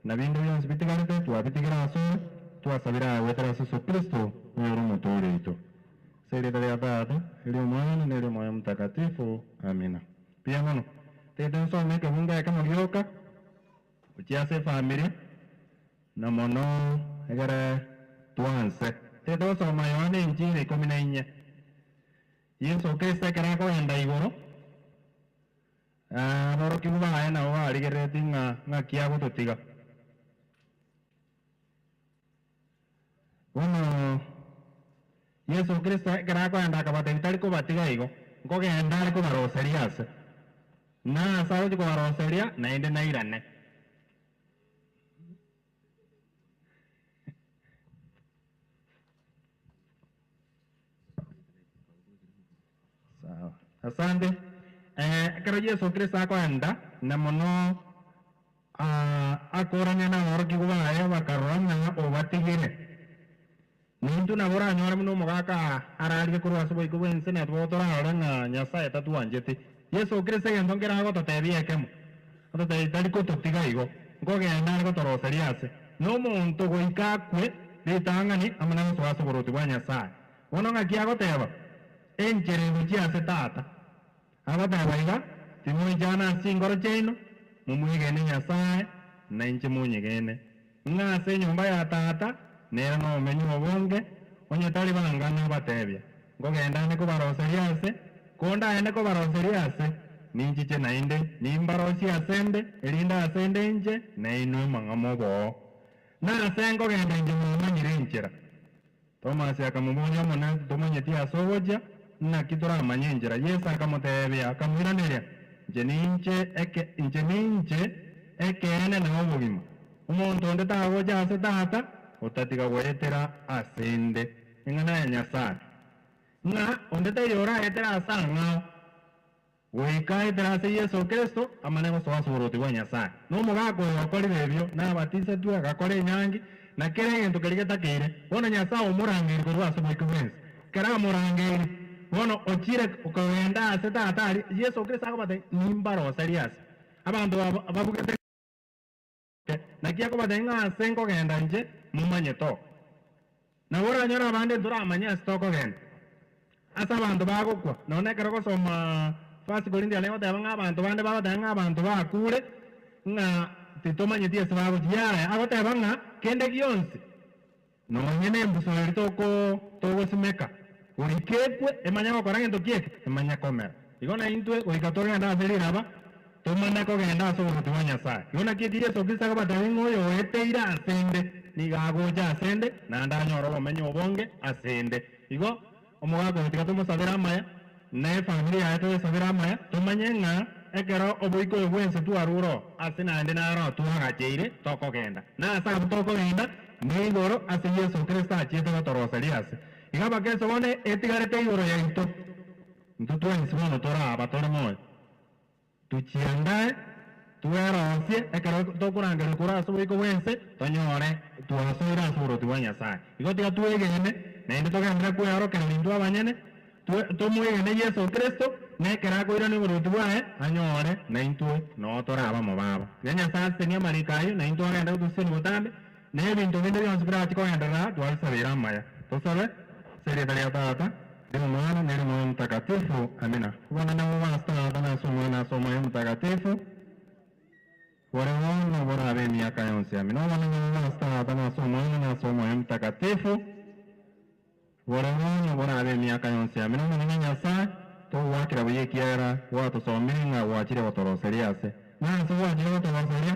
na bindu byonsi bitigarite twabitigira aso twasabira wetera Yesu Kristo uyo rumutore ito serida ya Baba ili Mwana na ili Moyo Mtakatifu. Amina. Pia mono tete nsome ke hunga kama lyoka uchiase familia na mono egere tuanse tete osoma Yohana Injili 14 Yesu Kristo kera kwenda igoro roro kibuga na warigereti nga kia gututiga Bueno, Yesu Kristo kera kwenda akabate bitari kubatiga igo ngogenda ari kubaroseria ase na asaho kubaroseria naende nairane sawa asante kero Yesu Kristo akwenda na mono akoranya na ngoro kigubaye bakarona obatigire Nintu na bora nyora muno mugaka ararige kurwa sabo ikubense na twotora aranga Nyasaye tatuanjete Yesu Kristo yandongera ago totebie kemo tote daliko totiga igo ngogenda ariko toroseria ase no muntu goikakwe ritangani amana swaso boroti bwa Nyasaye wono ngakia goteba enchere buchi ase tata abataba iga timui jana singoro cheno mumwigene Nyasaye na inche munyigene ngase nyumba ya tata nera no menyu obonge onye tali bangana batebya ngogenda ne ko baroseria ase konda ene ko baroseria ase ninjiche nainde nimbarosi asende elinda asende nje na ino mangamo bo na asengo genda nje mumanyire nchera Thomas akamumonya mona tomanyeti asogoja na kitora amanyenjera Yesu akamutebya akamwiraneria nje ninche eke ene na obugima umuntu onde tagoja ase tata otatiga gwetera asende ingana ya Nyasaye nga onde tayora etera asanga weka etera ase Yesu Kristo amanego soa suroti wa Nyasaye no mugako yakore bebyo na batise tu agakore nyangi na kere gento kerigeta kire bona Nyasaye omurangiri kurwa ase mwikumens kera murangiri bona ochire ukawenda ase tatari Yesu Kristo akabate nimbaro serias abantu ababugete na kia kubatenga asengo genda nje mumanye to na bora nyora bande dura amanya stoko genda asa abantu bagokwa none kero gosoma First Corinthians leo tabanga abantu bande babatanga abantu bakure nga titomanye tie sababu tiara agotabanga kende gionse no nyene mbusori toko simeka urikekwe emanya gokora gento kieke emanya komera igona intwe urikatorga nda aserira ba tomana ko genda so rutu wa Nyasaye yona kiti Yesu Kristo akabatango yo eteira asende nigagoja asende na ndanyoro bomenyo obonge asende igo omugago tikatomo sabera maya ne familia yetu sabera maya tomanye nga ekero oboiko obwense tu aruro asina ende na ro tu agacheire toko genda na asa toko genda ni goro ase Yesu Kristo achete batoroseria ase igaba keso bone etigarete igoro ya into ntutu ensibono tora abatore moyo tuchiandae tuerosie ekero tokurangera kuraso boiko bwense tonyore tuasura asuro tu Nyasaye igo tiga tuegene na ende togendera kwero kero nindu abanyene tumuegene Yesu Kristo nekera koira ni burutu bwae anyore na intwe no toraba mobabo Nyasaye senia marikayo na intwe agenda tuseni botambe na ebintu binde byonse birati kogendera twasabira maya tosabe seria ya tata Ndio Mwana na Roho Mtakatifu. Amina. Bwana na Mwana na somo na somo ya Mtakatifu. Wale bora be miaka yonse. Amina. Bwana na Mwana na somo na somo ya Mtakatifu. Wale bora be miaka yonse. Amina. Bwana Nyasaye to wakira buye kiara watu sominga wachire watoroseria ase. Na so wachire watoroseria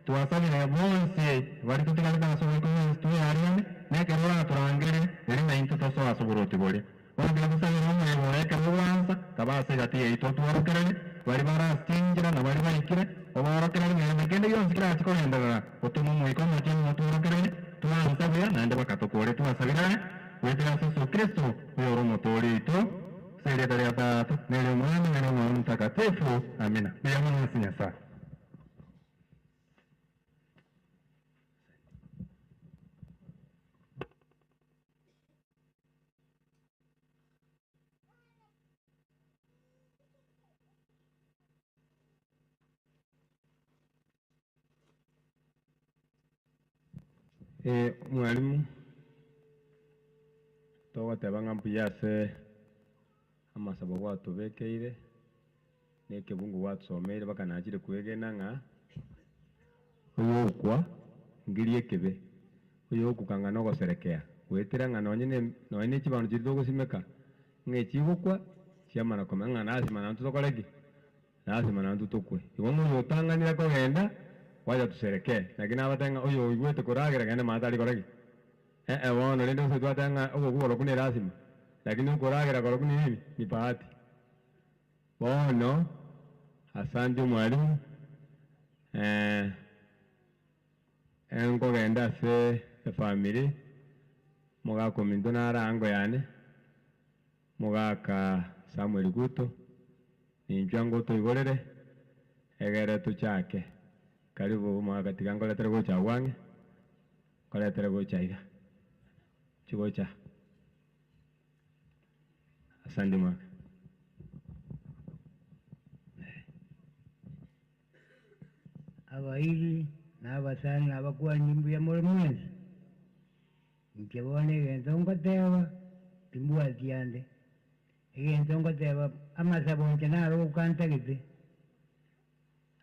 tuwasabire bonse bari kutikana somo ko tuariane ne kerora turangere eri na into to so asuburuti bori. Wabila kusabira mwe weka ruwanza kabase gati ito tuwarukerane bari barastingira na bari barikire obarukerane ne kende yonse kira atiko hendera otumu mwiko mwache muturukerane tuwansabira na ende bakatokore tuwasabira wetera Yesu Kristo uyo motori ito seria tarea tatu nele Mwana na Roho Mtakatifu. Amina. Pia Mungu asinyasa. Mwalimu togoteba ng'a mbuyase amasabo gwatobekeire na ekebungu gwatusomeire mpaka nachire kwegena ng'a oyokwa ngiri ekebe oyokukanga nogoserekea gwetera ng'a nonye na echibando chiri togosimeka ng'a echigokwa chiamana komenya ng'a nasima naintwe tokore ki nasima naintwe tokwe igo ng'a oyo otang'anire kogenda wacha tuserekee lakini nabate ng'a oyo oigwete koragera gende maete arikore ki bono rende gose twateba ng'a ogokwa koroku na elasima lakini okoragera koroku ni nini ni bahati bono asante mwalimu nkogenda ase efamily mogaka ominto nare ango yane mogaka Samuel Guto ninchwa ngotoigorere egere tochake karibu mogaka tiga ngoretere gocha gwang'e ngoretere gocha iga chigocha asante mwaka abairi n'abasani n'abakwanyi mbuya muri mwensi nkebona egento nkoteba timbwatiande egento nkoteba amasabo nche naro okantagete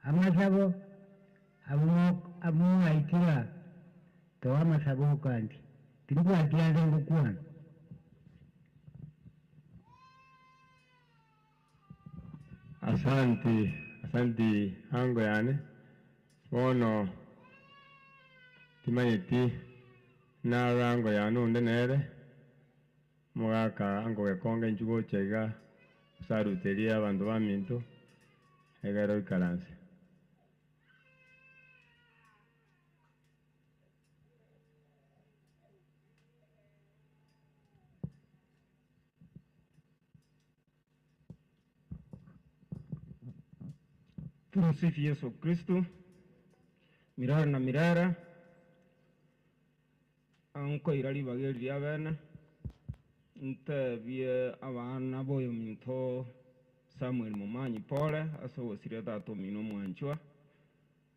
amasabo amuaikira towa amasabo okandi timbwatiande ngokwana asante ango yane bono timanyeti naro ango yane onde nere mogaka ango gekonge nchugocha iga saruteria abanto baminto egero ikaranse Tumsifu Yesu Kristo mirara na mirara anko irari bageri abana ntebie abana boyo minto Samuel Mumanyi pole asogosire tato mino mwanchwa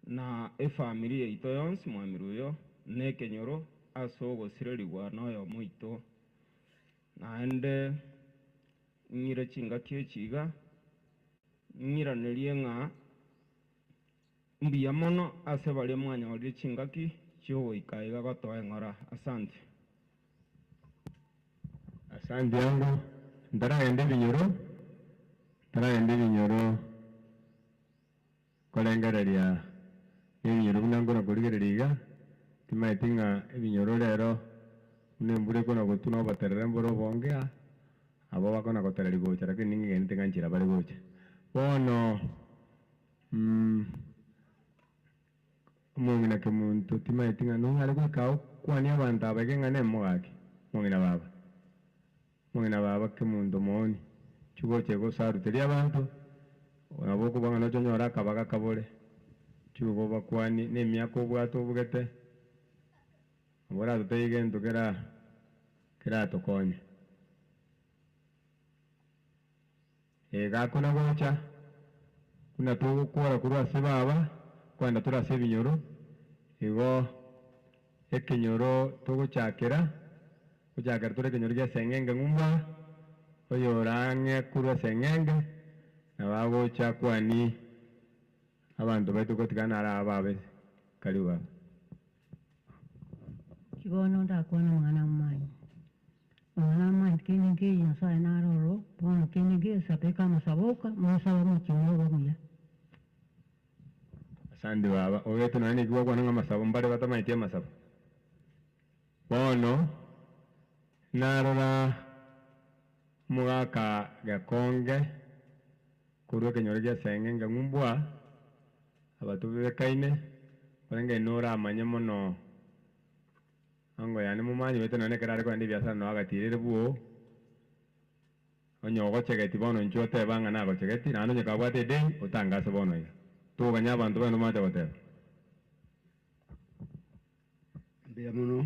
na efamily yaito yonsi mwamiruyo nekenyoro asogosire rigwano yo muito naende nyire chinga kiechiga nyiranĩrie ng'a mbuya mono ase baria mwanyorire chingaki chiogoika iga gotoa eng'ora asante yango ntaragenda ebinyoro korengereria ebinyoro buna nkona korigereria iga timaeti ng'a ebinyoro rero buna embura ekona gotwa nobaterera embura obongea abo bakona gotereri gocha lakini ning'egenete ng'a nchera bari gocha bono omong'ina kemonto timaeti ng'a nong'are goika okwania abanto abage ng'a nemogaki mong'ina baba kemonto mooni chigocha gosaruteria abanto nabo okoba ng'a nochonyora akabaga kabore chigo bakwani na emiaka obwate obugete nabo oratotebia gento keratokonya gakona gocha buna togokora korwa ase baba kwenda tore ase ebinyoro igo ekenyoro togochakera tore ekenyoro gia eseng'enge ng'umba oyo orang'e korwa eseng'enge nabagocha kwani abanto baito gotigana nare ababe karibu baba kibono ndakwana mwana mumanyi kindi nkiyi nyasaye naroro bono kindi nkiisapeka amasaboka musaba mukinyoro bamuya asante baba ogeto nani kiwakwana ng'amasabo mbare batamaitie amasabo bono narora mogaka gekonge korwa ekenyoro gia eseng'enge ng'umbwa abatobekaine korenge nora amanye mono ango yane mumanyi bete none kerare kwenda ebiasara no agatirire buo onye ogochegeti bono nchio oteba ng'a nagochegeti naende onye kabwate edeni otangase bono iga toganya abanto bano mache goteba mbuya mono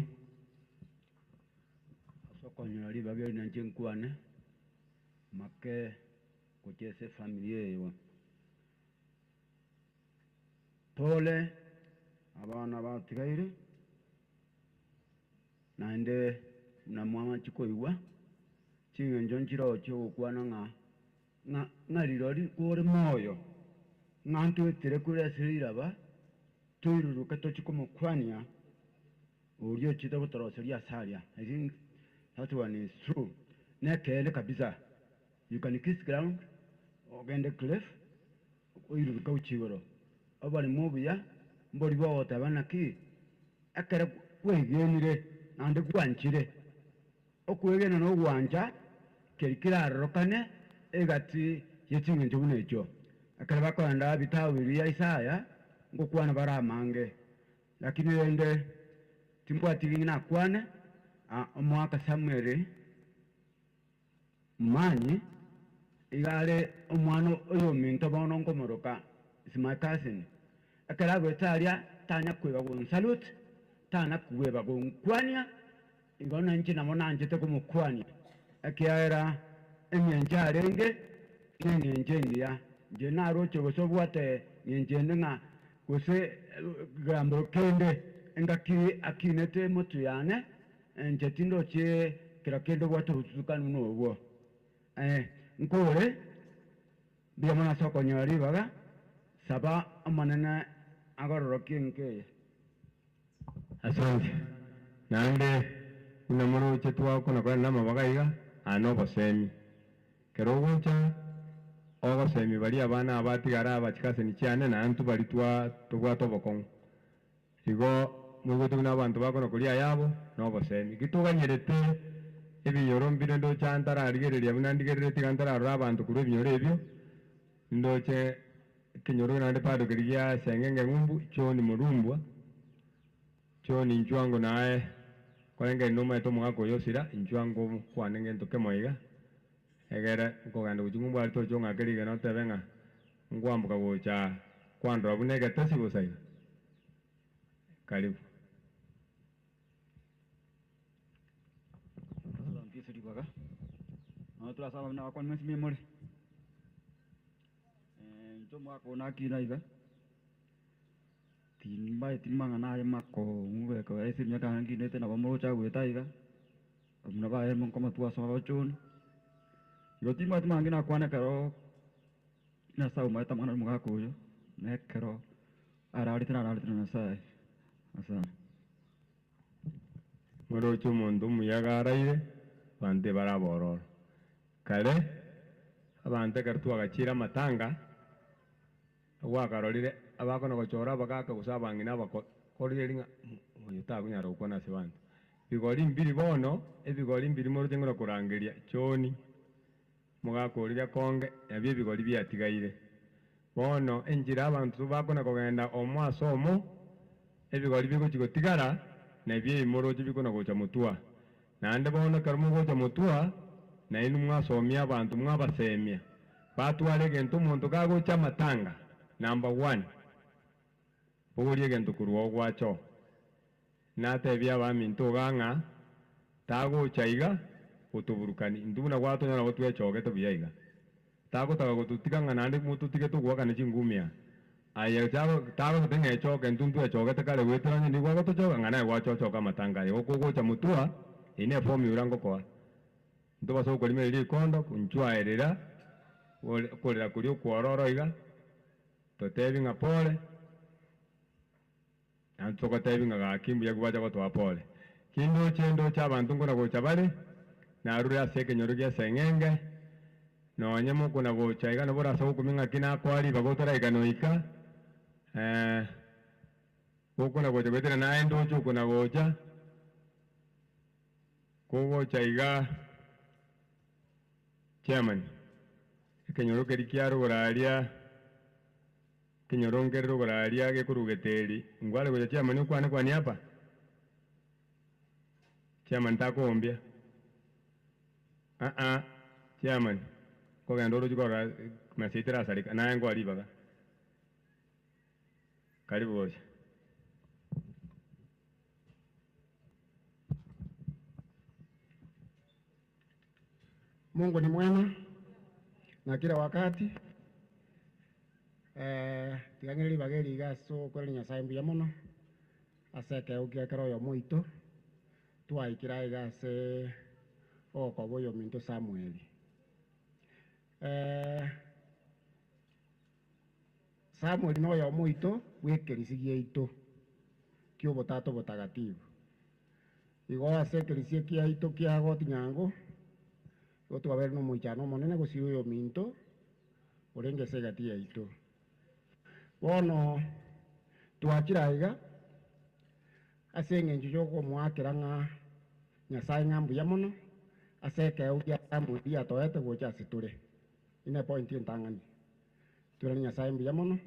asokonyora ribageri nanche nkwane make gochese familia eyo pole abana batigaire naende na mwama chikoiwa chingenjo nchiro chokwana nga lirori kore moyo ngantu tire kure siraba tuiruruka tochikomokwania ulio chita kutoroseria salia. I think that one is true. Nekele kabisa. You can kiss ground ogende cliff uiruruka uchigoro abali mubuya mboli bawota banaki akere wegenire nande gwanchire okwegena no gwanja kerikira rokane egati yetinge ntunecho akere bakwanda bitawiri ya Isaya ngokwana baramange lakini ende timbwatigi na kwane omwaka Samuel manyi igale omwana oyo minto bono ngomoroka is my cousin akala gwetalia tanya kweba gonsalute tana kuweba gonkwania ingona nchi na mona njete kumukwania akiara emyenja renge nyenje ndia je na roche gosobwate nyenje nga gose grambo kende engaki akinete motu yane njetindo che kirakendo watu huzukanu nowo nkore bia mona soko nyari baga saba amanana agororoki nke. Asante. Nande unamoro chetu wako na kwa nama bagaiga ano bosemi. Kerogoncha ogo semi bali abana abatigara abachikase ni cyane na antu bali twa tobokon. Igo mugutu na abantu bako no kulia yabo no bosemi. Kituganyerete ebinyoro mbire ndo chantara arigereria bunandigerere tigantara ro abantu kuru ebinyoro ebyo ndoche kinyoro nande pado kiriya sengenge ngumbu choni murumbwa choni nchwango nae kwalenga inoma eto mwako yosira nchwango kwanenge ntoke moiga egere koganda kujungumbu alito chonga keriga no tebenga ngwambuka gocha kwando abunege tesi bosai. Karibu. Baga tura sama na kon mes memori cuma ko na kina iga timbanga na ya mako ngwe ko esi nya kan kine te na bomo cha we ta iga na ba em ko matua so chun yo timanga na kwana karo na sau mai tamana mga ko yo ne karo arari tena na sai asa moro chumondo muyaga araire bante barabororo kale abante kartu agachira matanga wakarorire abakono gochora bagaka gusabangina bakorire oyuta kunyara ukona sebantu bigori mbiri bono ebigori mbiri moro tengora kurangeria choni mugakorira konge ebyo bigori byatigaire bono enjira abantu bakona kogenda omwaso omo ebigori bigochigotigara na ebyo imoro bikona gocha mutua nande bono karumu gocha mutua na inu mwasomia abantu mwabasemia batwale gento muntu kagocha matanga number 1 buri gento kuruo gwacho natebia baminto ganga tagocha iga utuburukani nduna gwato nyara gotwe choge to biaiga tago tago gututikanga nande mutu tike to gwaka ne chingumia aya tago tenge choge ndundu choge te kale wetranye ni gwago to choga ngana gwacho choga matanga yo gocha mutua ine fomi urango kwa ndo baso ko limeli kondo kunchwa erera kolera kurio kwororo iga to tebinga pole anto ko tebinga ga kimbu ya gwaja ko to apole kindo chendo cha bantu ngona go chabale na rura seke nyorugia sengenge no nyemo kuna go chaiga no bora so kuminga kina kwali bagotara iga no ika kuna go chebetera na endo chu kuna gocha kogo chaiga chairman kenyoro kerikiaro goraria kenyoro ngerero goraria ge kurugeteri ngwale go chairman ukwane kwani hapa chairman takombia chairman ko gandoro jukora masitira sarika na ngo alibaga karibu bosi. Mungu ni mwema na kila wakati. Tigangiri bageri gaso kweli nyasaye mbuya muno aseke ugia kero yo muito twaikira iga ase okoba oyo minto Samuel. Samuel noyo moito bwekerisi giaito kia obotata obotagatifu. Igo ase ekerisi kiaito kia Gotinyango igo twabere na omoichano omonene gosira oyo minto orenge ase egati yaito. Bono twachira iga ase eng'encho ya okomwakera ng'a Nyasaye ng'a mbuya mono ase ekero gia Samuel atoete gocha ase tore. Ine point entang'ani tore Nyasaye mbuya mono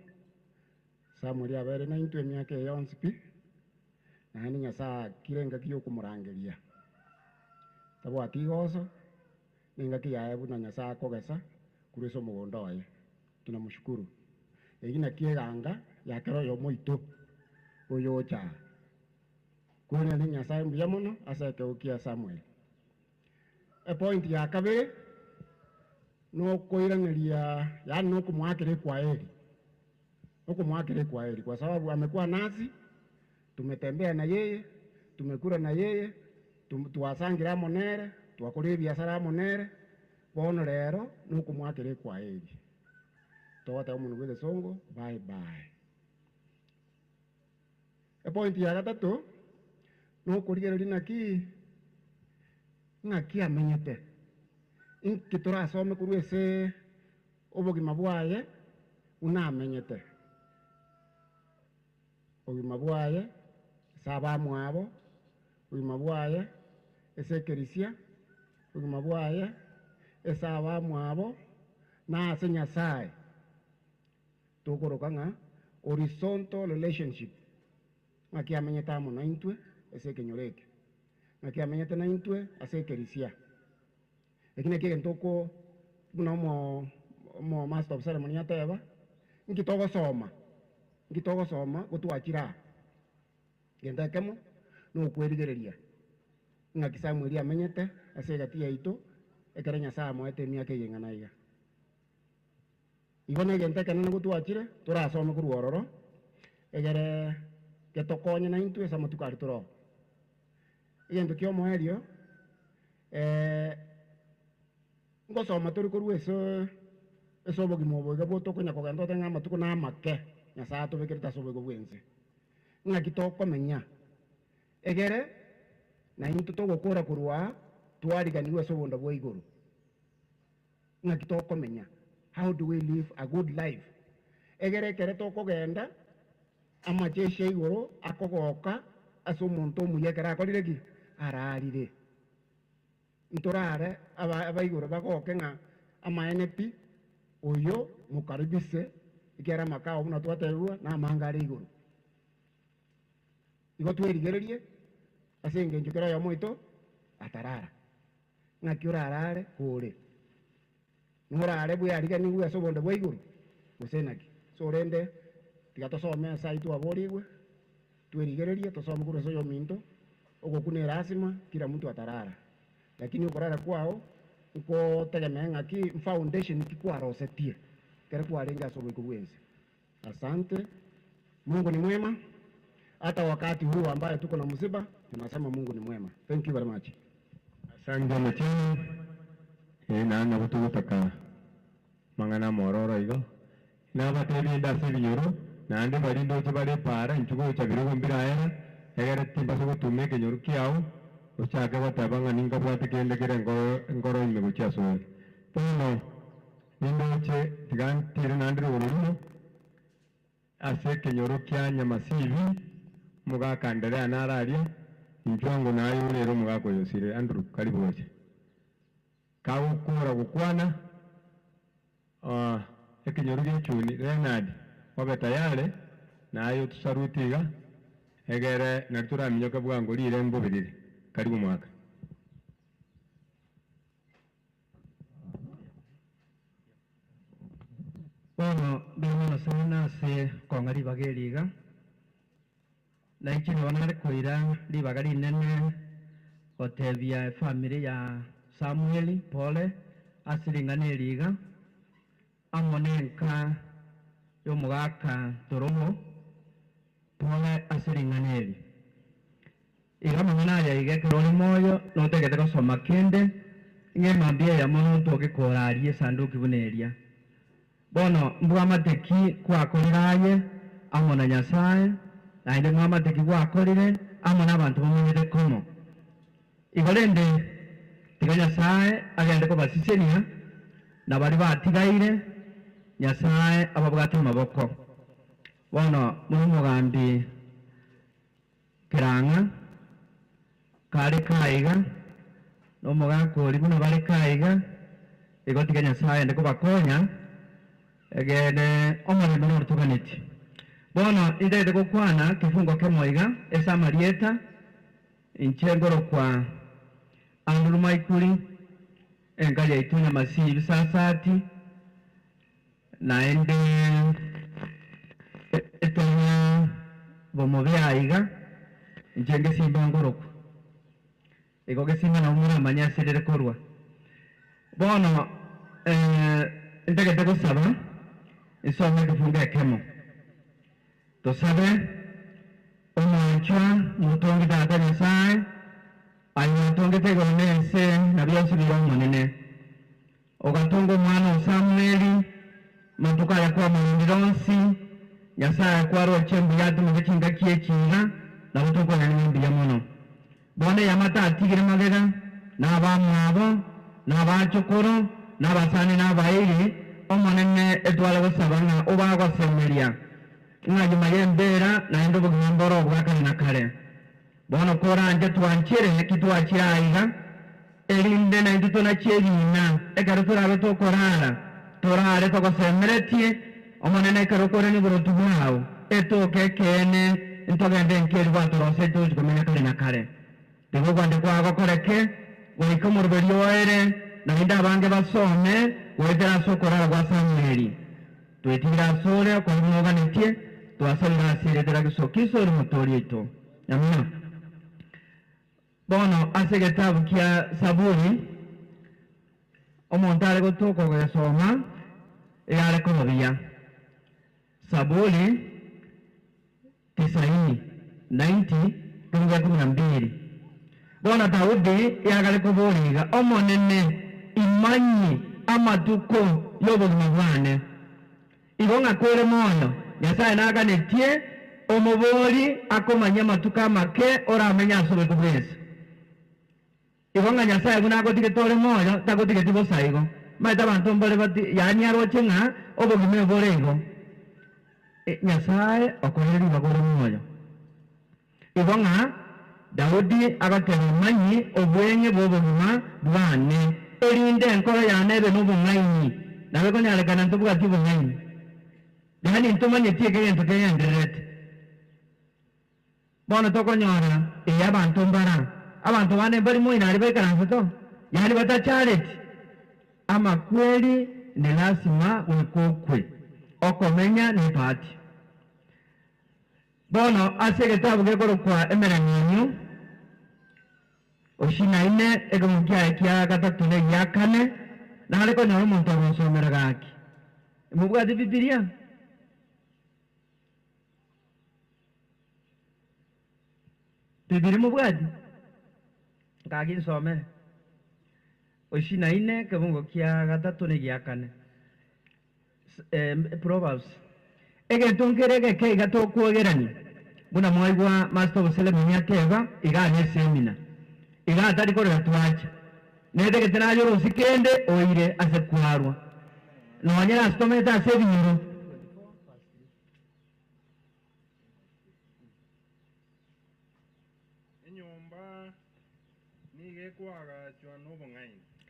Samuel abere na intwe emiaka eyonsi pi naende Nyasaye akire engaki ya okomorangeria tabwati igoso na engaki yaye buna Nyasaye akogesa korwa ase omogondo oye. Tunamushukuru. Egi naki eganga yakera oyo moito oyo ocha kwena ni Nyasaye mbuya mono ase ekero kia Samuel. Point ya kabere nokoiraneria yani nokumwakera ekwaheri. Nokumwakera ekwaheri kwa sababu amekuwa nasi, tumetembea na yeye, tumekula na yeye, tuwasangira monere, twakora biashara monere, bono rero nokumwakera ekwaheri. Towata omuntu gwethe songo, bye bye. Point ya gatatu nokorigereria ng'aki amenyete inki torasome korwa ase obogima bwaye buna amenyete. Obogima bwaye ase abamwabo, obogima bwaye ase ekerisia, obogima bwaye ase abamwabo na ase Nyasaye. Tokoroka ng'a horizontal relationship ng'aki amenyete amo na intwe ase ekenyoro eke, ng'aki amenyete na intwe ase ekerisia. Eki naki egento oko buna omo master of ceremony ateba inki togosoma gotwachira gento ekemo nokwerigereria ng'aki Samuel amenyete ase egati yaito ekero Nyasaye amoete emiaka eyeng'ana iga. Igo na egento ekenene gotwachire torasome korwa ororo egere getokonye na intwe ase amatuko aria toro. Egento kia omoerio ngosoma tori korwa ase obogima obo iga botokonya kogenda ote ng'a amatuko na amake Nyasaye atobekerete ase oboigo bwense ng'aki tokomenya egere na into togokora korwa twariganiwa ase obondo bwa igoro. Ng'aki tokomenya how do we live a good life egere ekere tokogenda amacheshi ya igoro akogoka ase omonto omuya ekero akorire ki ararire ntorare abaigoro bagoke ng'a amaene pi oyo mokaribise ekere amakao buna twatebwa na amanga are igoro. Igo twerigererie ase eng'encho kero oyo moito atarara ng'aki orarare kore norare bwariganiwe ase obondo bwa igoro gose naki so rende tiga tosome ase aywo twaborigwe twerigererie tosome korwa ase oyo minto ogokuna erasima kila mtu atarara lakini okorara kwao nkotegemea ng'aki foundation kikwarosetie kere kwarenge ase oboiko bwense. Asante. Mungu ni mwema hata wakati huu ambaye tuko na msiba tunasema Mungu ni mwema. Thank you very much. Asante machini na gutugutaka mang'ana mororo igo nabatebi ndase binyoro nande bari ndoche bare para inchugo chabiro gombira era egere timba so gutume ekenyoro kiao ochake bataba ng'a ninga bwate kende kere ngoro ime gochia so bono nindoche tigantire nandire gororimo ase ekenyoro kia Nyamasibi mugakandere anararia inchwango nayo rero mugakoyosire Andrew karibu goche kagukura gukwana ekenyoro giachuni Renard wabe tayare nayo tusarutiga egere naturamnyoka bwangorire mbobirire karibu mwaka. Bono bimano sana se kongari bageriga na ikino wanare koira libagari nene otebia family ya Samuel Pole asiringane liga amonenka yomugaka toromo Pole asiringaneri Iga mangana ya ige kironi moyo no tegete gusoma kende nge mambia ya mono toke korarie sanduku buneria. Bono mbwa mateki kwa koraye amona Nyasaye na inde mbwa mateki kwa korire amona abantu bomunyete kono. Igolende tiga Nyasaye agende ko basisenia na bari batigaire Nyasaye ababwate maboko. Bono muri mugambi kiranga kari kaiga no mugakuri buno bari kaiga igotiga Nyasaye ndiko bakonya egene omulimo n'orutuganiti. Bono indete gukwana kifungo kemoiga esa marieta inchengoro kwa andulu maikuri engali yaitunya masibi sasati naende etenya bomobyayiga inchenge simba ngoroko igoge simba na umura manyasirere korwa. Bono indegete gusaba isome kifungo kemo tosabe omwanchwa mutongi data Nyasaye mutongi tegonense na byose byomunene ogatunga mwana Samueli mantuka yakuwa mundironsi Nyasaye kwaro chembu yatu mukinga kiekinga na mutuko na nimbi ya muno bone yamata atigire magega na bamwabo na bachokoro na basane na bairi omonene etwala gusabana obago semeria ngajuma yembera na endo bugamboro bwakane na kare bono koranje twanchere kitwachiraiga elinde na indito na chebina ekaro turabe to korara torare to gosemeretie omonene karo korani burutu bwao eto kekene intogende nkeri bantu rose to kumenya kare na kare tego kwande kwa gokoreke goika murberio ere na inda bange basome goetera sokorara kwa Samueli twetira sore kwa muganitie twasalira sire tera kisokiso ri motorito amina. Bono ase kitabu kia Zaburi omontare gotoko gesoma yale kolobia Zaburi 90 kunga 12. Bono Daudi yagale kuburiga omonene imanyi amatuko yobugima bwane igonga kore mono Nyasaye naganetie omubori akomanya amatuka make oramenya asobe kubwese igonga Nyasaye gunagotige tore moyo tagotige tibosaigo maita abantu mbole bati yanyaro chenga obugime borego Nyasaye okoreri bagore moyo igonga Daudi agatera manyi obwenye bwobugima bwane erinde enkoro yanebe n'obung'aini nabe konyarekana ntubuga tibung'aini yani ntumanye tieke yento keyenderete. Bono tokonyora abantu mbara abantu bane bari moinari baikaranza to yani batachareti ama kweli ni lazima wekokwe okomenya ni pati. Bono ase gitabu gekoro kwa emeranyenyu oshinaine egomukia kia gatatu ne yakane na hariko nyoro omuntu agosomera gaki mubwate Bibilia mubwate ngaki nsomere oshinaine kebungo kia gatatu ne yakane Proverbs egetongere geke gatokwogerani buna mwaigwa master obusele munyakeva igane semina iga atari korera twacha nede ketena yoro sikende oire ase kwarwa nonyera astometa ase biro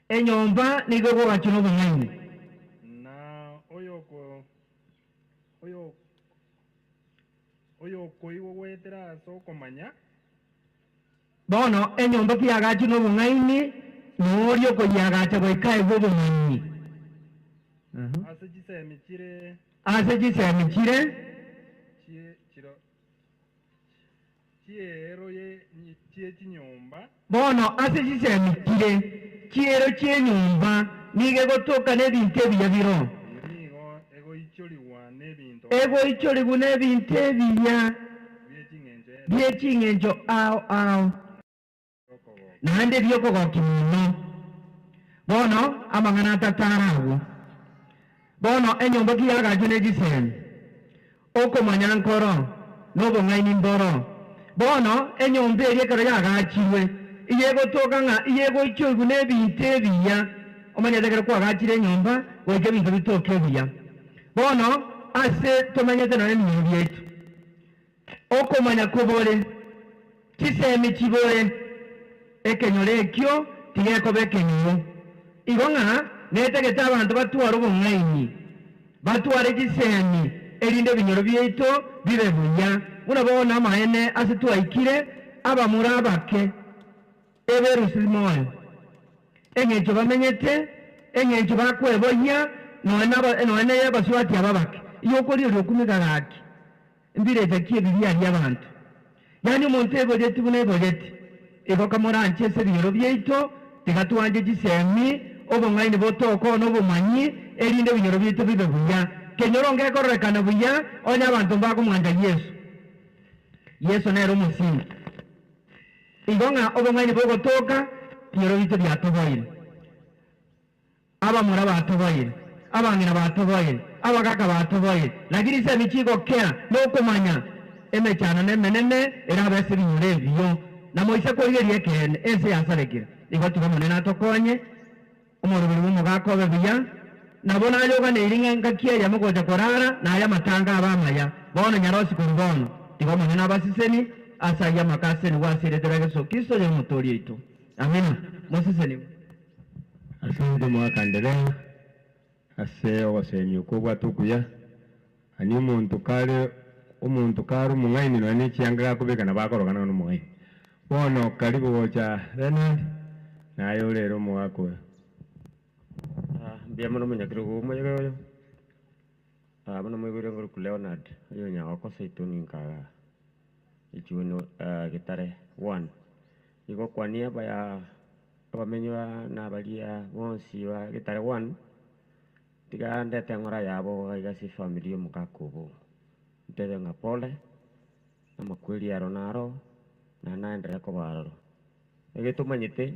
enyomba nige kwagachwa n'obung'aini na oyo koigo gwetera ase okomanya bono enyomba kiagachi n'obung'aini norio koyagacha goikae bw'obung'aini ase chisemi chire chiero chie chinyomba bono ase chisemi chiero chienyomba nige gotoka n'ebintu ebiya biro egoichorigwa n'ebintu ebiya by'eking'encho ao naende byokogoki muno bono amang'ana tataragu bono enyomba kiagacho negisemi okomanya nkoro nobong'aini mboro bono enyomba eri ekero yagachirwe iyegotoka ng'a iyegoichoigu nebinto ebiya omanyete ekero kwagachire enyomba goika ebinto bitoka ebiya bono ase tomanyete nonye eminyoro byaitu okomanya kobore chisemi chibore ekenyoro ekio tigekoba ekenyoro igo ng'a netegete abanto batwara obong'aini batware chisemi erinde ebinyoro byaitu bibe buya buna bono amaene ase twaikire abamura abake eberusiri moyo eng'encho bamenyete eng'encho bakweboyia noene abaswati ababake iyo okorire okumiga gaki mbirete ki ebiria ria abantu yani omonto ebogeti buna ebogeti igo kamoranche ase ebinyoro byaitu tigatwanje chisemi obong'aini botoka nobomanyi erinde ebinyoro byaitu bibe buya kenyoro ngekororekana buya onye abantu mbakomwanja Yesu nere omosingi igo ng'a obong'aini bogotoka binyoro bitu byatoboire abamura batoboire abang'ina batoboire abagaka batoboire lakini ase emichigokea nokomanya emechano nemenene erabe ase ebinyoro ebio na moise korigeria ekene ense yasarekire igo tiga omonene atokonye omorobiri bwa omogaka obe buya nabo nayoganeiri ng'engaki eria mogocha korara naye amatanga aba amaya bono nyarosi kori bono tiga omonene abasiseni ase aria amakaseni gwasiretera Yesu Kristo ye omotori aitu amina mosiseni asante mwakanderea ase ogosemi okwo bwatukuya ani omonto kare omong'aini nonye echianga gakobekana bakorogana n'omong'aini bono karibu gocha Leonard naye orere omogaka oyo mbia mono monyakirogo omoyega oyo bono moigore ngoruku Leonard oyo nyagokosa itoni nkaga ichuno gitare 1 igo kwania baya abamenywa na baria bonsi ba gitare 1 tiga ndete ngora yabo igasi family omogaka obo ntebe ng'a pole amakweli aro naro na naendelea kobaroro egetumanyite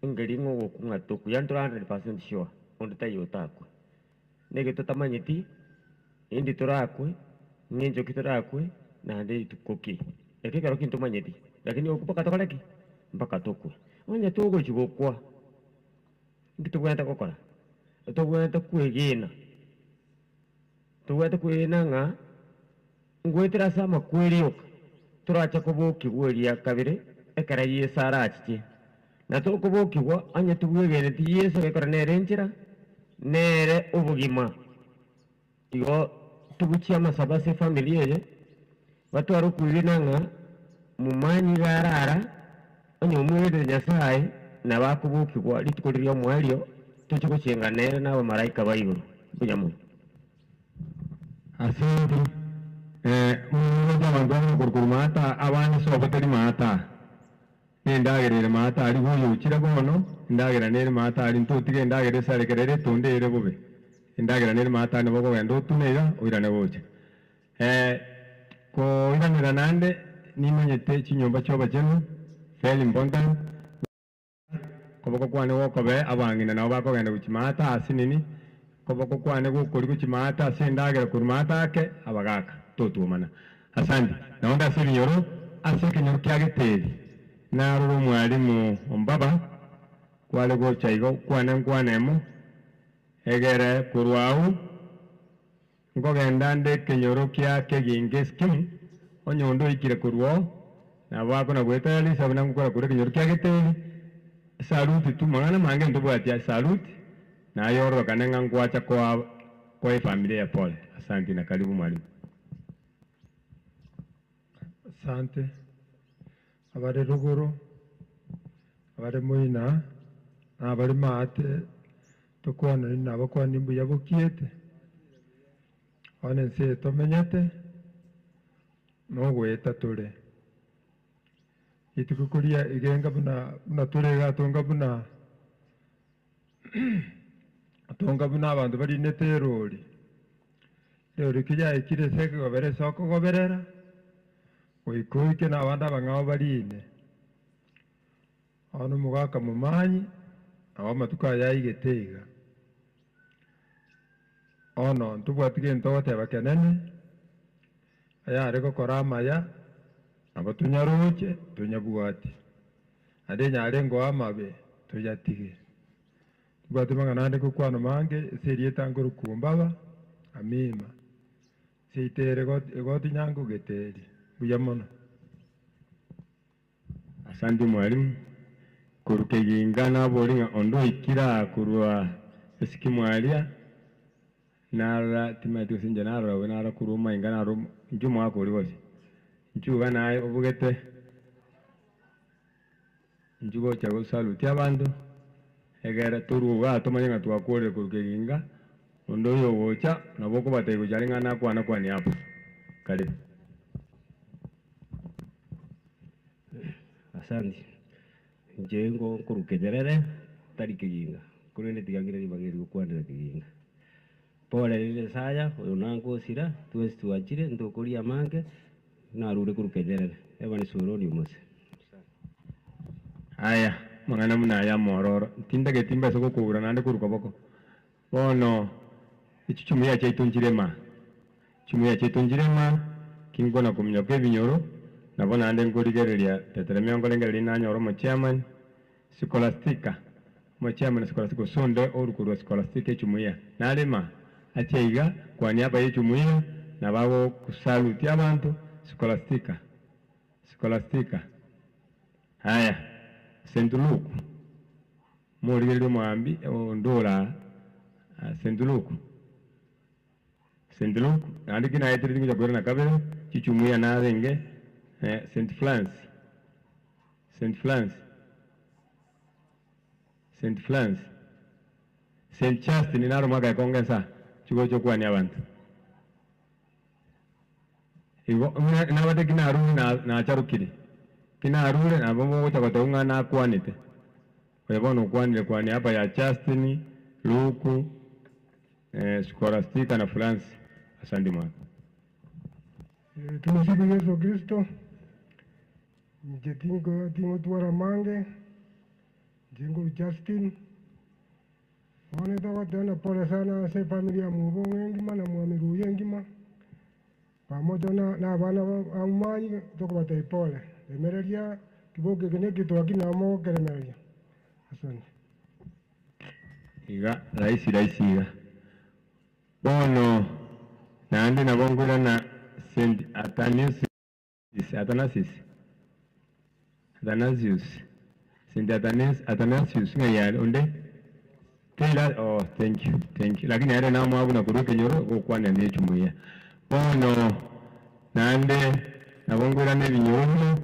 engeri ng'ogokunga tokuya ntura 100% sure onde tayotakwe nege tutamanyiti indi turakwe ng'enchoki turakwe nande itukoki ekekero kintumanyiti lakini okupaka tokoreki mpaka tokwe onye togochigokwa ngitugwete gokora tugwete kwegina ng'a ngwetera ase amakweri oka turacha kobokigwa kabere ekera Yesu arachiche na tokobokigwa onye tubwegeneti Yesu gekora nere enchera nere obogima igo tubuchia amasaba ase family eye batwara okwegena ng'a mumanyi garara onye omwegerere Nyasaye na bakobokigwa rituko riria omwario toche gochenga nere n'abamalaika ba iguru bunyamu asante omonto abantu bamogorokoro mata abana sobotari mata nendagerere mata ari goyochire bono endagera nere mata ari ntotige endagera esarekerere tondere bobe endagera nere mata ne bokogenda otuneiga oirane gocha koiranera nande nimanyete chinyomba choba chenu very important koboko kwane gokobe abang'ina nabo bakogenda gochimata ase nini koboko kwane gokori gochimata ase endagera kori mata ake abagaka totuomana asante naonde ase ebinyoro ase ekenyoro kia geteri narora omwarimu ombaba kware gocha igo nkwanemo egere korwau nkogenda nde ekenyoro kia keginge skimu onye onde oikire korwao nabo akona gwetera risabu nangokora kore ekenyoro kia geteri saluti tu mang'ana mange ntobwatia saluti naye ororokane ng'a nkwacha kwa efamily ya pole asante na karibu mwalimu asante abari ruguru abari moina abari maate tukwanani nabo kwani mbuya bukiete one nse tomenyete nogweta tore itikukuria igenga buna turega atonga buna abantu barinete erori rero kija ikire seke gobere soko goberera oikoike n'abandi abang'ao barine ono mugaka mumanyi awa matuko ayaigete iga ono ntubwatige ntogoteba kenene ayare gokora amaya abo tunyaroche tunyabwati ade nyare ngo amabe tuyatige tubwate mang'ana nde gokwana mange serieta ngorukumbaba amima seitere egoti nyango geteri buya mono. Asante mwalimu. Kurukeginga nabolinga ondo ikira kurwa esiki mwalia nara timatu sinja nara wenara kuruma ingana rum njumo akori bose njuga naye obugete njugo chago saluti abantu egera turuga tomanya twakore kurukeginga ondo yo wocha naboko batego jaringa na kwana kwani hapo karibu. Asante. Njengo kurukejerere tari kiginga kurende tigagire libagiri gukwandira kiginga pole lile saya onango sira twesi tuachire ndokoria mange narure kurukejerere ebani suroni umose. Aya mangana muna ya mororo tinda getimba soko kubura nande kuruka boko bono ichuchumuya chaitunjirema chumuya chaitunjirema kingona kumnyoke binyoro nabona ande ngorigereria teteremia ngolengereria nanyoro mo chairman Scholastica mo chairman Scholastica sonde orukurwa Scholastica chumuya nalema acheiga kwa niaba ya chumuya na babo kusaluti abantu Scholastica haya Sentuluku morigereria mwambi ondora Sentuluku andi kina etiri kuja kwera na kabere chichumuya na renge St. Flans, St. Justin naro maka kongesa chugo chokwa ni abantu. Igo na wate kina arule na charukiri. Kina arule na bomo chakota unga na kwanite. Kwa bono kwani hapa ya Justin, Luku, Scholastica na Flans. Asante mwana. Tumsifu Yesu Kristo. Tingo tuara mange, jengo Justin. Wane toka tena pole sana se familia mubongo ngima na mwamiru ngima. Pamoja na bana amanyi toka batai pole. Emereria kiboke kene kitu akina mo keremeria. Asante. Iga raisi iga. Bono na ande na bongula na Saint Athanasius. Saint Athanasius ngayal onde kila oh thank you lakini yale na mwabu na kuruke nyoro kwa nende chumuya bono nande na bongora ne binyoro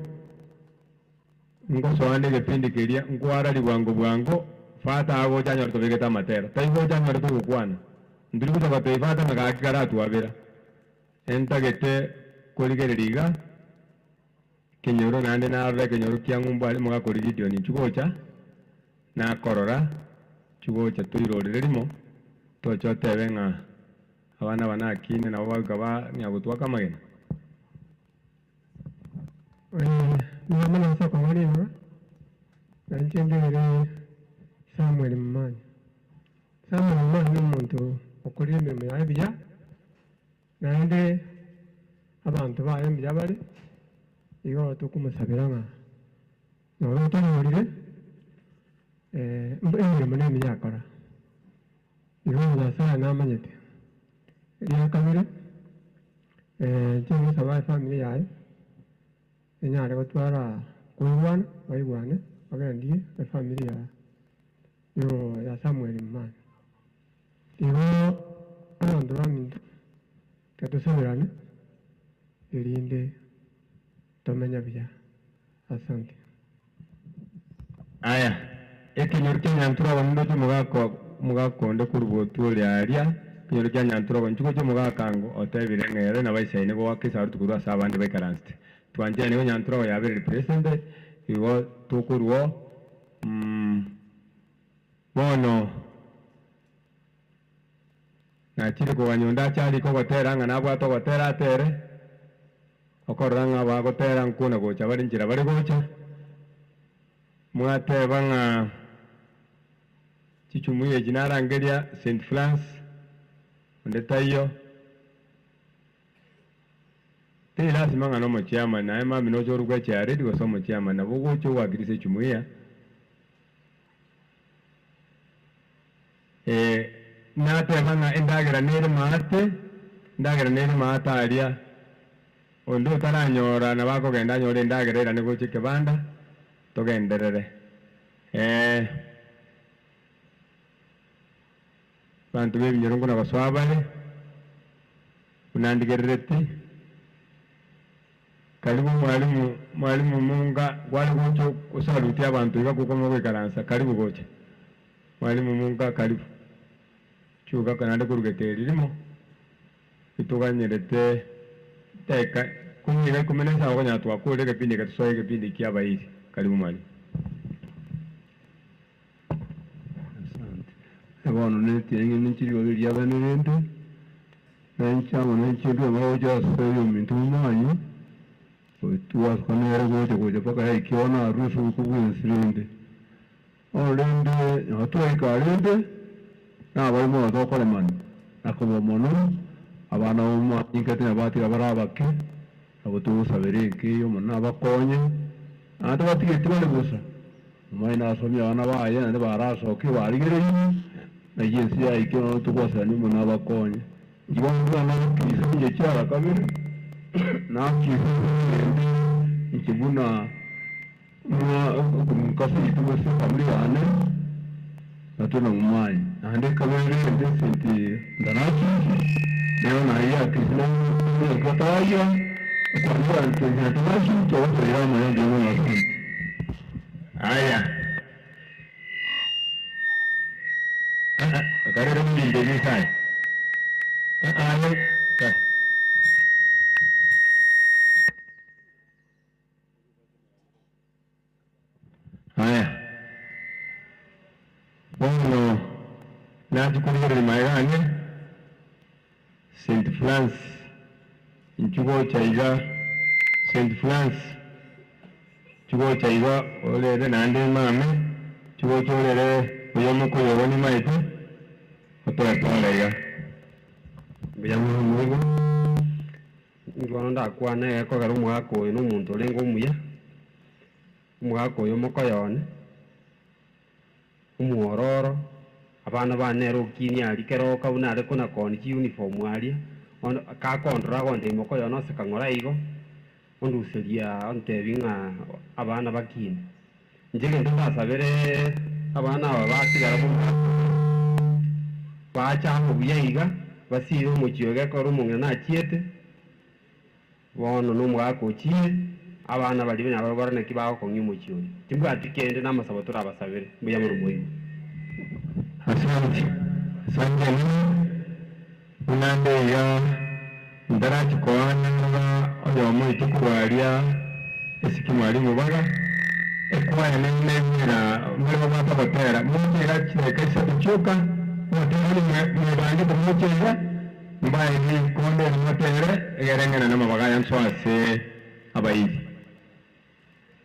ngo so ande gepindi keria ngwara libwango fata ago janyo to vegeta matera taibo janyo to kwana ndiri kutoka taifata na kakikara tuwabera enta gete koligereriga kenyoro nande na arre kenyoro kiangumba ali mga koligidio ni chugocha na korora chugocha tuirorerimo tocho tebenga abana bana kine na bagaba nyagutwa kamagena Mwana soko mwalimu nanjendere Samuel Mmanyi ni umuntu ukorera imirimo ya Bibiliya nande abantu ba Bibiliya bari iyo tukumusabira nka noro tonyorire imirimo n'Bibiliya akora iyo Nyasaye namanyete iriya kabiri cyangwa saba family yawe enyare gutwara kuibwana baibwane bagendie family yawe yo ya Samuel Mmanyi igo abantu bamintu katusabirane irinde tomenya bya. Asante. Aya ekinyor kinyantura bamundo mugako nde kurubotu lyaria kinyor kinyantura banchuko cyo mugakango otebire ngere na baishaine go wakisa tukuru asabande bekaranste twanje ne nyantura yabere president igo tukuruo bono na chiri ko wanyonda chali ko gotera ngana bwa to gotera tere okoranga ba gotera nkuna gocha bari njira bari gocha mwateba ng'a chichumuye chinarangeria St. France onde tayo te lazima ng'ano mochiama naye mami nochorugwa chiaredi gosomo chiama nabo gocho wakirise chumuya nateba ng'a endagera nere maate aria onde otaranyora nabakogenda anyore endagera era nigoche kebanda togenderere bantu bebinyoro na baswabale unandigerereti karibu mwalimu Munga gwali gocho kusalutia abantu ikakukoma kwekaransa karibu gocha mwalimu Munga karibu chuka kanande kurugeteri limo ituganyerete teka kumira kumenesa ogonya twakure kepindi katusoye kepindi kiabairi karibu mwalimu. Abantu netienge n'ikirigo by'abanirende n'enkyamo n'ekintu abahoja asoyo mintu manyi oituwa kanera goje goje paka ikiona rusu kubwensirende olende hatuwa ikarende na barimo adokole man akobo mono abana umma inkete nabati abarabake abutu sabereke yo mona bakonye ata batigete bale gusa maina asomya abana baye nande barasoke barigere na yensi ya ikyo tukwasa ni mona bakonye ngibanga na kisinje cyara kabiri na ikibuna kumukasi itubose familiane natuna umai ande kabiri ndesenti ndanachi leo na ya kisna ni kataya kwa ndio ndanachi to ya moyo ndio na asante haya karere mjinde ni sai haya bono nachikurigere maigane St. France inchugo chaiga St. France chugo chaiga olere nande mame chugo cholere uyomo kuyogoni maite otoya tolega Biyamu mungu ngwana ndakwana eko garo mwako ino muntu lengo muya mwako yo mokoyone umwororo abana banero kini ali kero kauna ale kuna kon ki uniform ali on ka kontra gonde mokoyono se kangora igo ondu seria onte binga abana bakini njege ndasabere abana basigara ku bacha mu biyeiga basiro mu kiyoga ko rumunga na chiete wono no mwako chie abana bali bina barabara kibaho ko nyumu kiyo timbwa atikende namasabo turabasabire mbuya mu rumoyi asante sanjani unande ya ndarachi koana oyo mu itukuwalia esiki mwalimu baga ekwaya nemera mwalimu batera mutera kireka kichuka mutera mwebange kumutera mbaye ni konde mutera egerengana namabaga yanswase abayizi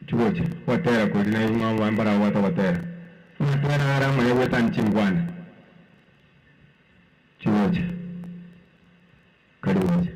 chuoche watera kudina yuma wambara watera mutera ara mwe wetan chingwana chuoche karibu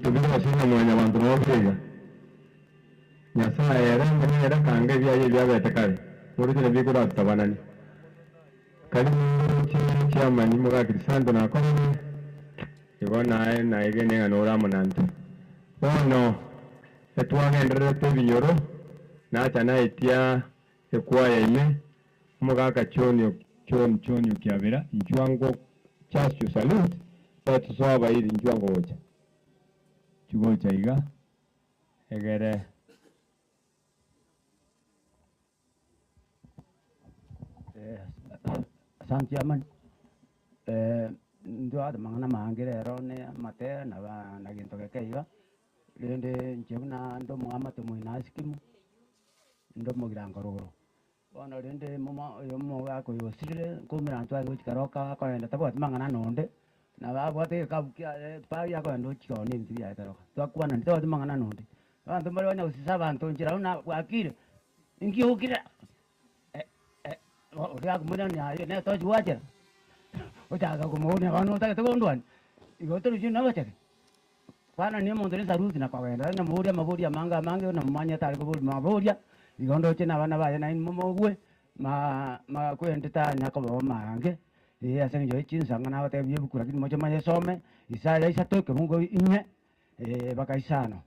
tubira singa mwanya abantu n'okwiga nyasaye era kange ebyaye byabete kale olugero bigula tutabanani kali kyamanyi mugakirisanto nakomye igo naye naigene nga n'olamu nante ono etwagenderera ebinyoro nacha naitya ekwaya ime Mugaka chonyo kiabira njuango chasyo salute tatu soba iri njuango ocha chugocha iga egere Asante aman. Ndo ada mangana mangere rone mate na ginto keiga. Lende njemna ndo mwama to muina skimu. Ndo mogirango roro. Bona lende mama yomo ako yosire kumira ntwa ngo chikaroka ko enda tabo mangana nonde. Na babo te kabukia pa ya ko ndo chikoni nti ya karoka. Twakwana ndo mangana nonde. Bantu mbali wanya usisaba ntonjira una wakire. Ingi ukira. Udah aku mudah ni ayo, ni tahu jual je. Udah aku mau ni kalau tak kita konduan, itu tu lucu nama cakap. Karena ni mau tulis harus nak kau enda, na mau dia mangga na manya tarik kau mau dia. Itu kondu cina apa ya, na ini mau gue, ma aku enda tak nak kau mangga. Iya asal jadi cina sangat nawa tapi dia buku lagi macam some. Isa satu kemudian ini, bagai sana.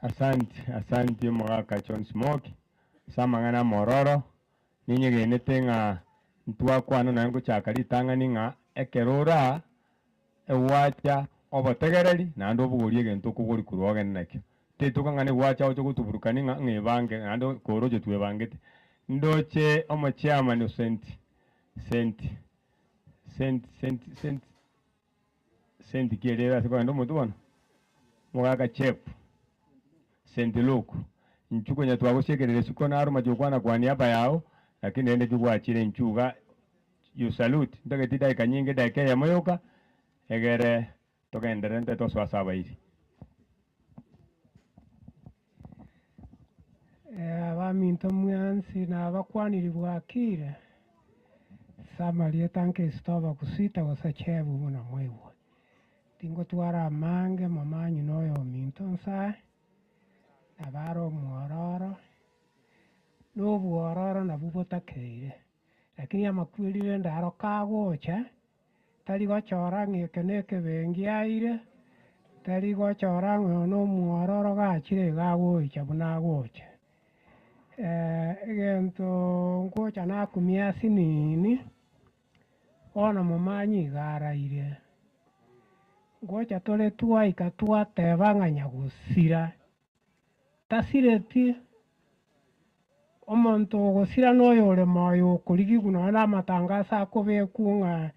Asante mga kachon smoke. Samangana mororo ninyi genete nga ntua kwano na ngo chakari tangani nga ekerora ewacha obotegereri na ndo bugurie gento kuguri kuroge nakyo tetuka ngane wacha ocho kutuburukani nga ngebange ando koroje twebangete ndoche omo chairman senti kielera siko ndo mutuona mugaka chep senti loku nchuko nya twagosekerere siko naro majokwana kwa niaba yao lakini ende kugwachire nchuga you salute ndage dakika nyingi dakika ya moyoka egere togendere nte toswa saba hizi abaminto mwansi na abakwaniri bwakire samalie tanke stoba kusita gosachebu muna mwewo tingo twara amange mamanyi noyo minto nsa abaro muororo n'obuororo nabubotakeire lakini amakwirire ndaro kagocha tari gochora ng'eke n'ekebengiaire tari gochora ng'ono muororo gachire gagocha buna gocha egento ngocha nakumia sinini ona mumanyi garaire ngocha tore twaika twateba ng'anya gusira tasireti omonto gusira noyo ore moyo kurigi kuno na matangasa akobekunga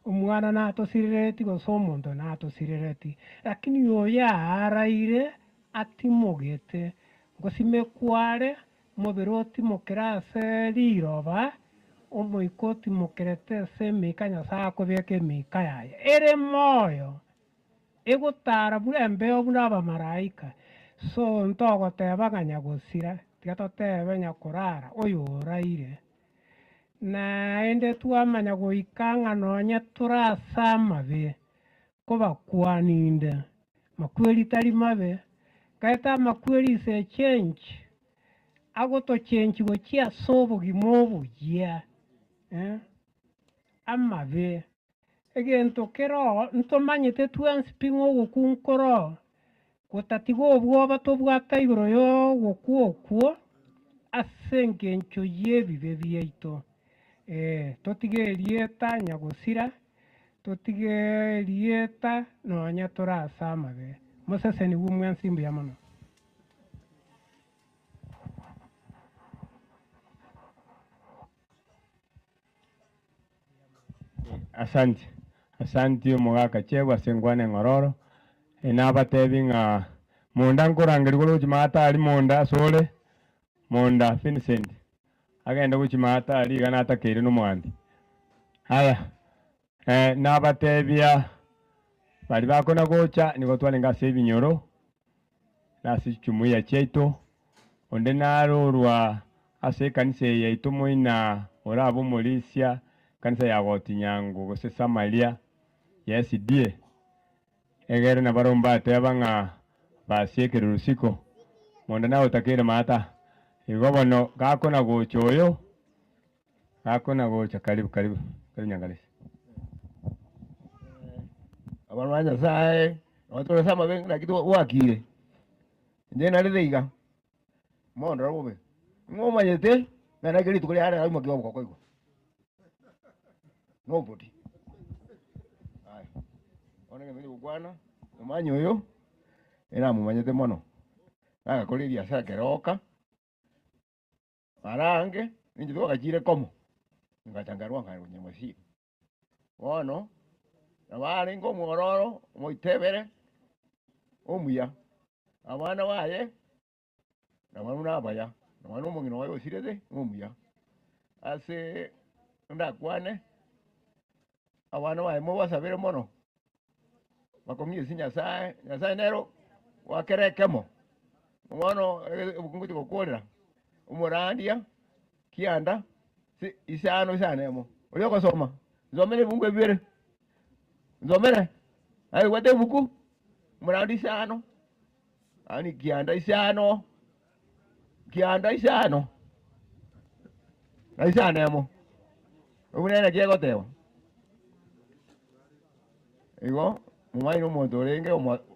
omwana natosirereti goso omonto natosirereti lakini yoya araire atimogete ngosimekware mobere otimokera ase riroba omoiko otimokirete ase emika nyasaye akobeka emika yaye ere moyo egotara buna embeo buna abamaraika so ntogoteba ng'anya gosira tiga totebe nyakorara oyo oraire naende twamanya goika ng'anonya torasa amabe kobakwaninde makweri tari mabe gaeta makweri ase change agotochenchi gochia ase obogima obuya amabe egento kero ntomanyete twensi ping'o ogokunkoro gotatiga obwoba tobwata igoro yo gokwo ase engencho y'ebibe biaito totige erieta nyagosira totige erieta nonya torasa amabe moseseni bw'omwansi mbuya mono. Asante omugaka chebwa sengwane ng'ororo enabatebi ng'a munda nkorangeri goro chimata ali munda sole munda Vincent agenda guchimata ali gana atakere n'omwandi haya nabatebia bali bakona gocha nigo twalenga ase ebinyoro nase chumuya cheito onde narorwa ase ekanisa yaito moina oraba omorisia kanisa ya Gotinyango gose Samaria yesidie egere na baromba ateba ng'a basiekere rusiko mondo nawe utakire mata igobono gakona gocha oyo gakona gocha karibu nyangalisi abantu ba Nyasaye otore sama benga kitu wakire nde narireiga mondo robe ngoma yete na gari tukule ara auma kiwa kwa kwiko nobody ai onenge mimi gukwana umanyo uyu ina mumanyete mono naga kuri biashara keroka arange ninji tuka jire komo ngachangarwa ngaro nyamasi wono na bari ngo mororo moitebere omuya abana baye na bana baya na bana mungino wayo sirede omuya ase ndakwane abana baye mo basabere mono bakomye sinya sae nyasaye nero wakerekemo mono ukunguti kokolera umurandia kianda si isano isanemo uli okosoma nzomere bungwe bibere nzomere ai wate buku murandi isano ani kianda isano na isanemo ubunene kiegotewa igo mumaino omonto orenge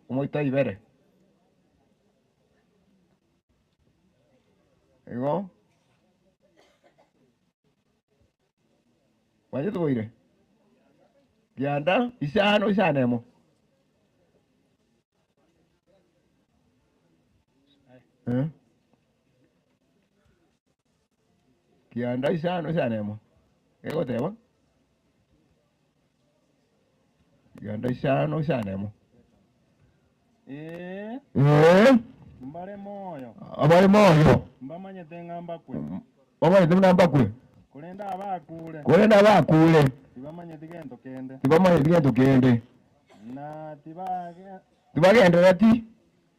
omoita ibere igo wanye tukoire kianda isano isanemo kianda isano isanemo egoteba kianda isano isanemo mbare moyo abari moyo mbamanyete ngamba kwe bamanyete namba kwe kulenda bakule tibamanyete gento kende na tibagendera ti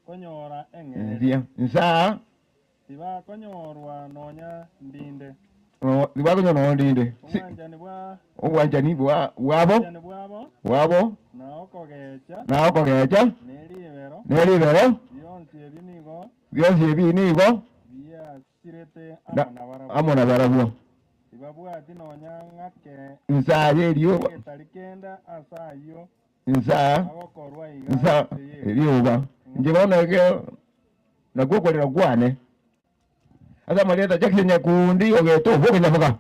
konyora eng'eria nsa tibakonyorwa nonya ndinde tibakonyorwa ndinde obwanjani bwabo naokogecha neribero byonsi ebi nigo amona barabwo tibabwati nonya ng'ake nsa yerio nsa erioba nje bonege nagukorera gwane asa marieta jakisenya kundi ogeto bokenyafoka.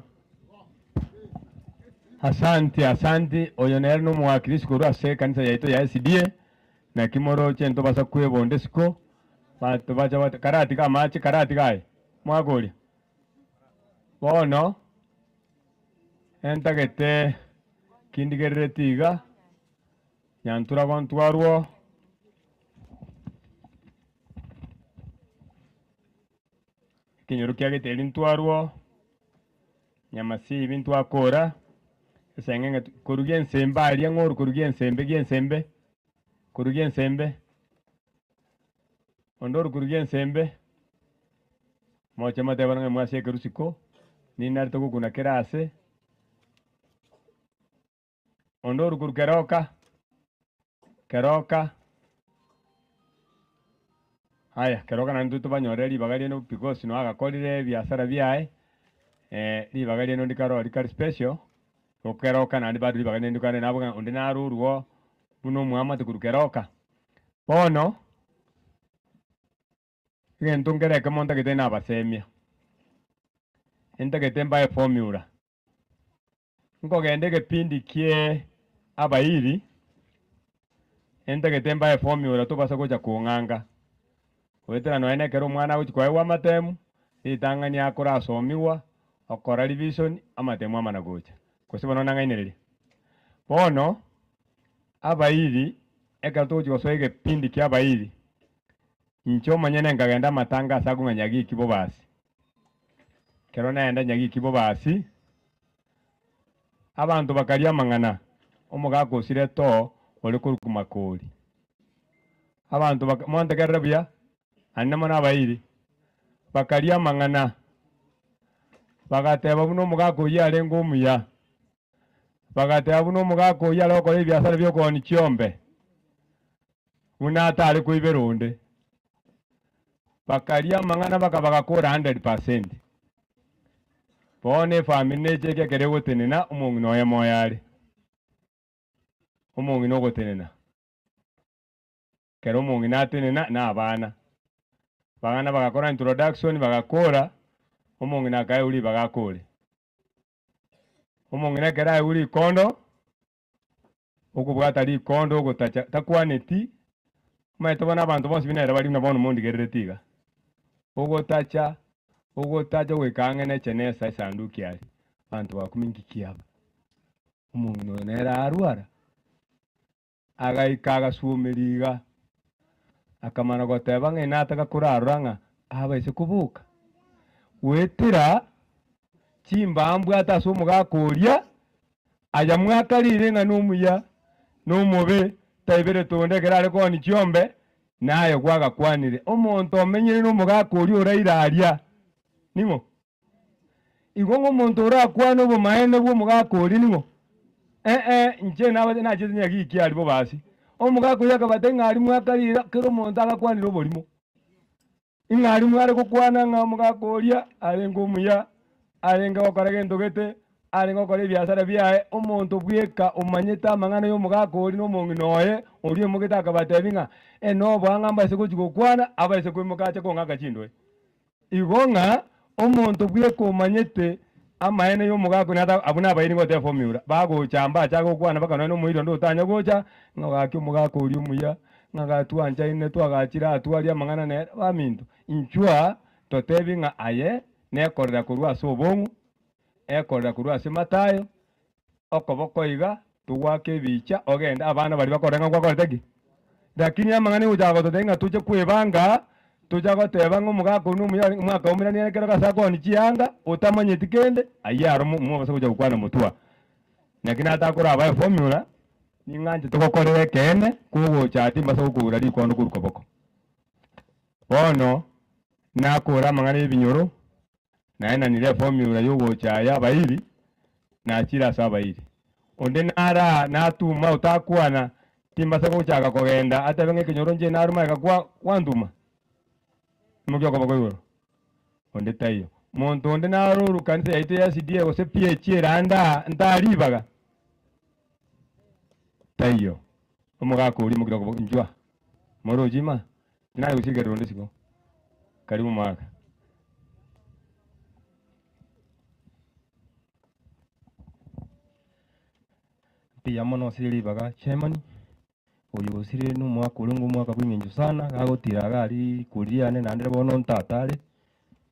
Asante oyo nero n'omwakirisi korwa ase kanisa yaito ya SDA na kimoro chento basa kwebonde siko bato bacha karati ka machi karati gae mwagoria bono entagete kindigerere tiga nyantura gontwarwo kinyoru kiagete ntwarwo nyamasi ibintu akora esengenge korugia ensembe aria ng'oru korugia ensembe ondoru korugia ensembe moche matebana nge mwase kerusiko ninari togukuna kerase ondoru koru keroka haya keroka nantu tubanyore ribaga rieno because no agakorire biasara biae ribaga rieno ndikari special okeroka nandi badu ribaga rieno ndikari nabo undi narurwo buno mwama tukurukeroka bono gento ngereke monta gete nabasemia entagete mbaye formula nkogende gepindi kie abairi entagete mbaye formula tubasa gocha kung'anga wetera no ene kero omwana gochikwae wa matemu itang'ani akora asomiwa okora revision amatemu amana gocha kosibono nang'ainereria bono abairi ekero togochigosoa egepindi kia abairi inche omanyene nkagenda amatanga ase agung'a nyagiki bobasi kero naenda nyagiki bobasi abanto bakaria amang'ana omogaka osire to ore koruku makori abanto montegerere buya anemo nabairi bakaria amang'ana bagateba buno omogaka oyo arenge omuya bagateba buno omogaka oyo are gokora ebiasara biokoni chiombe buna atare koibera onde bakaria amang'ana bagakora 100%. Bono efamiri necheke ekere gotenena omong'ina oye moya are omong'ina ogotenena kero omong'ina atenena na abana bagana bagakora introduction bagakora omong'ina akae uri bagakore omong'ina kera uri ikondo okubwata rikondo ogotacha takwaneti maete bona abantu bonsi binere bari na bono mondigerere tiga ogotacha gwekang'ene chenesa esanduki ari bantu bakumingi kiaba omong'ina nera arwara agaika agasumeriga akamana goteba ng'ina atagakora ng'a abaise kubuka wetira chimbambwa ata ase omogakoria aya mwakarire ng'a nomuya nomobe taibere tonde kerare koni chiombe naye gwagakwanire omonto omenyere nomogakoria orairaria ning'o igo ng'omonto orakwana obomaene bwa omogakoria ning'o inche nachete nyagiki ari bo basi omogakoria akabate ng'ari mwakarira kero omonto agakwanire oborimo ing'ari mware gokwana ng'a omogakoria arenge omuya arenge gokora gento gete arenge gokora ebiasara biaye omonto bweka omanyete amang'ana ya omogakori nomong'ina oye oria omogete akabatebi ng'a enobo ang'a mbaise gochi gokwana abaise koimokache kong'aka chindoe igo ng'a omonto bweka omanyete amaene ya omogakori abwo nabairi goteba formula bagocha mbacha gokwana mpaka nonya omoiro ndotanya gocha ng'a gaki omogakori omuya ng'a gatwanchaine twagachire atwaria amang'ana nere baminto inchwa totebi ng'a aye nekorera korwa ase obong'u ekorera korwa ase matayo okoboko iga togwaka ebicha ogende abana bari bakorera ng'a gwakorete ki lakini amang'ana gocha gototeba ng'a toche kwebanga tocha goteba ng'a omogakori nomuya omwaka omiraniane kero gase akoni chianga otamanyeti kende ayia aro mwabase gocha gokwana motwa lakini atakora abaye formula ning'anche togokorera ekene kogocha ati mbase gokogora rikondo korwa koboko bono nakora amang'ana ebinyoro naenanire formula yogochaya abairi nachira ase abairi onde nara natuma otakwana timbase gochaka kogenda atebe ng'a ekenyoro nche naruma iga kwantuma mokia okoboko igoro onde taiyo monto onde naroru kanisa yaito ya CDA gose PH eranda ntaribaga taiyo omogakori mokia okoboko inchwa morojima naye gusigerera onde siko karibu mwaka pia mono siribaga chemani oyo siri no mwaka uri ng'omwaka bwing'enju sana gagotira gari kuriane nandire bono ntatare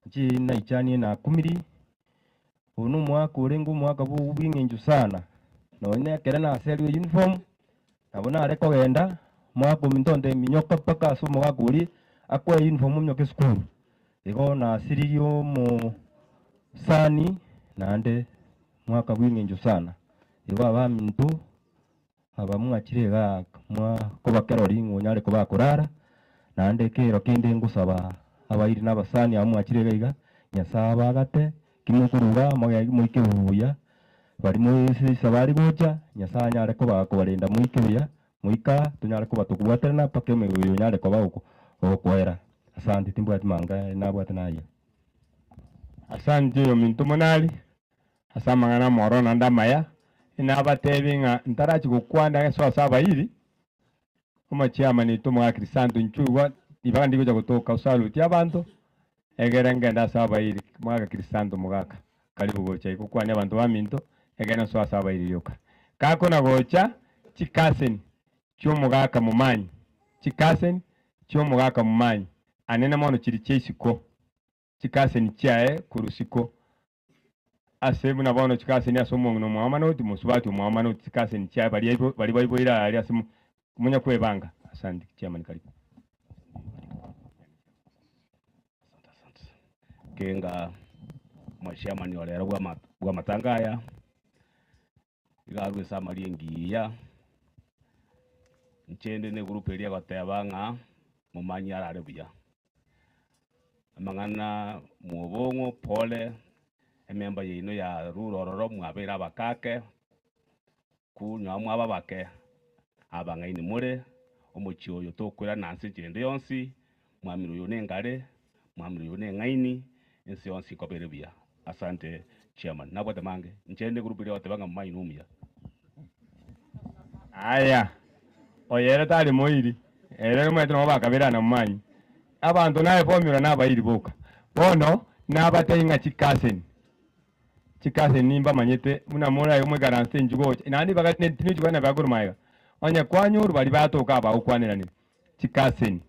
nchi naichanie na kumiri ono mwaka uri ng'omwaka bwing'enju sana nonya kera na seri uniform nabona are kogenda mwaka mintonde minyoka paka ase omogakori akwa uniform minyoka school igo na siririo mo sani nande mwaka bwing'enju sana igo abaminto abamwachire ga mwa kobakerori ng'onyare kobakorara nande kero kinde ngusaba abairi n'abasani abamwachire gaiga nyasaye bagate kimukuruga moike buya bari moise sabari gocha nyasaye nyare kobakorenda moike buya moika tunyare kobatukubwaterana pake omegoyo nyare koba okwera asante timbwati manga nabwate naye asante yo minto monali asamang'ana moro nanda maya inabatebi ng'a ntarachi gokwanda so ase abairi omachiama nito omogakristanto nchugwa ibaga ndigocha gotoka osaluti abanto egere ngenda ase abairi omogakristanto mogaka karibu gocha igokwania abanto baminto egere so ase abairi yoka kakona gocha chikaseni chiomogaka momanyi chikaseni chiomogaka momanyi anene mono chiri chiesiko chikaseni chiae kurusiko ase buna bono chikaseni ase omong'ina omwamanoti mosubati omwamanoti chikaseni chiae bari baiboira ari ase munya kwebanga asante chiamani karibu kenga mwashiamani olero bwa matangaya igarwe samari engiya nchende ne group eria goteba ng'a mumanyi arare buya amang'ana mwobong'o pole ememba yeino ya rurororo mwabera abakake kunywa mwababake abang'aini mure omochi oyo tokwera nansi chende yonsi mwamiro oyo nengare mwamiro oyo neng'aini ensi yonsi kobere buya asante chairman nabwate mange nchende group eria goteba ng'a mumanyi nomuya aya oyere tari moiri ere mwete no bakabera na mumanyi abantu naye formula nabairi boka bono nabatenga chikasen nimba manyete muna mora yo mwegaranse njugo nandi bagate tinu chugana baguru maiga onya kwanyuru bali batoka ba ukwanira ni chikasen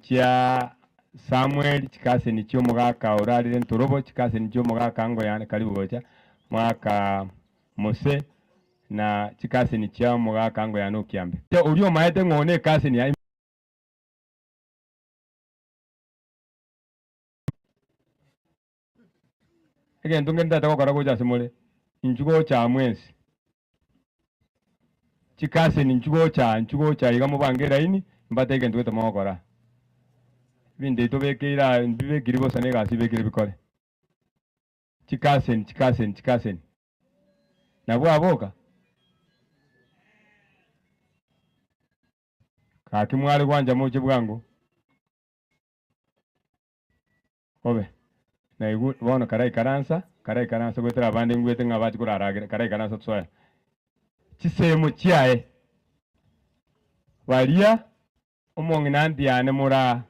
chia Samuel chikasen chyo mugaka oralire ntorobo chikasen chyo mugaka ngo yana karibu gocha mwaka Mose na chikasen chia mugaka ngo yana ukiambe te ulio maete ngone kasen ya ege ndungenda takokora gocha simole injugo cha mwensi chikasen injugo cha iga mubangera ini mbatege ndwete mwokora binde to bekira bibe giribo sane gasi bekire bikore chikasen nabo aboka kaki mwali gwanja moche bwangu obe na igu bono karai karansa gwetera bande ngwete ngabati kuraragira karai karansa tsoya chisemo chiae walia omongi nandiane mura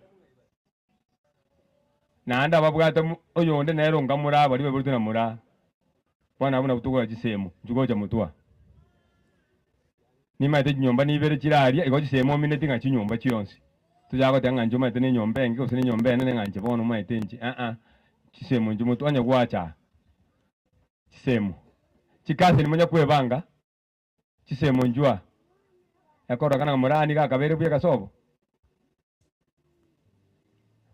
nanda babwata oyonde nero ngamura bali bebutu na mura bwana abuna butuko chisemo njugo cha mutwa ni maite nyomba ni bere chiraria ego chisemo mineti nga chinyomba chiyonsi tujago tanga njuma tene nyombe ngi usine nyombe nene nganje bono maite nji chisemo njumutu anya gwacha chisemo chikasi ni monya kwebanga chisemo njua yakora kana murani ka kabere buya kasobo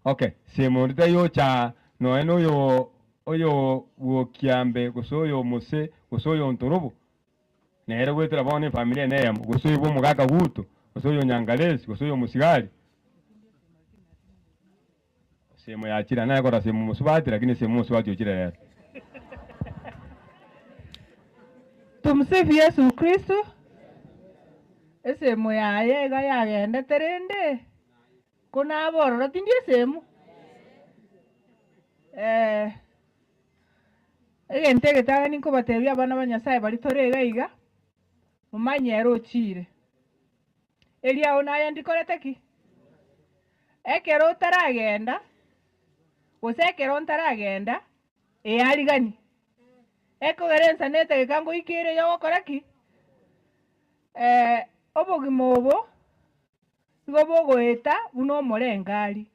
okay semo ndita yo cha no eno oyo wokiambe gusoyo Mose gusoyo ntorobo nere gwetera bone familia neyam gusoyo bo mugaka guto gusoyo nyangalesi gusoyo musigari semo ya chira na yakora semo musubati lakini semo musubati uchira ya Tumsifu Yesu Kristo. Semo ya yega yagende terende kuna bororo tindie semo egente getaga ninko batebia abana ba Nyasaye bali torega iga mumanyero chire elia ona yandikorete ki ekero taragenda osekero ntaragenda aligani ekogerensa nete kango ikire yo gokora ki obogimo obo igo bogoeta buno omorengari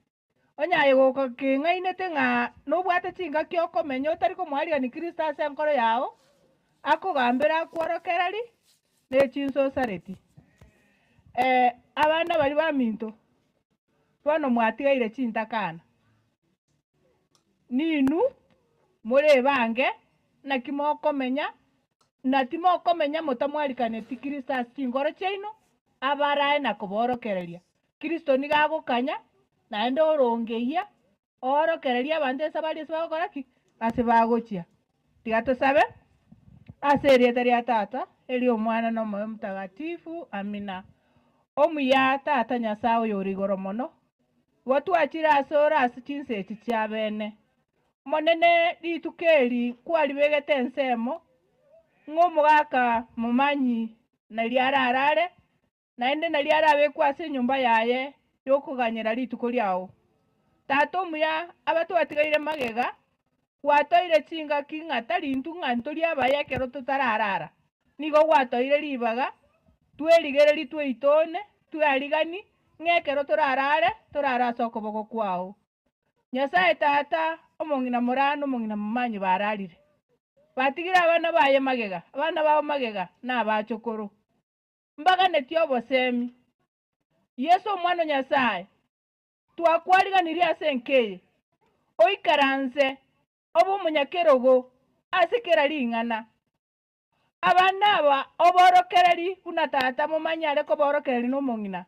onyaye goka king'ainete ng'a nobwate chinga kiokomenya otari komwariga ni Kristo ase enkoro yao akogambera akworokereri na chinso osareti abana bari baminto bono mwatigaire chintakana ninu muri bange na kimokomenya na timokomenya motamwarikaneti Kristo ase chingoro chaino abarae na kuborokereria Kristo nigagukanya naende orongeia orokereria abande ase bari ase bagokora ki ase bagochia tiga tosabe ase erieta ria Tata eri Omwana na Omwoyo Mutagatifu amina omuya Tata Nyasaye oyo ori igoro mono igo twachire ase ore ase chinsechi chia bene monene rituko eri kwaribegete ensemo ng'omogaka momanyi nari ararare naende nari arabekwa ase enyomba yaye yokoganyera rituko riao Tata omuya abatwatigaire magega gwatoire chingaki ng'a tarintu ng'a ntori abaye ekero totararara nigo gwatoire ribaga twerigereri twaitone twarigani ng'ekero torarare torara ase okoboko kwao Nyasaye Tata omong'ina morano omong'ina momanyi bararire batigire abana baye magega abana bao magega na abachokoro mbaganeti obosemi Yesu Omwana Nyasaye twakwariganirie ase enkeye oikaranse obo omonyakerogo ase kera ring'ana abana aba oborokereri buna Tata momanyare koborokereri na omong'ina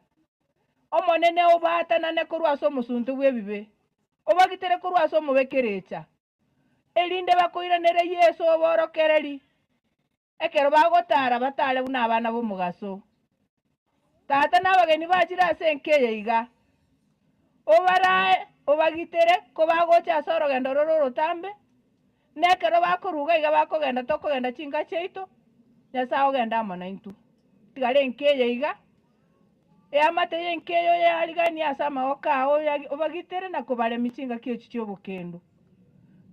omonene obatanane korwa ase omosunto bwa ebibe obagitere korwa ase omobekerecha erinde bakoiranere Yesu oborokereri ekero bagotara batare buna abana b'omogaso Tata n'abageni bachire ase enkeye iga obarae obagitere ko bagocha ase orogendo roro orotambe nekero bakoruga iga bakogenda tokogenda chinga chiaito Nyasaye ogenda amo naintu tigare enkeye iga amate yenkeyo yaligani asama okao obagitere na kubare michinga kiechi cy'obukendo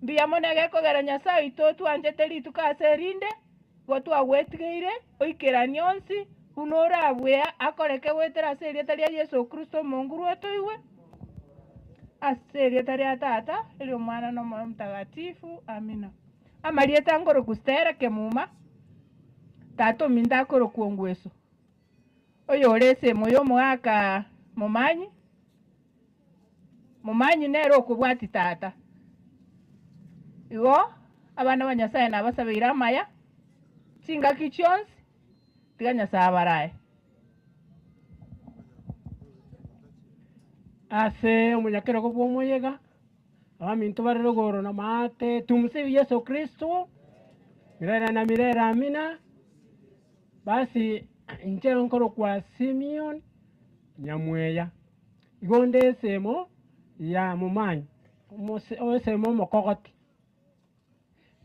mbiya monege kogera Nyasaye ito twanjete ritu kaserinde gotwagwetigeire oikerani onsi unora abwea akoreke gwetera serieta ria Yesu Kristo Mungu wetu iwe aserieta ria tata rio mwana no Mwana Mtakatifu amina amarieta ngoro kustera kemuma tato minda koro kuongweso oyo orese moyo mwaka mumanyi nero kubwati tata igo abana ba Nyasaye nabasabira amaya chinga kichonsi tiga Nyasaye baraye ase omunyakero ko bw'omuyega abaminto barero goro na mate tumsifu Yesu Kristo mirera na mirera amina. Basi nche nkoro kwa Simeon Nyamweya igonde semo ya mumanyi osemo mokogoti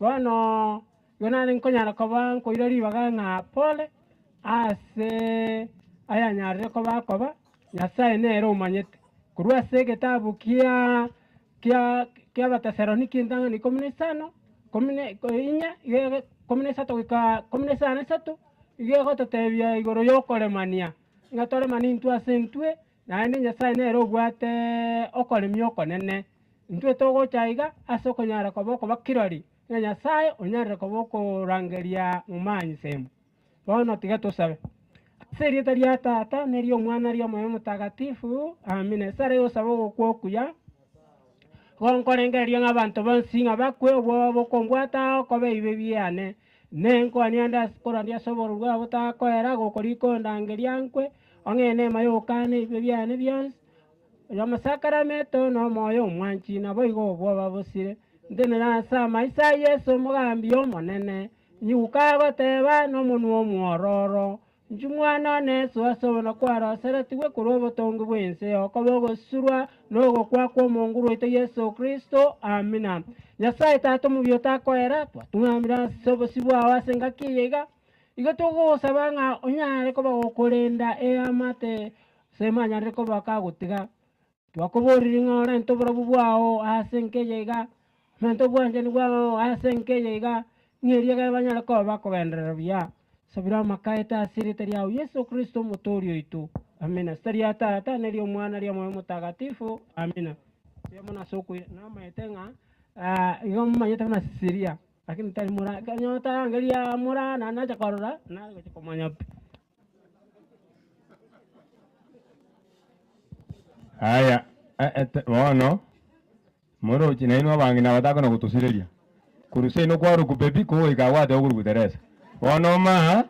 bono yonane nkonyara koba nkoirori baganga pole ase ayanyarire koba Nyasaye nero umanyete kurwa se kitabu kia Batesaloniki ndangani 15 13 igego totebia igoro yokolemania ngatolemani ntwa sentwe naende Nyasaye nero bwate okolemia okonene ntwe togochaiga ase okonyara koboko bakirori Nyasaye onyarire koboko rangeria mumanyi semo bono tiga tusabe serieta ria tata nerio mwana ria Mwana Mtakatifu amina sare osabo gokwokuya gonkorengeria ng'abantu bonsinga bakwe obwo kongwata okobe ibe biane nenko anianda korandia soborwa butakoera gokoriko ndangeria nkwe ongene mayokane ibe biane byonse ya masakarameto no moyo mwanchi nabo igo bwo babosire ndenera sama isa Yesu mugambi omonene nyuka goteba no munu omwororo njumwana neso asobona kwara seratiwe kurobo tongo bwense okobogo surwa nogo kwako Mungu wetu Yesu Kristo amina. Nyasaye tato mubyota koera twatungamira sobo sibwa wasenga kiyega igotogo sabanga onyare ko bagokorenda amate semanya reko bakagutiga twakoboriri ngora ntobora bubwao asenke yega mento bwanje ni bwao asenke yega ngeriega banyara ko bakobendera bya sabira makaeta asiriteria Yesu Kristo mutorio itu amina. Staria tata nerio mwana ria Mwana Mtakatifu amina. Sema na soko na maetenga iyo manyeta na Siria lakini tali mura kanyota angalia mura na nacha korora na komanya haya wono moro chinaino bangi na batako no gutusireria kuruse no kwaru kupepi ko ikawate oguru kuteresa wono ma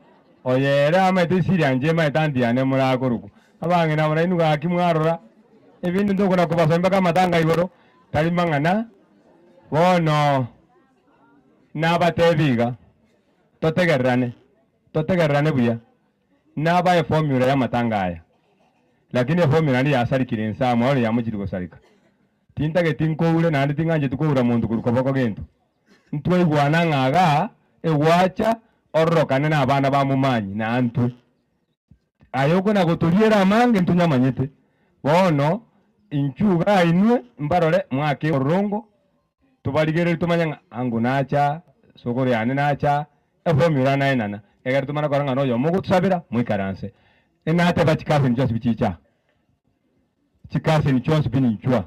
oyera amete Siria njema etandiane mura koruku abangi na mura inu gakimwarora ebintu ndokora kubasomba kama tanga igoro tali mangana wono nabatebiga totegerane buya nabaye formula ya matangaya lakini formula ni yasarikire nsamo ore yamujiri gosarika tintage tinkoure nandi tinganje tukura muntu kurukoboko gento ntwe igwana ngaga ewacha orrokane na abana ba mumanyi na antwe ayoko na goturiera amange ntunyamanyete bono inchuga inwe mbarore mwake orongo tubaligere tumanya angu nacha sokore ane nacha formula na enana eger tumana koranga no yo mugo tusabira mwikaranse enate bachikase ni just bichicha chikase ni chonse binichwa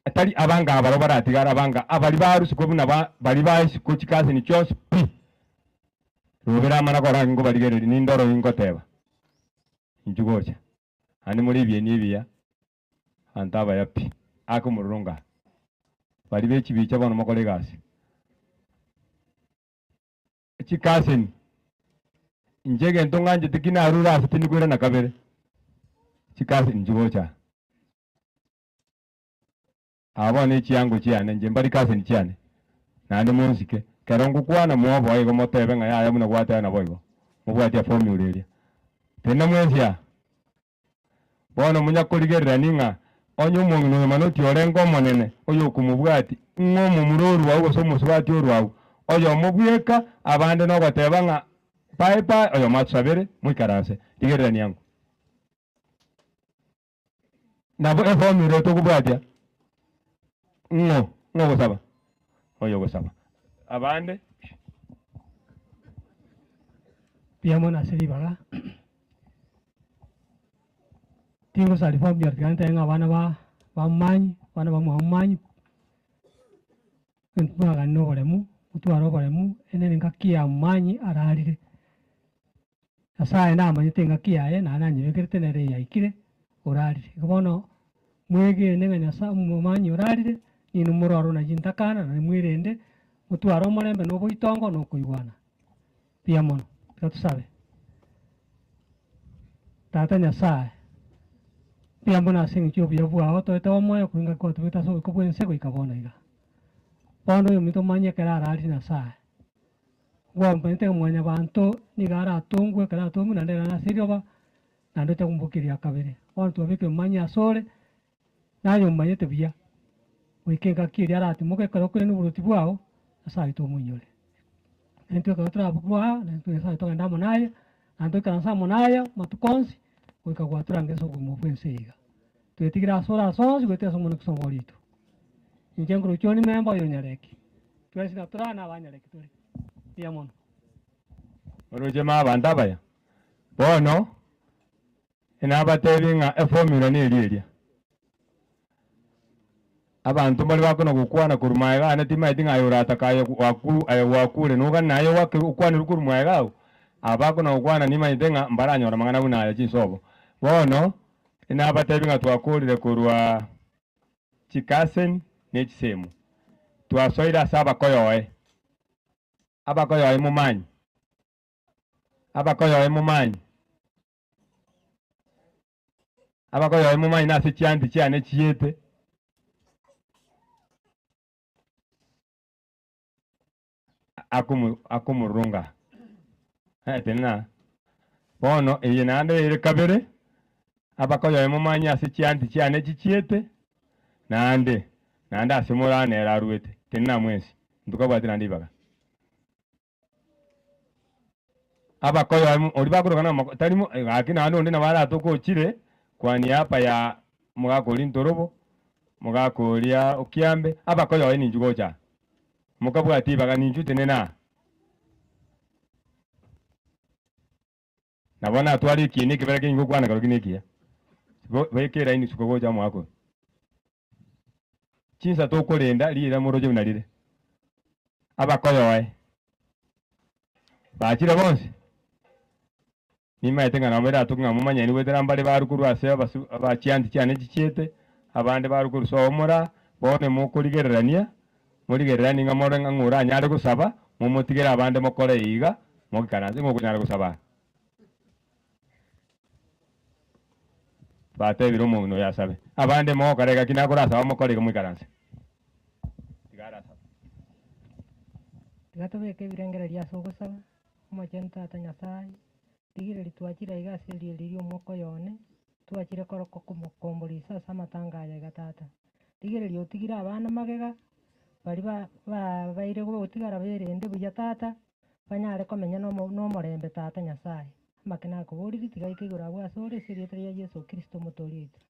atari abanga abaro baratigara abanga abali barusi ko buna bali baisi ko chikase ni chonse rubera mana koranga ngo baligere ni ndoro ingoteba injugocha ani muri bye nibiya antaba yapi ako murunga bali bechi bicha bono makole gasi chikasen njege ntonganje tikina arura afitini kwera nakabere chikasen njibocha abone chiango chiane nje mbali kasen chiane nande munzike karongo kwana muobo ayo motebe nga ya muna kwata na boyo mubwati formula ile tena mwenzia bono munyakoligerera ninga onyo mungu no manoti orengo monene oyo kumubwati ngo mumuroru wawo so musubati orwawo oyo mubweka abande no bateba nga Paipai oyo matusabire mwikaranse tigererani yangu nabo efomire tokubwatia ngo gusaba oyo gusaba abande piamo na siribaga tingo sali fo biar gante nga wana ba manyi wana ba manyi entwa ga no baremu utwaro baremu ene nga kia manyi ararire asa ena manyi tenga kia ye na nanyi bekirte nere ya ikire orarire gobono mwege nenga nyasa manyi orarire inu muroro na jintakana na mwirende utwaro morembe no boitongo no kuigwana piamo tusabe tata nyasaye piambo na singi chio bia bua to eta moyo kuinga ko tu ta so ko buen se ko ikabona iga pondo yo mito manya kera rari na sa wa mpente mwanya banto ni gara tongwe kera tongu na ndera na sirio ba na ndo ta kumbukiri akabere wa tu bike manya sore na yo manya te bia wikenga kiri ara ti moke karo kure no buruti buao asa ito munyole ento ka tra bua na ento sa ito ndamo naye ando kansa monaya matukonsi kuika kwatura ngeso kumofense iga tuetigira sora sonsi kwete somo nkusongorito injengro choni memba yo nyareki twesi na turana banyareki turi ya mono oroje ma bandabaya bono ina batebinga efomula ne lilia abantu bali bakono gukwana kurumaiga ane tima itinga yorata kayo wakulu ayo wakule nuga nayo wake ukwana kurumaiga abako na ukwana nima itenga mbaranyora mangana buna ya chisobo bono ina batebinga twakulire kurwa chikasen ne chisemu twasoira saba koyoe abakoyoe mumanyi abakoyoe mumanyi nasi chiandi chiane chiyete akumurunga tena bono eye nande ire kabere abakoyoe mumanyi ase chiandi chiane chichiete nande asimura nera aruete tena mwesi ndukabwatira ndibaga abakoyoe ori bakurukana tarimo akina ando ndina bara tukochire kwani hapa ya mugakori ntorobo mugakoria ukiambe abakoyoe ninjugocha mukabwati baga ninjute nena nabona twali kini kibera kingo kwana karo kinikia wekera ini sukogoja mwako chinsa to kolenda lira moroje unalire abakoyoe bachira bonse nima etenga namera tukunga mumanya ni wetera mbale barukuru ase abachiandi cyane chichete abande barukuru somora bone mukurigererania murigererani ngamore ngura nyare gusaba mumutigera abande mukore iga mukikanaze mukunyara gusaba bate biro umuntu yasabe abande mo karega kinakora asaba mukore kumwikaranze tigara saba gatobeke birengereria sogosaba umajenta atanyasai tigireri twachira igasiri riri umoko yone twachire koroko kumukombolisa samatangaya gatata tigireri otigira abana magega bari baire gutigara berende buya tata banyare komenya no morembe tata nyasaye makina kuburiri tigaike igura bwa sore sirietria ya Yesu Kristo mutorite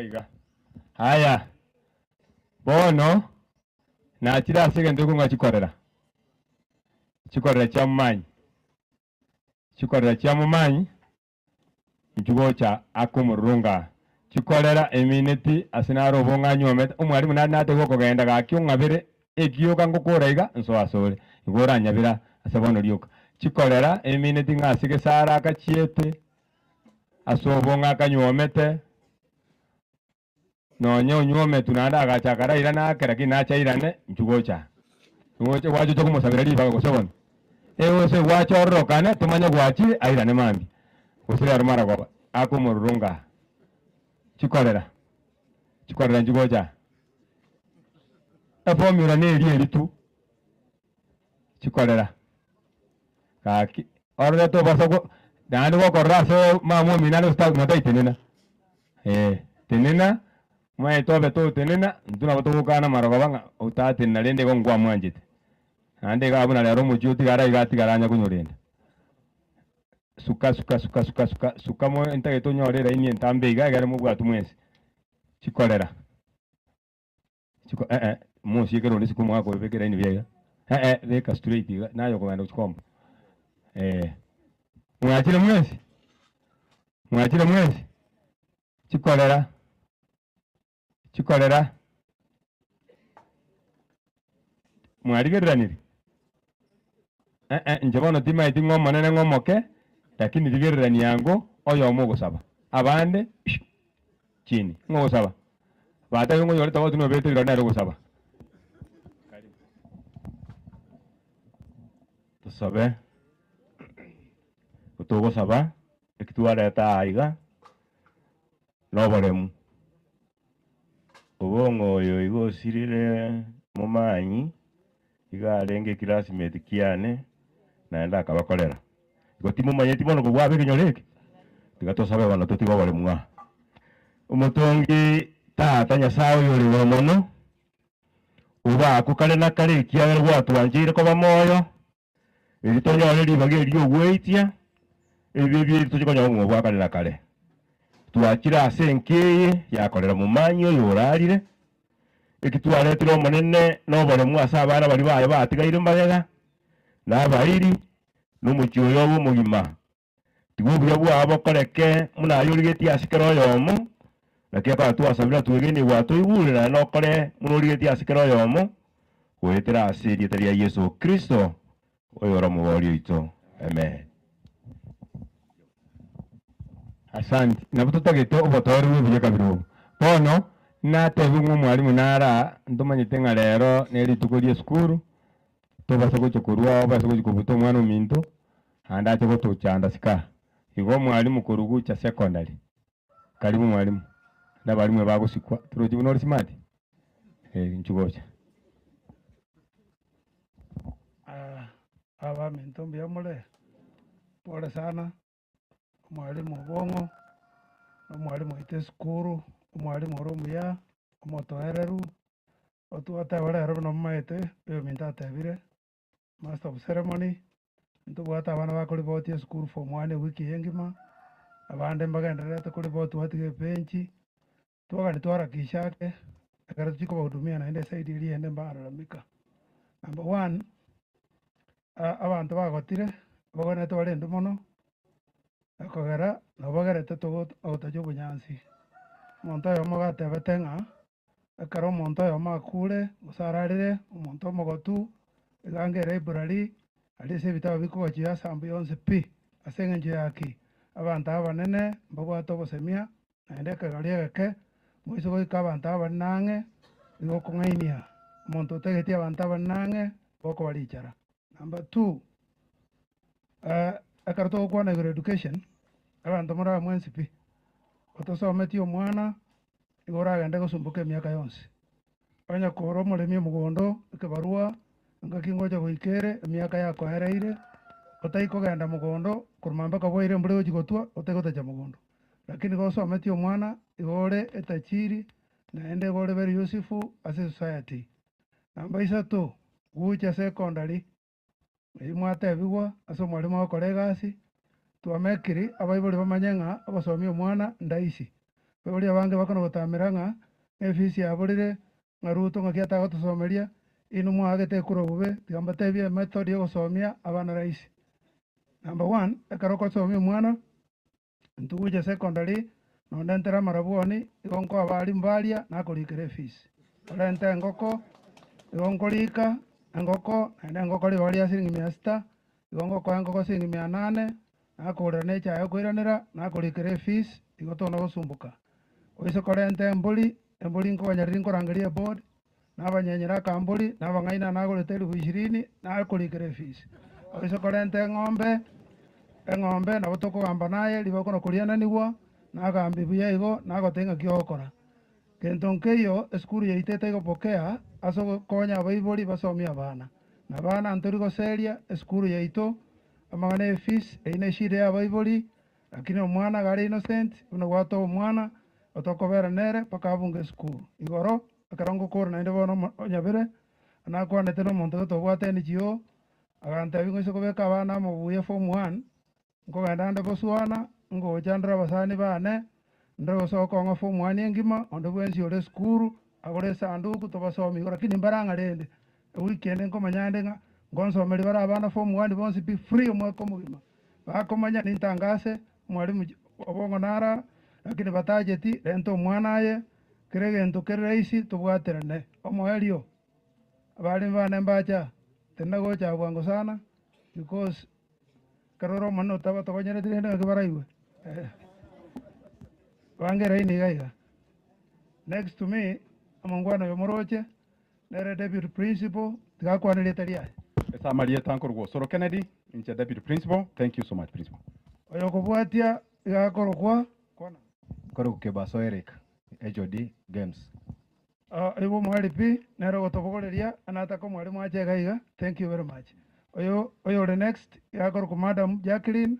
iga haya bono na tira sige ndugu ngachikorera chikorera cha mumanyi njugocha akumurunga chikorera emineti asinaro bonga nyome umwarimu nate goko genda gakyo ngabire ekyoka ngukura iga nso asore ngora nyabira asabono lyoka chikorera emineti ngasige sara akachiete asobonga kanyomete nonye unyome tunanda agachakara ira nakera kinacha irane njugocha ngoche wacho chokumusabira liba gosebona ewose wacho rokane tumanya gwachi airane mambi usire arumara kwa akumurunga chikorera njugocha efomula neri tu chikorera kaki orre to basoko dani ko korraso mamu minalo sta mata tenena tenena mai to beto tenena ntuna bato kana maroga banga utate nalende ko ngwa mwanjite ande ga buna lero mujuti gara igati garanya kunyorinda suka mo enta to nyorera ini entambe iga gara mu bwatu mwese chikorera chiko mo sikero ni siku mwako bekera ini byega beka straight nayo ko ndo chikomba mwachire mwezi chikorera mwarigeranire njabono tima iti ng'omonene ng'omoke lakini rigererani yango oyo omogosaba abande chini ng'ogosaba bata ngo yore tawo tuno bete ronero gosaba tusabe utogosaba ekitwareta aiga noboremu obongo oyo igosirire mumanyi igarenge classmate kiane naenda akabakorera gotimo manyeti bono ko bwabe kinyoreke tigatosabe bana tutigo bale mwa umutongi tata nyasawe yori mono uba akukale na kale kiagera bwatu anjire ko bamoyo eritonyo ri bageri ogweitia ebibi tuchikonya ngo bwakale na kale tuakira asenkeye yakorera mumanyo yorarire ekitwaretiro monene no bale mwasa abana bali baye batigaire mbagega nabairi n'umucyoyo w'umugima tigubuya bwabo koreke munayurigeti asikero yomo nakia kwa twasabira twegeni watu ibulira no kore munurigeti asikero yomo wetera asiri teria Yesu Kristo oyoro mubori ito amen. Asante nabutotagete obotori bubye kabiro bono natebu mwalimu nara ndomanyite nga lero neri tukolie skuru tobasa kuchukurwa obasa kuchukubuta omwana ominto anda choko tuchanda sika igo mwalimu kurugucha secondary karibu mwalimu na balimu bagusikwa turoji bunori smart nchugocha aba minto mbiamule pole sana mwalimu bongo mwalimu ite skuru mwalimu romuya omotoereru otuateborero no maete yo mintatebire master of ceremony ntubwata abana bakoribotie school form 1 wiki engima abande mbagenderete koriboti watige benchi twagani twarakishake akara tuchiko bahudumia naende saidi ili ende mbararamika number 1 abantu bagotire bagone twarende mono akogera nabagerete otajo bunyansi monto yo mogatebete ng'a akaro monto yo makure usararire omonto mogotu igangere library alise bitabo bikogochia sambu yonse pi aseng'encho yaki abantu abanene mbabwate obosemia naende ekegari egeke moiso goika abantu abanang'e igo okong'ainia omonto otegetie abantu abanang'e bokobarichara. Number 2 ekero togokwana igoro education abantu moraba mwensi pi otosometie omwana igo oragende gosumbuka emiaka yonse onya kora omoremi omogondo ekebarua ngaki ngocha goikere emiaka yakoereire otaikogenda mogondo koroma mpaka bwaire mbore gochi gotwa otegotacha mogondo lakini gosometie omwana igore etachiri naende gore very useful ase society. Namba 3 gucha secondary imwatebigwa ase omwarimu ogokora egasi twamekiri abaibori bamanye ng'a ogosomi omwana ndaisi baibori abange bakono gotamera ng'a efisi yaborire ng'a Ruto ng'aki atagotosomeria inu mwagete ekura bube tiga mbatebie method ya gosomia abana rahisi. Number 1 ekero okosomia omwana ntugucha secondary nonde ntera marabwoni igo nkoa abarimu baria nakorikera efisi orente engoko igo nkorika engoko naende engoko ribaria siringi 600 igo ngokoa engoko siringi 800 nakogorera na echae okoiranera nakorikera efisi igo tona gosumbuka oise korente embori nkoganyariri nkorangeria board nabanyenyera akambori nabang'aina nagorete 20,000 nakorikera efisi oise korente eng'ombe nabo tokogamba naye riba okono koriananigwa nagamba buya igo nagote ng'aki ogokora gento nkeiyo esukuru yaito etaigopokea ase ogokonya abaibori basomia abana na bana ntori goseria esukuru yaito amang'ana efees eyina eshida ya abaibori lakini omwana gare innocent buna gwatoa omwana otokobera nere mpaka abunga esukuru igoro ekero ngokora naende bono onyabere nakwanete na omonto gotobwateni chio agantebi ng'oise kobeka abana amabuya form 1 nkogenda nde boswana ngochandera abasani bane ndire gosoka ong'a form 1 engima onde bwensi ore esukuru agore esanduku tobasomi igo lakini mbarang'a rende weekend nkomanya nde ng'a ngonsomeri bare abana form 1 bonsi pi free omwaka omogima bakomanya nintangase mwalimu obong'o nara lakini batageti renta omwana aye kere egento kere rahisi tobwaterane omoerio abari bane mbacha tenda gocha bwangu sana because karoro mano taba togonyere tirende ngakibaraigwe wangera ini gaiga next to me amongwana yomoroche nere deputy principal tigakwanire taria esa maria tankorwo Soro Kennedy inche deputy principal. Thank you so much principal. oyo kobwatia igakorokwa Kebaso Eric HOD Games. ibo mwari pi nero gotobogoreria anataka mwalimu ache gaiga. Thank you very much. Oyo the next yakoro ku Madam Jacqueline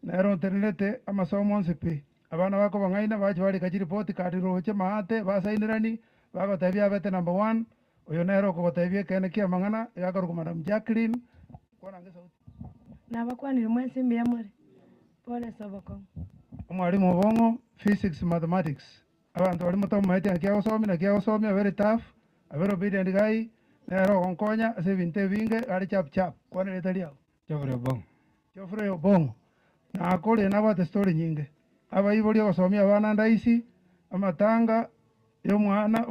nero ternete amasomo nsipi abana bako bangaina bachi bari kachiri report kadi roche maate basainirani bago tabia bete number 1 oyo nero ko tabia kene kia mangana yakoro ku Madam Jacqueline kona ngesa nabakwanire mwensi mbiyamore pole soboko mwalimu obongo physics mathematics abantu bali muto maite akia gosomi a very tough a very obedient guy nero onkonya ase binte binge ari chap chap kwana letalia Geoffrey Obongo na akore na bate story nyinge aba ibori gosomi abana ndaisi amatanga yo mwana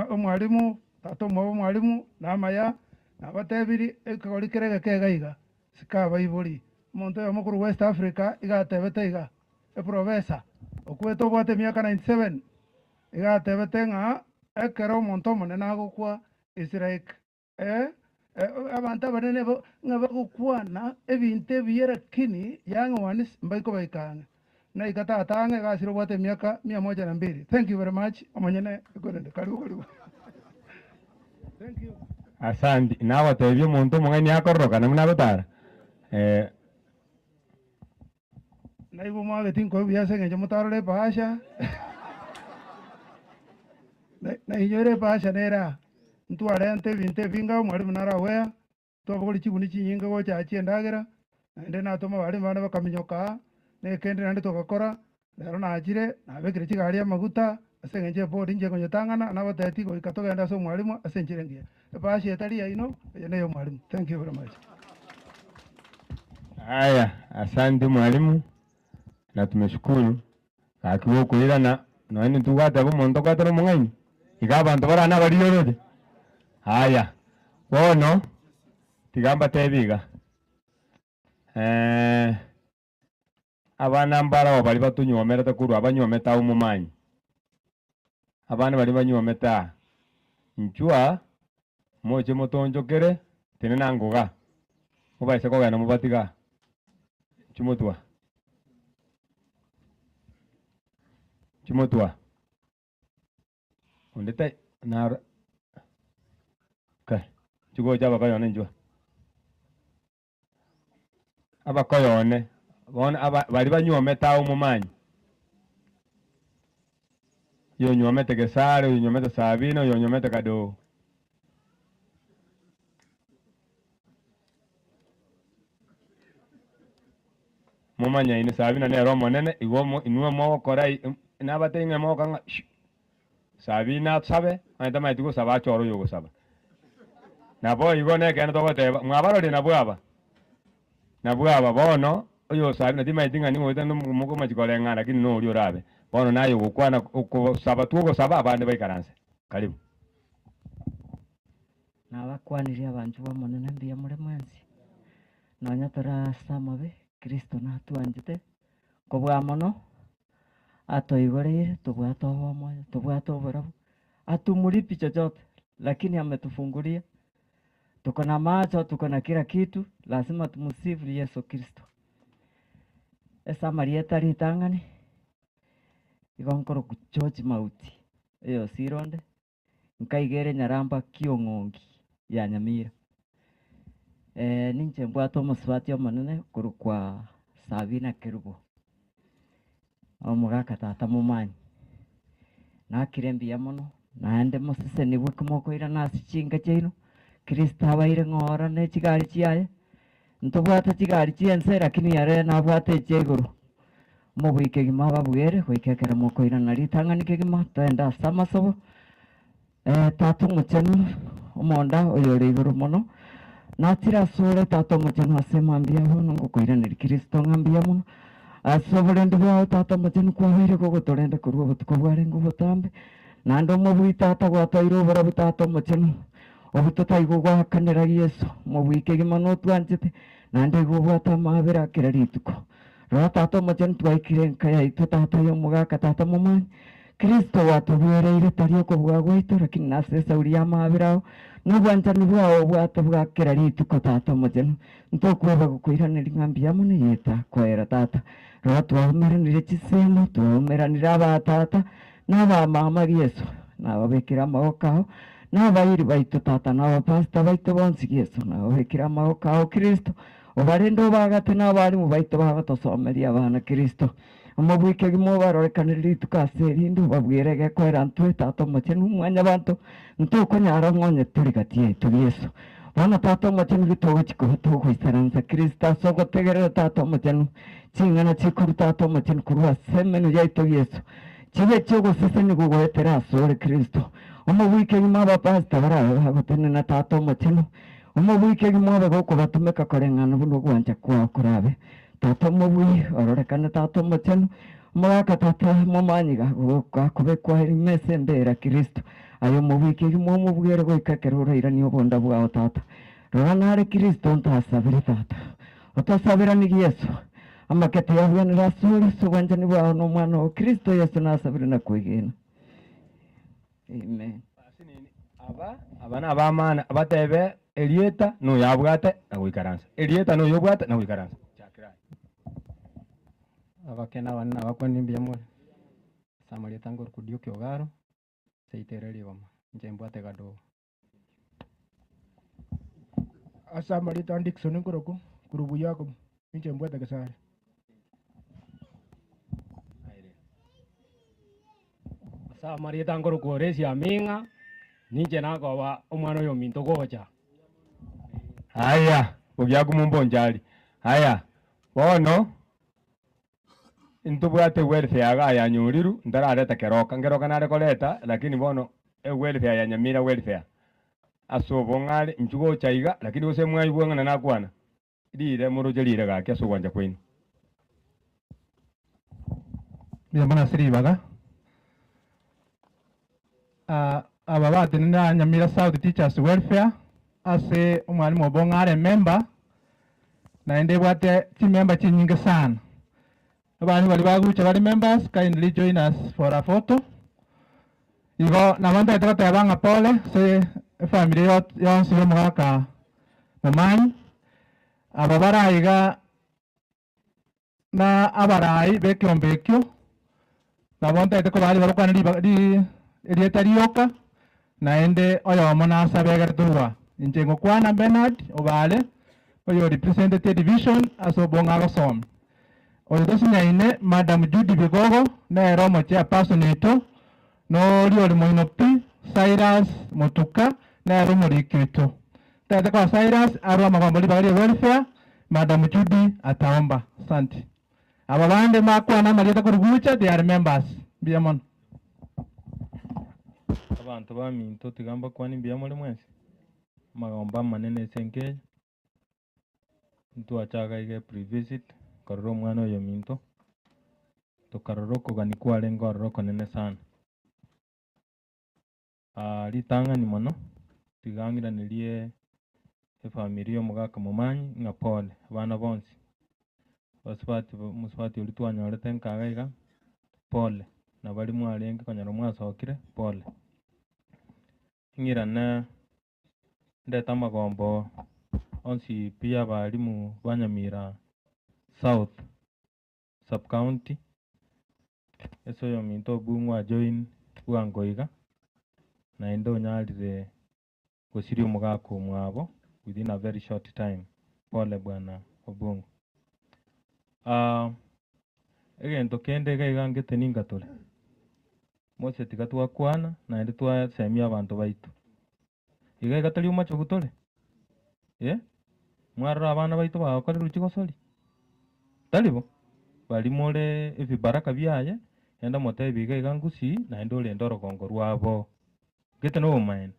omwalimu tato mwalimu na maya na batebiri ekori kerege kegaiga sikaba ibori monto yo mukuru West Africa igatebete iga professor okweto bwate miaka 97 igatebete ng'a ekero omonto omonene agokwa is like abantu abanene ng'a bagokwana ebinto ebiya lakini yang'oani mbaiko baikang'e na ikatatang'e gasire obwate miaka 102. Thank you very much omonyene ikorende karibu thank you Asante nawe tebye omonto omong'ani akororoka namuna gotara naibo mwageti nkoyo biase ng'encho motarore bahasha na inyore bahasha nera ntwarente ebinto ebinga omwalimu narawea twabogori chiguni chinyinga gochachi endagera naende natoma barimu bane bakaminyoka nekende naende togakora rero nachire nabekire chigari amaguta ase eng'encho ebodi inche konyetang'ana nabateti goika togenda ase omwalimu ase enchire engiya ebahasha etari yaino eye neyo omwalimu. Thank you very much. Haya, asante mwalimu na tumeshukuru akiwa kuirana noeni tugate bomonto kwatero mong'aini iga abantu barana bariyoroje. Haya bono tigamba tebiga abana mbara bali batunyomera takuru abanyometa umumanyi abana bali banyometa nchua moche motonjokere tene nangoga mubaise kogana mubatiga chumotwa ondete na ka chugo jaba kayone njua abakayone bona bali banyometa umumanyi yo nyomete gesare yo nyomete sabino yo nyomete kado mumanya ine sabina ne romo nene igomo inua mo korai na batenga mo kanga sabina sabe anta mai tugo saba choro yogo saba na bo igone kana to bote mwabaro de na bwaba bono oyo sabina timai tinga ni ngota no muko machikole ngana lakini no uri orabe bono nayo gukwana uko saba tugo saba abande baikaranse karibu nabakwanire abantu bamonene mbiya muri mwensi nonya turasamabe Kristo natuanjete kobwa mono atoigoreire tubwata obomoja tubwata oborabu atumulipi chochote lakini ametufungulia tuko na macho tuko na kila kitu lazima tumusifu Yesu Kristo esa marieta ritangani igonkoro kuchochi mauti iyo sironde nkaigere nyaramba kiong'ongi ya Nyamira ninche mbwata omusubati omonene korwa Sabina Kerubo omugaka tata mumanyi nakire mbiya mono naende mosese nibwe kimokoira nasi chinga chaino Kristo abaire ng'orane chigari chiaye ntobwate chigari chiense lakini yare nabwate cheguru mobwike gima babwere goikekera mokoirana ritang'ani kegima toenda ase amasobo tata omochenu omonda oyo ore igoro mono natira asore tata omochenu ase mambia bono ngokoiraneri Kristo ng'ambia mono ase oborende bwao tata omochenu kwabeire gogotorenda korwa obotuko bwarenge obotambe naende omobui tata gwatoire obora tata omochenu obutotaigo gwakanera Yesu mobwike gima notwanchete naende igo obwata amabere akera rituko rora tata omochenu twaikire nka yaito tata yomogaka tata momanyi Kristo watobwereire tari okobua gwaito lakini nase esauri ya amabere ao nobwanchani bwao obwate bwakera rituko tata omochenu ntokweba gokoiraneri ng'ambia mono yeta kwera tata rora twaumeranire chisemo twaumeranire abatata n'abamama Yesu nababekera amaboko ao n'abairi baito tata n'abapasita baito bonsi Yesu nababekera amaboko ao Kristo obarende obagate n'abarimu baito bagatosomeria abana Kristo omobwike gimo barorekanire rituko ase erinde obabwire gekwera ntwe tata omochenu mwanya banto ntokonyara ng'onye turi gati yaitu Yesu bono tata omochenu gitogochikoba togoisaransa Kristo ase ogotegerera tata omochenu ching'ana chikuru tata omochenu korwa ase emenu yaitu Yesu chibe chiogoseseni gogoetera asore Kristo omobwike gimo abapasita barabe bagotenena tata omochenu omobwike gimo abe gokobatumeka koreng'ana buna ogwancha kwao korabe tata omobui ororekane tata omochenu omogaka tata momanyi gakobekwa rimese mbera Kristo ayo omobwike gimo omobwere goikakera orairani obonda bwao tata rora nare Kristo ntasabire tata otosabirani Yesu amakete yabwanira asore sobwanchani bwao n'omwana wa Kristo Yesu nasabire nakwegena amen aba nabamana abatebe erieta noyo abwate nagoikaransa erieta noyo obwate nagoikaransa abakena abana abakoni mbiamore samaria tango kudio kyogaro seitereri goma njembwate gadogo asamarita Dickson nkoroko kurubu yako njembwate gasare samaria tango kuoresia minga ninche nakoba omwana oyo minto gocha haya ogiaku mumbonjari haya bono intubwate welfare aga yanyuriru ndarareta keroka ngeroka nare koleta lakini bono welfare ya nyamira welfare asobo ng'are nchugo chaiga lakini ose mwai bwang'ana nakwana rire muroje rire gake asogwanja kwenu Mbona siri baga aba batenera Nyamira South Teachers Welfare ase omwalimu obong'are member naende bwate chimember chinyingi sana abantu bali bagucha bali members kindly join us for a photo igo nabantu atakatebanga pole se family yonsi yomugaka momanyi aba barayiga na abarai bekyombekyo nabonta eteko bali barokwana erieta rioka naende oyomo nasabegererwa inche kwana Bernard obale oyo representative division asobonga gosoma oyo tosinyaine Madam Judy Bigogo nero mochea personato no oli moino pi Cyrus Motuka nero morikito tete kwa Cyrus arwa magamboli bagari welfare Madam Judy ataomba asante ababande makwana marieta kurugucha they are members biamon abantu baminto tigamba kwani biamole mwensi magomba manene senke ntwachaga ige pre-visit karoro mwana oyo minto tokaroro koganikware ngororo konene sana ritanga ni mono tigangiranirie efamili omugaka momanyi ng'a pole abana bonsi musubati oli twanyorete nkaga iga pole na bali mwarenge konyara mwasokire pole ng'irana ndeta amagombo onsi pia abarimu banyamira South sub-county eso yo minto bung'wa join bwangoiga naende onyarire gosiria omogaka omwabo within a very short time pole bwana Obungu egento kende iga ngete ningatore mose tiga twakwana naende twasemia abantu baitu iga igatari omachogu tore mwarora abana baito bagokorerwa chigosori tari bo bari more ebibaraka biaye enda motebi iga ngusi naende orende orogongo rwabo gete no omaene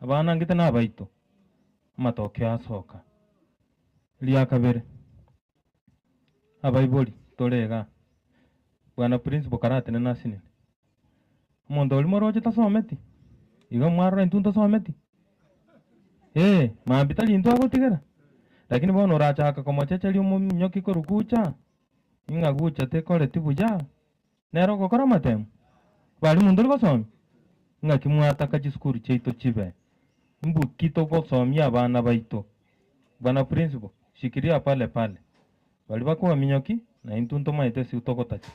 abana ngete nabaito amatokeo asoka ria kabere abaibori torega bwana principal karate na sinene omonto orimo roche tasometi iga mwarora intwe ntasometi mambitari intwe agotigera lakini bono orachaka komochecheria omominyoki korukucha ing'a gucha tekoreti buya nero gokora amatemu bari mundu ori gosomi ng'aki mwataka chisukuru chiaito chibe mbuki togosomia abana baito bwana principal shikiria pale pale bari bakuwa minyoki na intwe ntomaete ase togotacha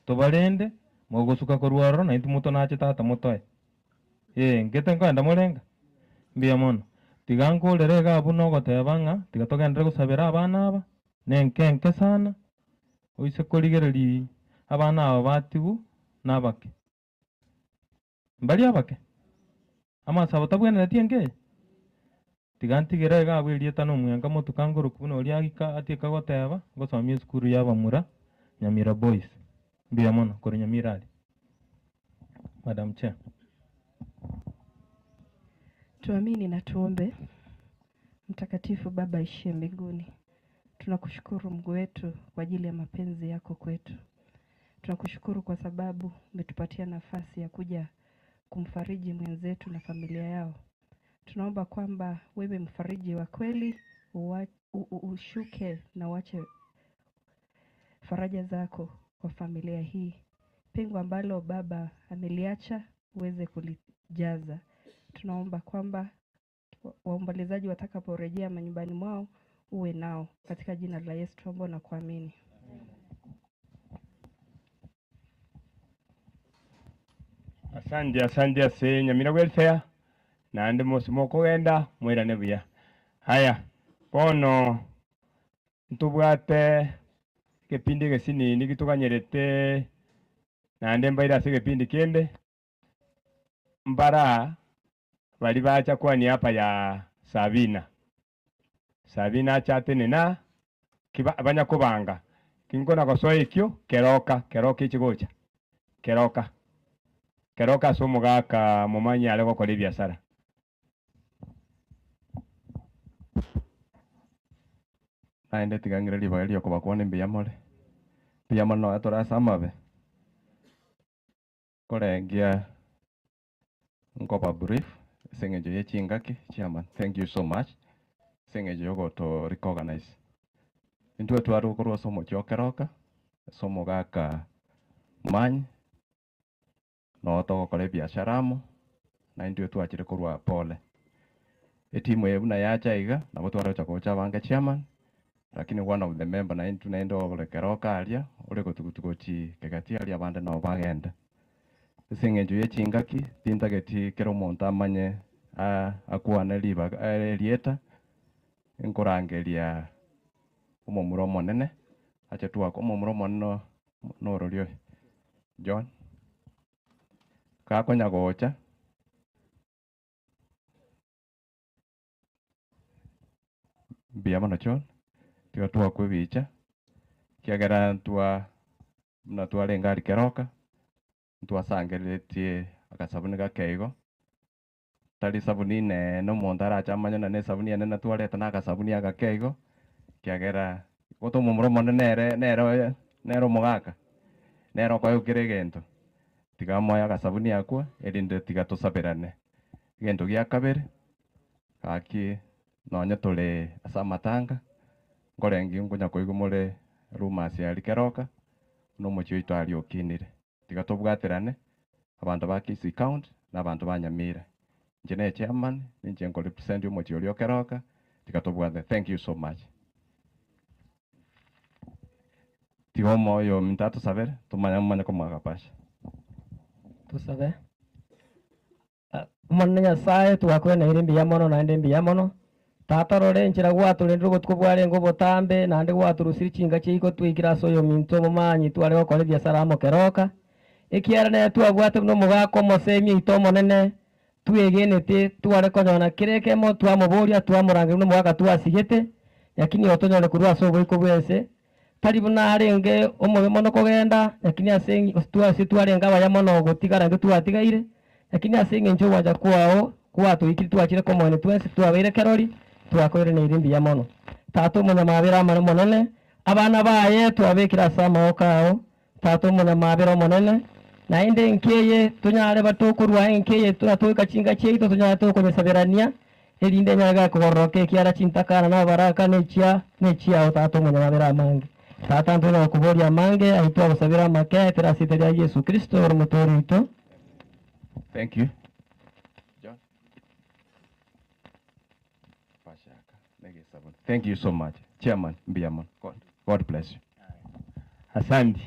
tobarende mogosuka korwarora na intwe motonache tata motoe ngete nkoenda morenga mbuya mono tiga nkorere iga abwo nogoteba ng'a tiga togendere gosabera abana aba nenkenke sana oise korigereria abana aba batigu nabake mbari abake amasabo tabwenereti engeye tiga ntigere iga abwo erieta nomwenga motuka ngoroku buna oria agika atieka goteba ngosomia esukuru ya Bamura Nyamira Boys mbuya mono kore Nyamira ari Madam Chair. Tuamini na tuombe. Mtakatifu Baba ishie mbinguni, tunakushukuru Mungu wetu kwa ajili ya mapenzi yako kwetu. Tunakushukuru kwa sababu umetupatia nafasi ya kuja kumfariji mwenzetu na familia yao. Tunaomba kwamba wewe mfariji wa kweli ushuke na uache faraja zako kwa familia hii. Pengo ambalo baba ameliacha uweze kulijaza. Tunaomba kwamba waombolezaji watakaporejea manyumbani mwao uwe nao, katika jina la Yesu tuomba na kuamini. Asante ase Nyamira welfare naende mosimo kogenda mwirane buya. Haya bono ntubwate kepindi gesinini gituganyerete naende mbaira ase kepindi kende mbara bari bacha kwani hapa ya Sabina chatenena banya kubanga kingona gosoa ikyo keroka ichigocha keroka somo gaka mumanyi ale gokora ebiasara naende tigangira ribaga rio kubakwana mbiyamore no atorasamabe korengia nkoba brief sengejo yechingaki chairman. Thank you so much sengejo yogo to recognize intwe twaru korwa somo chokeroka somo gaka manyi no togokora biashara mo na intwe twachire korwa pole etimu yebuna yacha iga nabo twaracha kocha bange chairman lakini one of the member na intwe naendo orekeroka aria ore gotugutugochi kegati aria bande no bagenda sengejo yechingaki tintageti kero monta manye akwana liba rieta nkorangeria omomuro monene acha twako omomuro monene nororio John kakonya gocha biama John tiga twakwe bicha kiagera natware ngari keroka ntwasangeretie akasabuni gakeigo tari sabuni no montara chamanya na ne sabuni ene natwarete na akasabuni agakeigo kiagera goto mumuro monene nero mogaka nero kwa ukire gento tiga moya akasabuni akwa erinde tiga tusaberane gento gia kabere kaki nonya tole asa matanga ngorengi ngunya koigumure rumasi ya likeroka no mochio itwali okinire tiga tobwaterane abantu ba Kisii County na abantu ba Nyamira njene chairman ninje ngo represent mochio likeroka tiga tobwate. Thank you so much. Tigo moyo mintatu saber tumanya komagapasha tusabe monna Nyasaye twakwena irimbi ya mono na ndembi ya mono tatarore nchira gwatulindiro gotukubware ngo botambe nande gwaturusiri chinga chiko twikira soyo minto mumanyi tware okore biasara mo keroka ikiara ne twagwate no mugako mosemi itomo nene twegenete tware konyona kirekemo twamuburia twamurangira no mwaka twasigete lakini otonyone kurwa ase oboiko bwense tari buna arenge omobe mono kogenda lakini ase twase twarenga abaya mono gotigara nge twatigaire lakini ase eng'encho gwanja kwao kwatwikire twachire komone twense twabeire kerori twakoire na irimbi ya mono tato munyamabera amano monene abana baye twabekira ase amaboko ao tato munyamabera omonene naende nkeye tunyare batokorwa nkeye tunatoka chinga cheito tunyare tokomesaberania erinde nyaga kogoroka ekiara chintakana na baraka nechia tato munyamabera amange tata ntona kuboria amange aitwa gusabira make terasiteria Yesu Kristo omutori ito. Thank you. John. Thank you so much. Chairman Mbiamon. God bless you. Asante.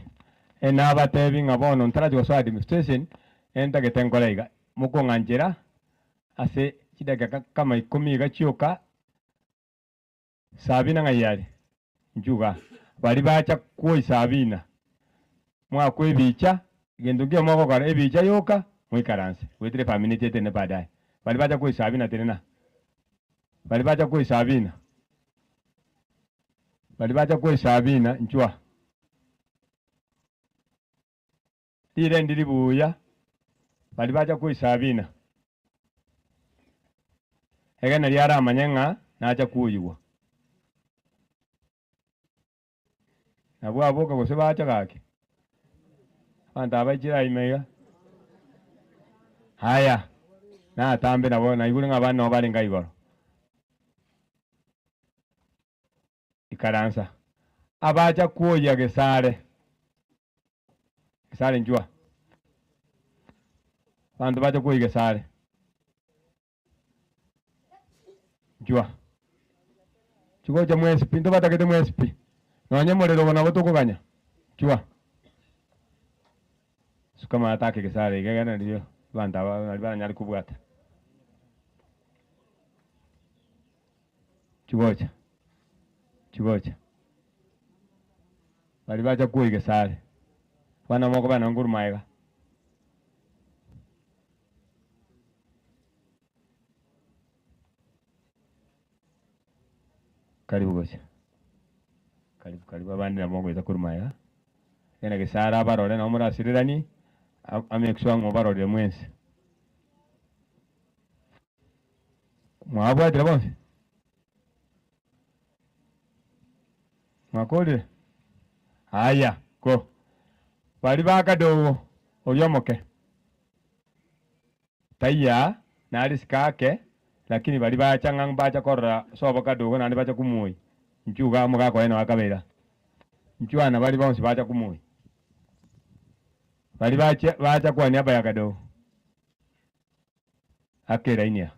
Ena abatebi ngabono ntara jwa administration enta getengoleiga muko nganjera ase chidaga kama 10 gachioka sabina ngayari njuga bali bacha kuoi sabina mwa kwebicha gendugia mwako kare ebicha yoka mwikaranse wetire family tete ne baadaye bali bacha kuoi sabina tena bali bacha kuoi sabina bali bacha kuoi sabina njua ile ndiri buya bali bacha kuoi sabina ega na yara amanyenga na acha kuoyiwa nabwo aboka gose bacha gake anda abajira imega haya na atambe nabo na igure ngabana no bali ngaigoro ikaransa abacha kuoya gesare njua bantu bacha kuoya gesare njua chigoja mwesi pinto batakete mwesi pi nonye morero bona botokoganya njua sukama atake gesare igana ndio banda bana nyali kubwata chigoja bali bacha kuoya gesare bana moko bana nguru maiga karibu gocha karibu abandi nabo ngoza kurumaya ena gesara barore no murasirirani amekshwa ngo barore mwense mwabwadira bonse mwakole haya ko bali bakadogo oyomoke tayya nali sikake lakini bali bacha ngang bacha korra sobo kadogo nandi bacha kumui nchuga muga ko eno akabera nchuana bali bonse bacha kumui bali bacha kwa niaba ya kadogo akera inia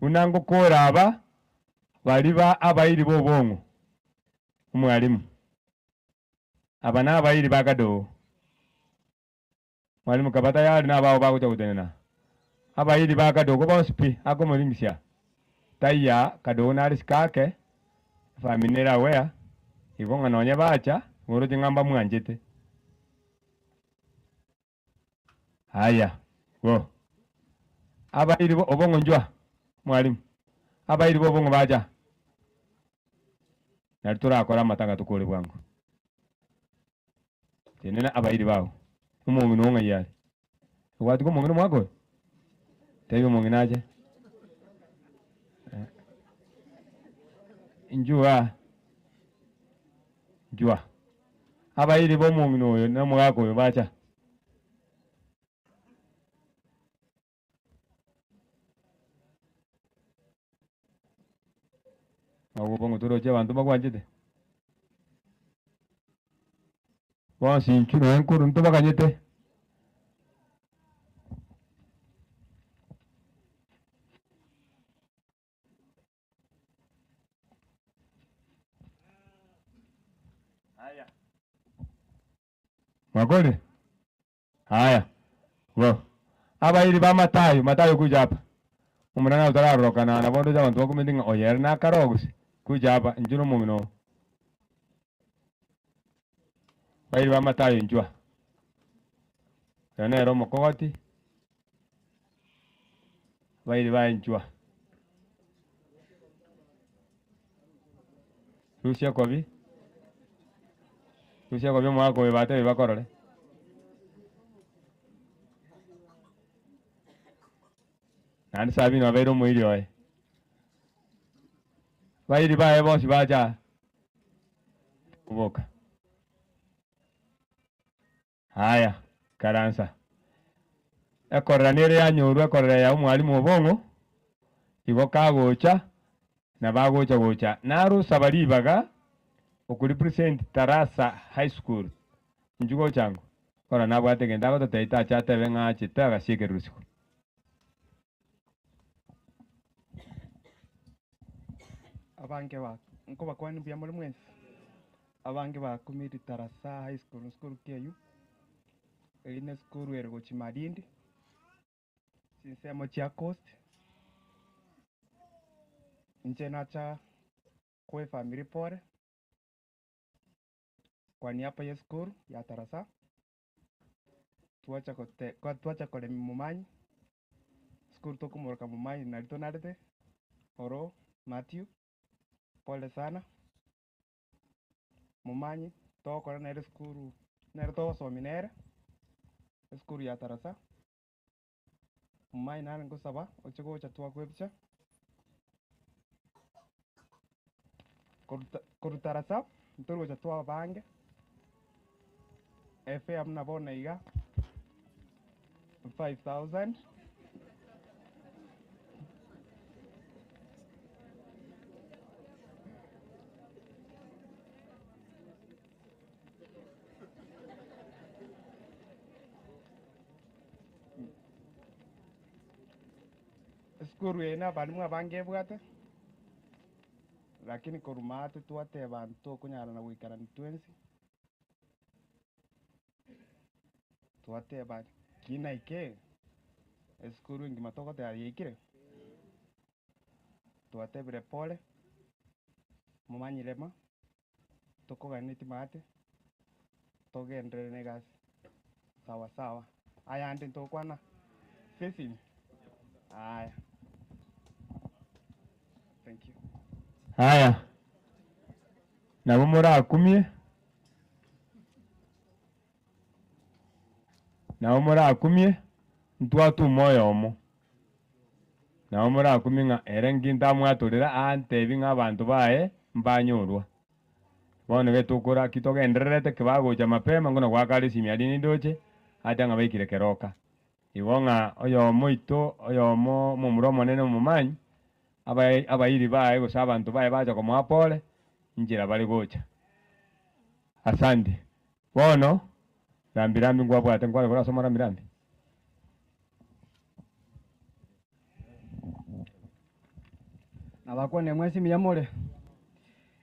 unango koraba bali ba abairi bobongo umwalimu abana abairi bakadogo mwalimu kabata yali na bao bakuja kutenena abairi bakadogo bonsipi ako mulingisya tayya kadogo nali sikake faminera wea ibonga nonye bacha ngoro jingamba mwanjete haya go abairi obongo njwa mwalimu abairi bobongo bacha nali turakora matanga tukole bwangu tenena abairi bawo umungu nonga yali watu ko mungu mwako tayo mungu naje njua abairi bo mungu noyo na mwako yo bacha awo bongo turo je bantu bagwanjete bonsi nchuno enkuru nto baganyete mwakole haya wo abairi ba matayo kuja hapa umurana utararoka na bondo ja bantu bakumendinga oyer na karogusi kuja hapa njuno mumino bairi ba matayo njua yana ero mokogoti bairi baenchwa Rusia kobi mwako webate bakorore nandi sabino abeire mwiri oe bairi bae bosi baja kuboka haya karansa ekorera nere yanyoru ekorera ya umwalimu obongo igo kagocha na bagocha narusa baribaga okurepresent Tarasa High School njugo changu kora nabwate genda gototeita chatebe ng'ache tagashike rusiko abange ba nko bakwani bya muri mwensi abange ba kumiri Tarasa High School school keyu ine school ergo chimadindi sinsemo chia coast nchenacha kwe family pore kwa niaba ya school ya Tarasa tuacha kole mumanyi school tokumurka mumanyi narito narete oro Matthew pole sana mumanyi tokora nere school nere to sominere school ya Tarasa mumanyi nare ngusaba ochiko cha twa kwebcha koru Tarasa ntoro cha twa bange efe amna bona iga 5,000 skuru ena balimu abange bwate lakini korumate tuate abantu kunyara na wikara ni 20 tuate ba kina ike skuru ngima toko te ayikire tuate bire pole mumanyi lema toko ganiti mate togendere negas sawa sawa aya ande tokwana sisi aya thank you haya nabo murakumye ntwatu moyo omo nabo murakumye ng'a ere nginta mwaturira antebi ng'abantu bae mbanyorwa bono getukura kitogendererete kibagocha mapema ngono gwakare simiari nindoche ate ng'a baikire keroka igo ng'a oyomo ito oyomo momura omonene omomanyi abairi bae gose abantu bae bacha komoa pole njira bari gocha asante bono rambirambi ngwabwate nkware korasoma rambirambi nabakwane mwesi miyamole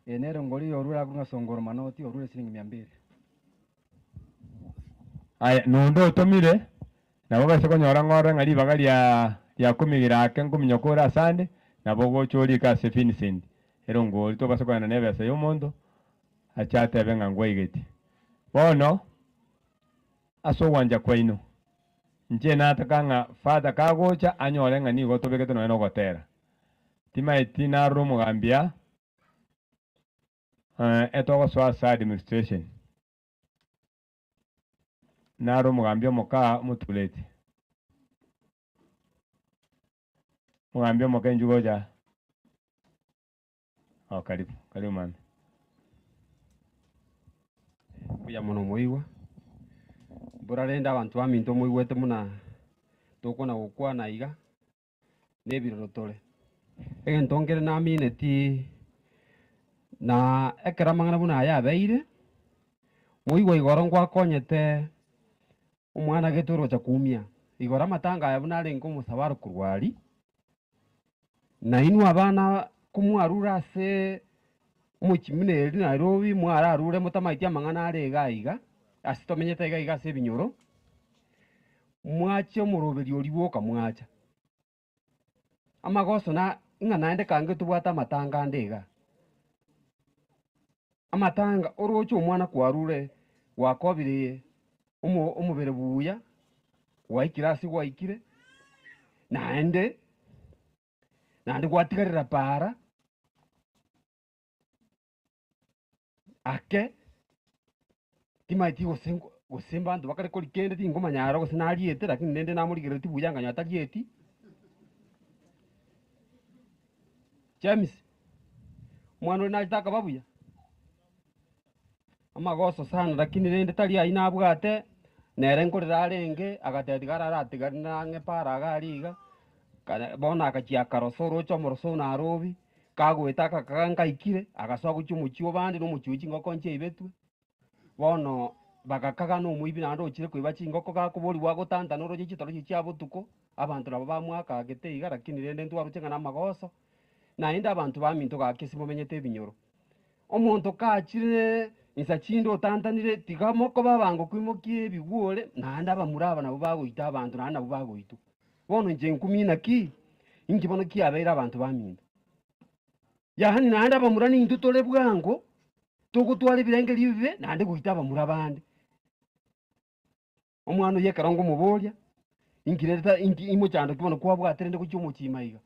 enero ngoli yorura kunga songoro manoti yorure shilingi 200 aya nondo otomire nabo base konyora ng'ore ng'ari ibaga ria kumigira ake nkuminyokora asande nabo gochori kase Vincent ero ngoli tobase kwana nebesa y'omonto achatebe ng'a ngwaigeti bono ase ogwanja kwaino inche nataka ng'a father kagocha anyore ng'a nigo tobegete nonya ogotera timaeti narora omogambia etogosoa ase administration narora omogambia omoka omotureti omogambia omoka enjugocha karibu mami buya mono moigwa mburarenda abantu baminto moigwete muna tokona gokwana iga nebiroro tore egento nkere namineti na ekera mang'ana buna yabeire moigwa igoro gwakonyete omwana getorocha kumia igoro amatanga aya buna arenga omosabaro kurwari na inwe abana kumwarura ase omochimuna eri Nairobi mwararure motamaitia amang'ana are iga iga ase tomenyete iga iga ase ebinyoro mwache omoroberi oria bwoka mwacha amagoso na ng'a naende kange tobwate amatanga ande iga amatanga oroche omwana kwarure gwakobire omobere buya gwaikire ase gwaikire naende nandi gwatigarira para ake timaiti gusimba andu bakare kuri kende tingomanyara gose nariete lakini nende namurigire tibuyanga nyata rieti James mwana uri nataka babuya amagoso sana lakini rende tari aina abwate nere nkorera renge agatetigara aratigari nange para agariga kana bona akachia karosoro cho moroso na robi kagwetaka kaganga ikire agasoa guchumuchio bandi no muchuchi ngoko nche ibetwe bono bagakaga no muibi nando chire kwiba chingoko gakubori bwa gutanta no roje chitoro chicha butuko abantu nabo bamwaka ageteiga lakini rende ntwa ruchenga na magoso na inda abantu baminto gakisimo menyete binyoro omuntu kachire insa chindo tantanire tigamoko babango kwimokie bigwore nanda bamuraba nabo bagoita abantu nanda bagoito bono nje nkumina ki ingi bono ki abera abantu baminto yahani nanda bamurani intutole bwango tugutwara ibirenge live nande guita bamurabande omwana yekarongo muboria ingireta ingi imo chando kibono kwa bwaterende kuchumo chimaiga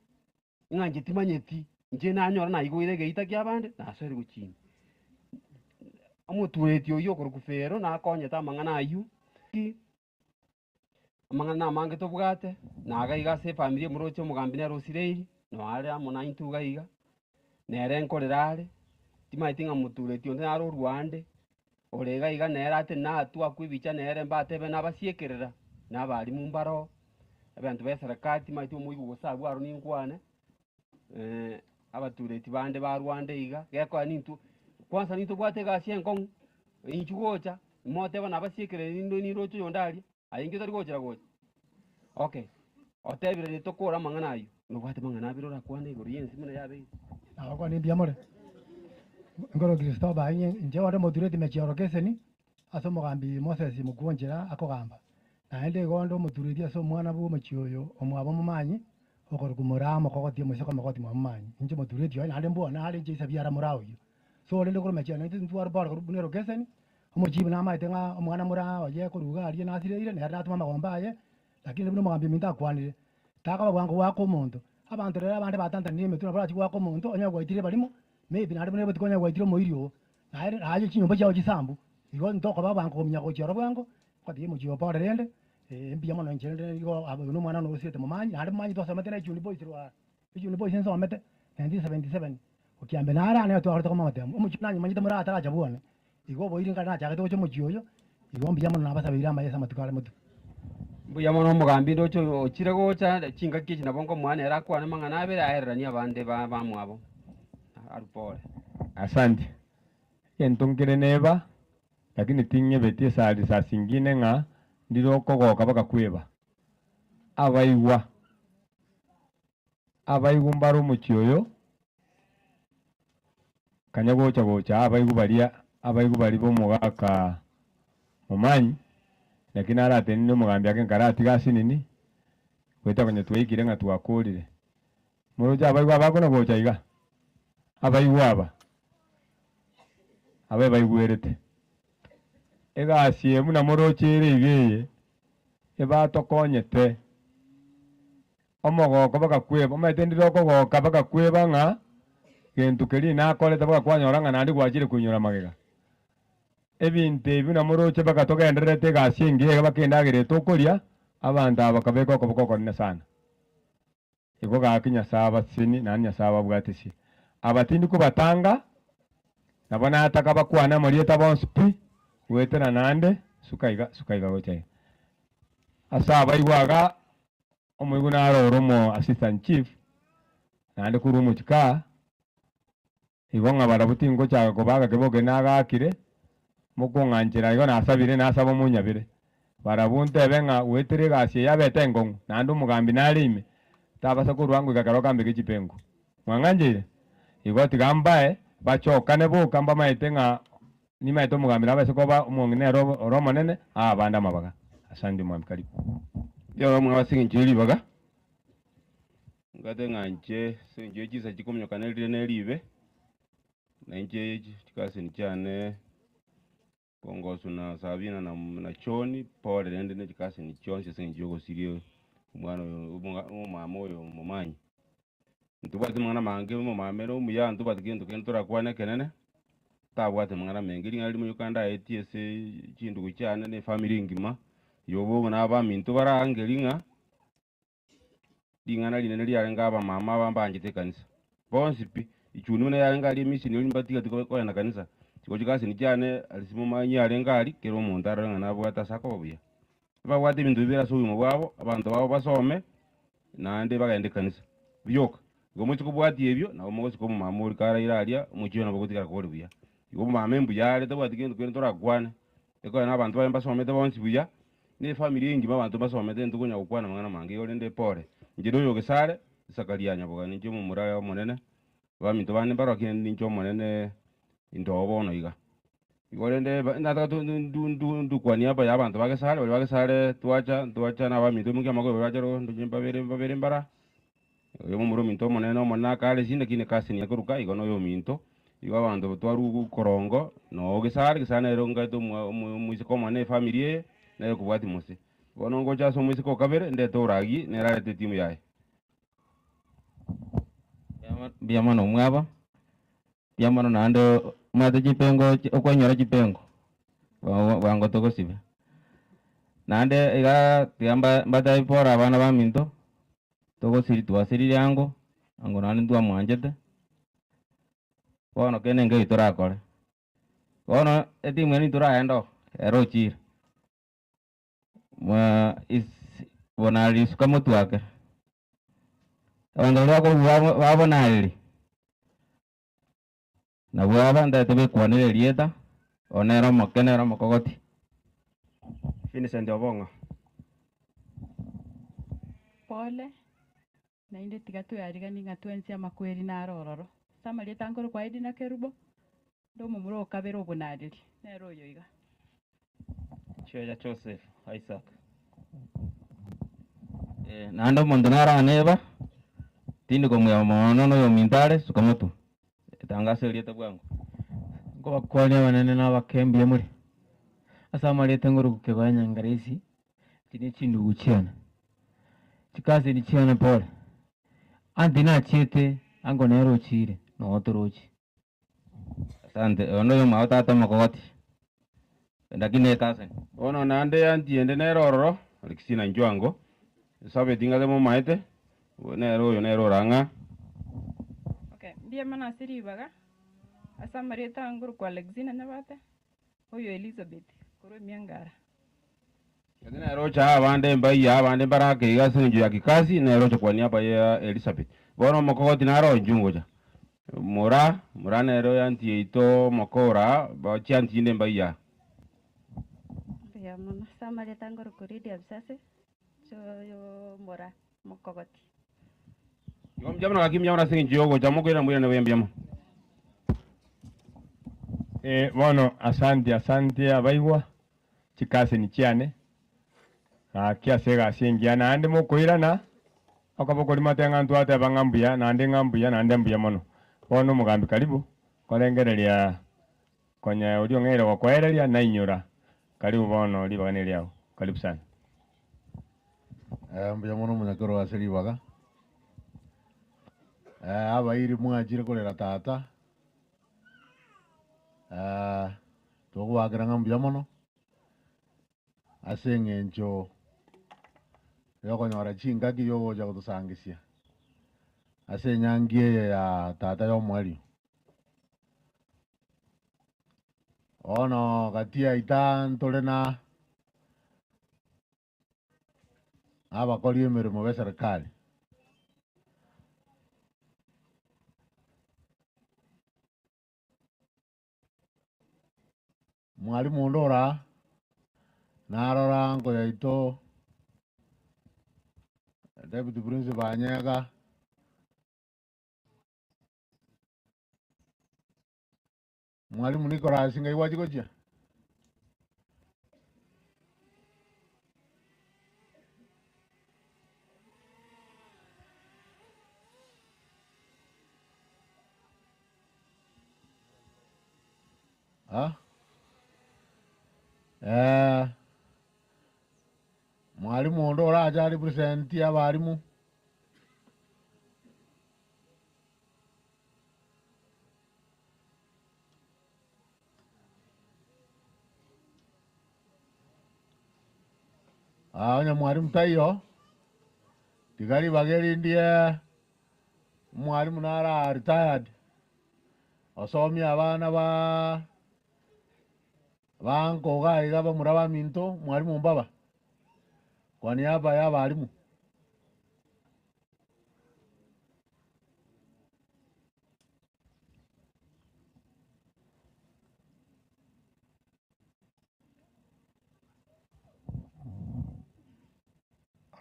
inganje timanyeti nje nanyora nayigwire geita kyabande nasere guchima amutueti oyo korukufero nakonye tamangana ayu amangana mange tobwate nagaiga se family muroche mugambi na rosireiri no ale amona intugaiga nere nkorerare timaitinga mutureti onde naro Rwande orega iga nera ate natu akwibicha nere mbatebe nabasiekerera nabali mumbaro abantu beserakati maiti umuigu gosabu aro ninkwane abatureti bande ba Rwanda iga geko nintu kwanza nintu bwate gasien kon inchugocha mote bana basiekere nindo ni rocho yondali ayingi tari gochera gocha okay otebire ni tokora mangana ayo no bwate mangana birora kwane igoro yensi muna yabe Ako ni biamore. Ngoro Kristo ba yin nje wale modureti mechioro keseni aso mugambi Moses mugonjera akogamba. Na ende gondo modureti aso mwana bu mechioyo omwabo mumanyi okoro kumuramo kokoti museko mokoti mumanyi. Nje modureti yo ande mbona hali nje sabiara murao yo. So lende ko mechioro nje ntwar bar ko bunero keseni omujibu na maite nga omwana murao ye ko ruga ali nasire ile ne ratuma magomba ye lakini buno mugambi minta kwanire. Taka bwangu wako muntu abantu rero abandi batanta nime tunabura chikwa ko muntu onya gwaitire barimo maybe nari bune butikonya gwaitire moirio naire haje chinyomba chao chisambu igo ntoko babango kumya ko choro bwango kwati mu chiyo pore rende mbia mono nchende igo abo no mwana no siete mumanyi nari mumanyi to samete na juni boys rwa juni boys nso amete 1977 ukiambe nara ne to arto kama matemo mu chipna nyuma nyita atara chabone igo boiri ngana chake to mu chiyo igo mbia mono nabasa bira mayesa matukale mutu buya mono mugambi ndocho ochire gocha chinga kichi nabongo mwana era kwana mangana abere aherania bande ba mwabo arupole Asante. Yentongere neba lakini tinye betie sali sa singine nga ndiro kogoka bakakweba. Abaiwa mbaro muchioyo kanyagocha gocha abaigu bali bomugaka mumanyi lakini arate nino mugambi yake nkarati gasi nini kweta kwenye tuwaikire nga tuwakolire muroja abaiwa abakona gocha iga abaiwa baigwerete egasi emu na murochere igeye ebatokonyete omogoko bakakweba omaetendire okogoka bakakweba nga gentu keri nakorete bakakwanyora nga nandi gwachire kunyora magega ebintu ebi na muroche bakatogenderete egasi engeye bakendagirete okoria abantu aba bakabeka okobokokorine sana igo gakinya saba sini nani nyasaba bwatisi abatindi kubatanga nabona ataka bakwana murieta bonsipi wetera nande sukaiga gocha asaba igwaga omuigu naroromo assistant chief nande kurumu chika igonga barabutingo chaga kobaga keboge nagakire mukunganchira igo nasabire nasaba munyabire barabunte benga wetere gasi yabete ngongu nande umugambi nalime tabasa kurwangu ikakaro kambe kichipengo mwanganjire igo tigambae bachokane boka mba maite nga ni maite mugambi nabase koba umongine romo nene banda mabaga asandi mwami karibu yo mwabasinga nchiri baga ngate nganje senje chisa chikomyo kanelire nelibe nanje chikase nichane kongosu na sabina na choni pole nende ne chikase ni chonse senje yoko sirio mwana umama oyo mumanyi ntubwate mang'ana mange omomamero omuya ntubwate kintu kende torakwana ekenene tabwate mang'ana mengi ring'ana rimo Uganda aeti ase chindugu chiane na efamily engima yobo na abaminto barange ring'ana rinene riarenga abamama bambangete ekanisa bonsi pi ichuni buna yarenga ari emission ori mbatiga koenda kanisa chiko chikasi nichiane arisimo manyi arenga ari kero omonto arora nabwate ase akobuya babwate ebinto bibere ase obogima bwabo abanto babo basome naende bagende kanisa bioka igo mochi kobwati ebio nabo mogosika omomama ori karaire aria omochio nabo gotigara kore buya igo omomama embuya are tabwati gento kere torakwane ekore na abanto baye basomete bonsi buya na efamily engima abanto basomete ntokonya gokwana mang'ana mange igo rende pore njiro oyo gesare isakaria nyaboga ninche omomura omonene baminto bane barokire ninche omonene into bono iga igo rende nataka ndukwania aba abantu bagesare bali bagesare twacha na baminto mukia magobe bacharo babere mbara oyo omomura ominto omonene omonene akare sinde kine kasi niakoruka igo noyo ominto igo abanto twaru korongo no gesare nero ngaito omoisiko omone efamily eye nere kobwati mose bono ngocha ase omoisiko okabere ndete oragi nerarete timu yaye biamano mwaba biamano naende mate chipengo okwanyora chipengo wango tokosibe naende iga tiamba mbata ipora abana baminto togosiri twasirire ango naende ntwamwanchete bono kene engeri torakore bono etimu eni toraendo ero ochire bona risuka motwake abanto bakorwa babonareri nabwo aba ndete bekwanire rieta onero mokenero mokogoti Vincent Obongo. Pole nainde tiga tuyarigani ng'a twensia makweri na arororo samari tangoro kwa idi na kerubo ndo mumuro okabera obonareri nero oyo iga Chweja Joseph Isaac naende omonto naraneba tindi komwea mono noyo mintare sukamotu etangase rieta bwangu ngobakwania abanene n'abakembia muri ase amarete ngoruke banyangaresi tini chindugu chiana chikasi ni chiana pole anti nachiete ango nero chire notorochi asante ono yo mao tata makogoti ndakine etasen bono nande antiende nerororo alikisina njwango sabe tinga de momaete nero oyo nero ranga Okay, mbia mana siri baga. Asa marieta anguru kwa Alexina nabate. Oyo Elizabeth, kuro miangara. nero cha abande mbaya abande barake iga senju ya kikazi nero cha kwani apa ya Elizabeth bono mokogoti naro njungo ja mura nero yanti ito mokora ba chanti inde mbaya Mbia mana samari tangoro kuridi absase yo mora mokogoti Yom jamno hakim jamna singi jogo jamo ko ina mwira na wembiamo. Bueno, asante abaigwa chikase ni chiane kiase gasingia naende mokoirana akabokori matenga ntwate abangambuya naende ngambuya naende mbuya mono bono mugambi karibu korengereria konya orio ngere gokwereria na inyura karibu bono libagane liao karibu sana mbuya mono munyakoro asiribaga abairi mwachire korera tata togwakera ng'ambuya mono ase eng'encho yokonyora chingaki yogocha gotosangesia ase enyangi eye ya tata yomwerio ono gati aita ntore na abakori emeremo ba eserikali mwalimu ndora narora ngo yaito deputy principal Anyega mwalimu Nicholas ngai wachikochia mwalimu ndora acha represent abarimu Onya mwalimu tayo. Tigari bageri ndiye mwalimu nara retired. Osomi abana bankoga iga bamuraba minto mwalimu mbaba. Kwa niaba ya balimu.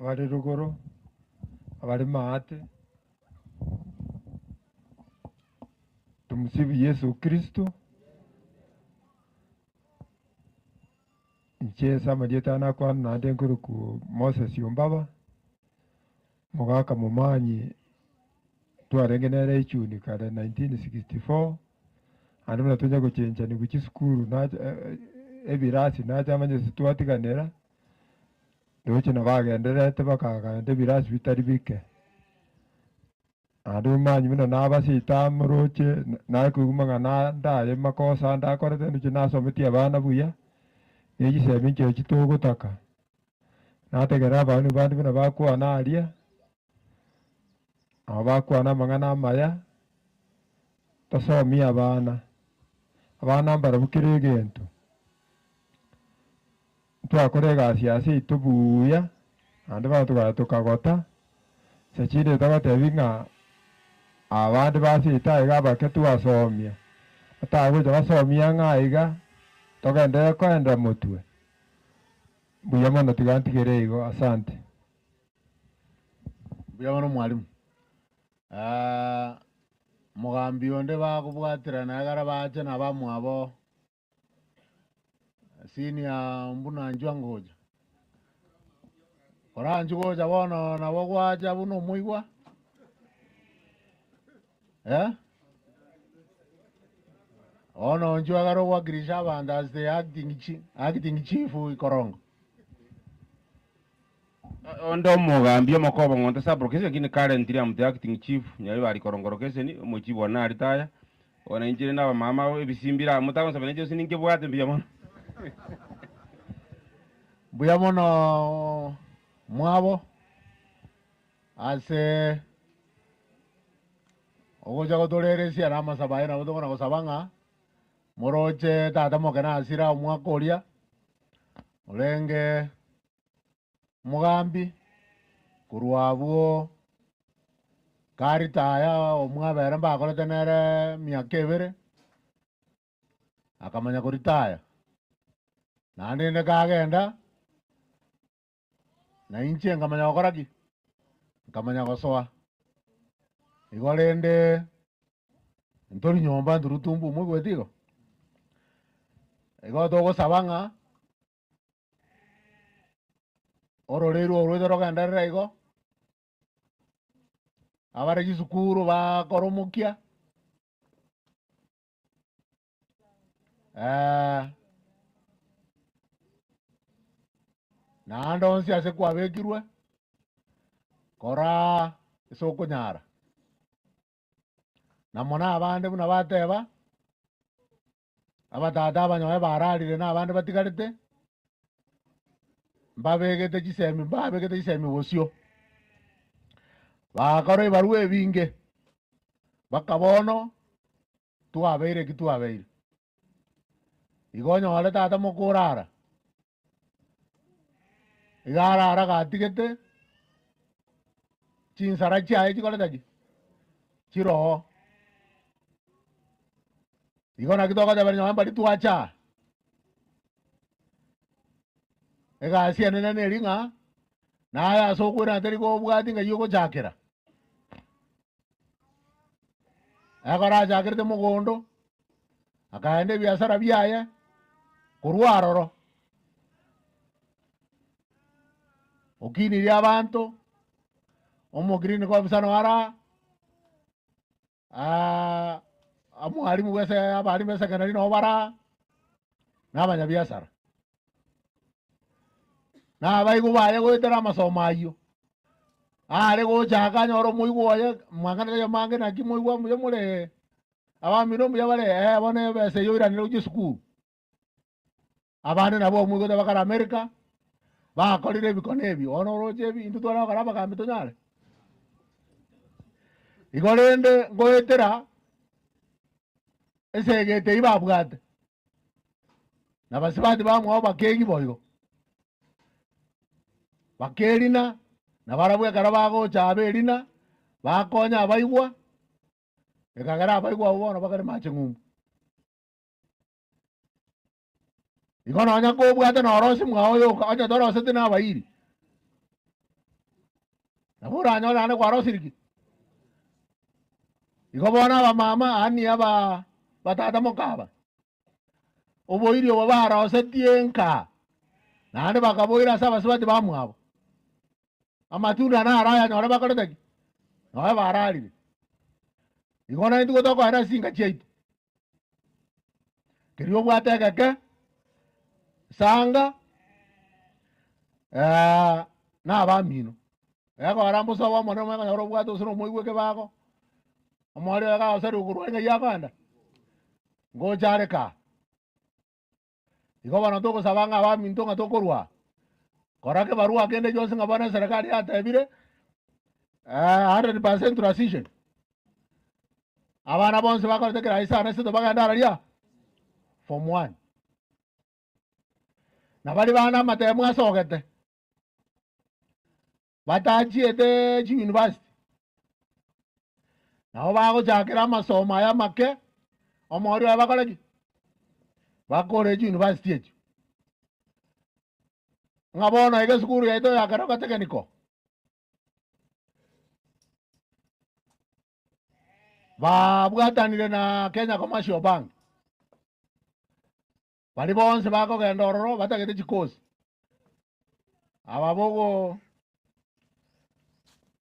abari ruguru abari maate tumusifu Yesu Kristo nchesa marietana kwa nande nkuru ku Moses Yombaba mugaka mumanyi twarengenera ichuni kada 1964 andu natunya kuchenja ni kuchi skuru na ebirasi na chamanye situatiganera ndoche nabagenderete bakagande birasi bitari bike andu manyi mino nabasita muroche nakwigumanga na ndaye makosa ndakorete nduche nasometie abana buya egisemi ncho kitugutaka nategera abantu bandi bino bakwana aria abo bakwana amang'ana amaya tosomia abana mbarabukire egento twakora egasi ase itu buya ande batugara tukagota sechire tagotebi ng'a abandi basita iga bake twasomia atagocha basomia ng'a iga togendere koenda motwe buya mono tigantigere igo asante buya mono mwalimu mugambi onde bakubwatirana egara bache na bamwabo senior mbuna njwangoja oranju goja bono nabo gwaja buno muigwa ono njwagaro wa Grisha banda as the acting chief Korongo ondo mugambi omokobo ngonte sabro kese kine current ya mte acting chief nyali bali korongoro kese ni mochibo na ritaya ona injire na mama ebisimbira mutago sabene jo sininke bwate mbiya mono buya mono mwabo ase ogoja gotoreresia na masabaye na gotogona gosabanga moroche tata mokena asira omwakoria olenge mugambi kurwabwo karitaya omwabere mbakorete nere miaka ebere akamanya kuritaya nandi nde kagenda na inche nkamanya gokoraki nkamanya gosoa igo rende ntori nyomba nturutumbu mwigwetigo igo togosaba ng'a ororero orwete rogenderera igo abare gisukuru bakoromokia naende onsi ase kwabekirwe kora ase okonyara namona abande buna bateba abatata abanyoe bararire na abande batigarete mbabegete gisemi bosio bakora ebarua ebinge bakabono twabeire kitwabeire igo nyore tata mokurara igarara gatigete chinsara chiaye chikoretaki chiroho igo nakitoka jabere nyore mbari twacha egasi enene neri ng'a naye ase okwera teri gobwati ng'ai ogochakera ekora achakerete mogondo akaenda ebiasara biaye korwa aroro okinirie abanto omokirini kobisano ara amwarimu bwese abarimu esekendari no bara n'abanyabiasara nabaigo baye goetera amasomo ayo are gochaka nyoro moigwa oye mwangana ya mange na kimoigwa muye mure abamino muye bare bone bese yoiranire uji school abane nabo muigo de bakara America bakorire ebikone ebio ono roche ebi intu twara garaba kambe tonyare igorende ngoetera esegete ibabwate na basibati bamwao bakengi boyo bakerina na barabwe karabago chaberina bakonya abaigwa ekagara abaigwa bono bakare mache ngumbu ikono nya ko bwate no rosi mwao yo acha doro sete na bairi na bura nyola ne kwa rosiriki iko bona ba mama ani aba batata mokaba oboiri obo bara osetienka na ande bakaboira saba sibati bamwabo amatunda na araya nyora bakoretaki no barari igona into gotoko ana singa cheitu kiriyo bwate keke sanga na abamino eko arambo sawa mwana mwana nyoro bwate usoro moigwe ke bako omwari ga osari ukurwanya yakanda ngojare ka iko bana toko sabanga abaminto ngatokorwa korake barua kende jonse ngabana serikali atebire 100% transition abana bonse bakoretekera isana sito bagandararia form 1 na bali bana matemu asogete batachiete chi university nao bagochakera amasomo aya make omori bakoreki bakore chi university echo ngabona ege sukuru yaito yakara technical babwatanire na Kenya Commercial Bank bali bonse bakogenda ororo batagete chikosi ababogo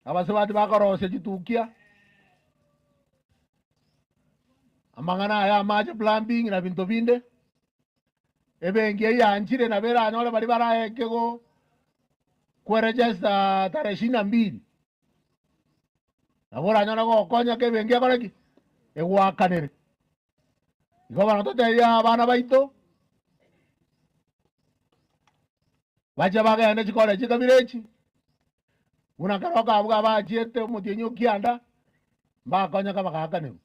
abasibati bakorose chitukia amangana aya maji plumbing na bintu binde ebengi yanchire na bera anyole bali baraekego kwerejesta tarehe 22 nabora anyona gokonya ke bengi akoreki egwakanire igo bana toteya abana baito bacha bagende chikole chikabirechi una karoka abuga bachiete mutienyo kianda bakonya kama kakaniro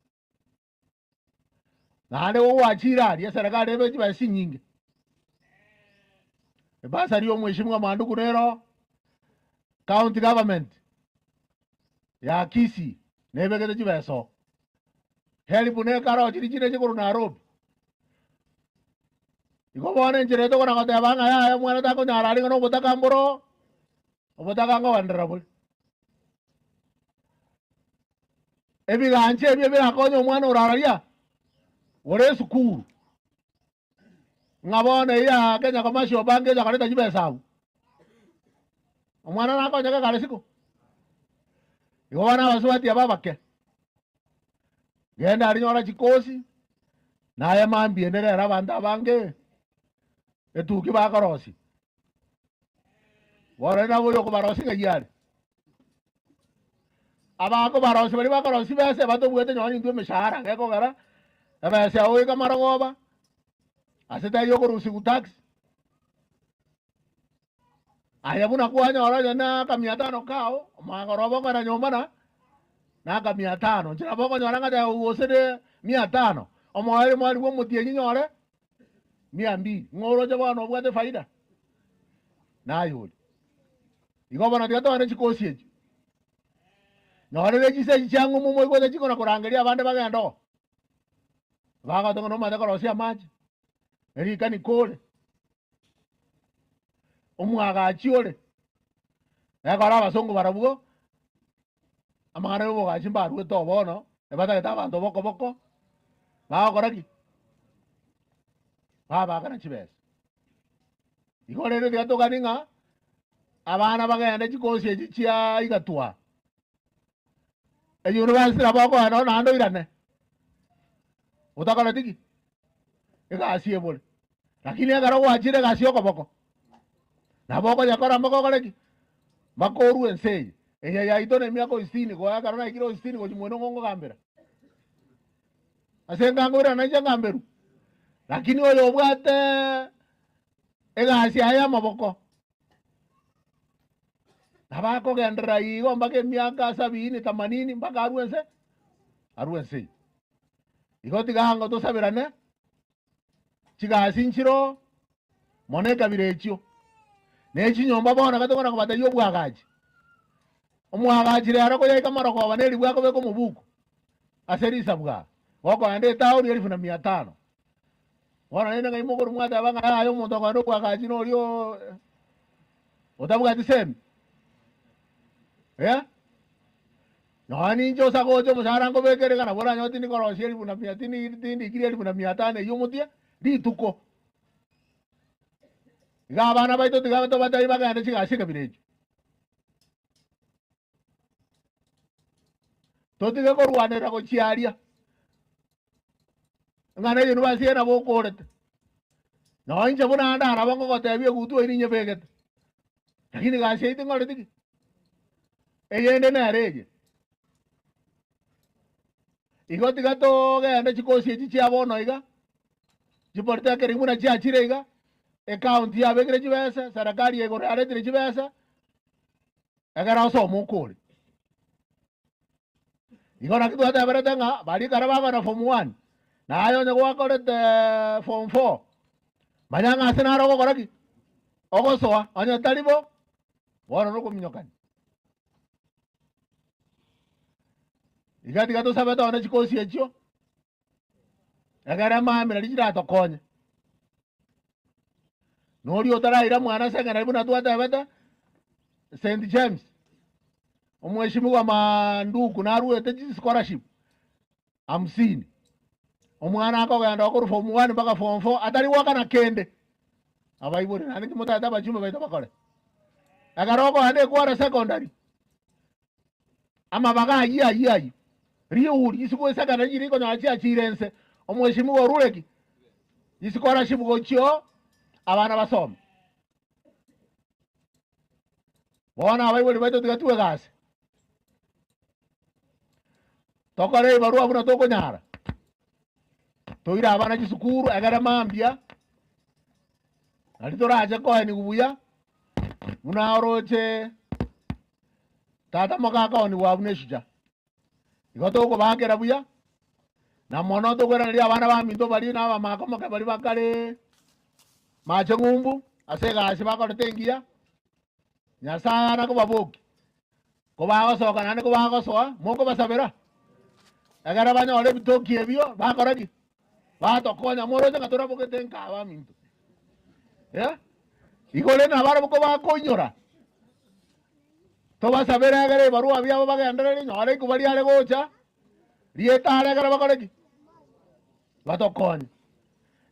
nande wachira ya serikali ebechi basi nyingi basa riyo mheshimiwa Manduku Nero county government ya Kisii nebegete chibeso helipu ne karo chiri chire chikuru Nairobi iko bone njire to kona kote banga ya mwana tako nyarari kono botaka mboro botaka ngo wanderable ebi ganche ebi akonyo mwana uraria ore sukuru ngabone ya Kenya Commercial Bank ya kaleta chibesa omwana nako nyaka kale siku iko bana baswati ababake genda arinyora chikosi naye mambi endelera abantu abange etuki bakorosi warena boyo kubarosi ngiyale abako barosi bali bakorosi bese batobwete nyoni ndwe mishahara ngeko gara abese awe kamarogoba asita yo kurusi kutax ayabuna kuanya ora na ka 500 kao magorobo kana nyomana na ka 500 njira boko nyora ngata uosede 500 omwari mwari wo mutienyi nyore 200 ngoro je bano bwate faida nayo igo bana tigato ane chikosi ejo nyore le chise changu mumo igo chiko na kurangeria abande bagendo baga to no mate korosia maji erika ni kole omwaga achiole ekora basongo barabugo amangare bo gachimba ruwe to bono ebata eta bantu boko boko bakoraki kana chibes igore ne gato ganinga abana bagende chikosi echi chia igatwa university abako ano nando irane utakala tiki ikasie bole lakini agaro wachire gasio koboko naboko yakora mboko koleki makoru ensei enya ya itone miako 60 kwa akara na ikiro 60 kwa chimweno ngongo kambera asenga ngora na janga mberu lakini oyo bwate egasi aya maboko nabakogendera igo mpaka emiaka 70 80 mpaka arwense igo tigango tusabirane chigasi nchiro mone kabire ekyo nechinyomba bona katongona kubata yo bwagaji omwagaji rero koyaika maroko baneri bwako beko mubuku aserisa bwa wako ande town 1500 wana nenda ngai mogoro mwata banga ayo muntu kwando bwagaji no lyo otabuga tisem nani njo sagojo musarango bekere kana bora nyoti ni koro sheri buna mia tini tindi kiri buna mia tane yumutia di tuko ga bana baito tiga to bata iba kana chiga shika birejo to tiga ko ruane ra ko chiaria ngana yenu ba siena bo korete no inje buna anda ra bango ko tebi gutu iri nye beget lakini ga shei tingo retiki eyende na reje igo tiga to genda chikosi echi chiabono iga chiporta keri muna chiachire iga account ya begere chibesa sarakari ego aretire chibesa egara oso mukuri igo na kitu hata berete nga bari karaba na form 1 na ayo nyago akorete form 4 manyanga asena rogo koraki ogo soa anya talibo woro no kuminyokani igati gato sabeto ona chikosi echo egara mamira lichira tokonye nori otaraira mwana sengana ibuna tuata beta St James omweshimu wa manduku naruete scholarship 50 omwana akogenda okuru form 1 mpaka form 4 atari waka na kende abaiburi nani kimutata bachumba baita bakole agaroko ande kwara secondary ama baga ayi riuri isiko sakana jiri ko nyachi achirense omweshimu wa rureki scholarship gocho abana basoma bona abaiburi baito tigatue gase tokore barua buna toko nyara toira abana chisukuru agara mambia alitora aje ko ni kubuya muna oroche tata makaka ni wabune shuja igoto ko bagera buya na mono to kwera ri abana ba minto bari na ba mako maka bari bakare mache ngumbu asega asiba ko tengia nyasa na ko baboki ko ba so kana ne ko ba so moko basabera agara banya ole bitoki ebio ba koraki ba to konya moro nga tora boke tenka ba minto igole na bara ko ba konyora to ba sabera agare baru abia ba ga andare ni ole ko bari ale gocha rieta ale agara ba koraki ba to konya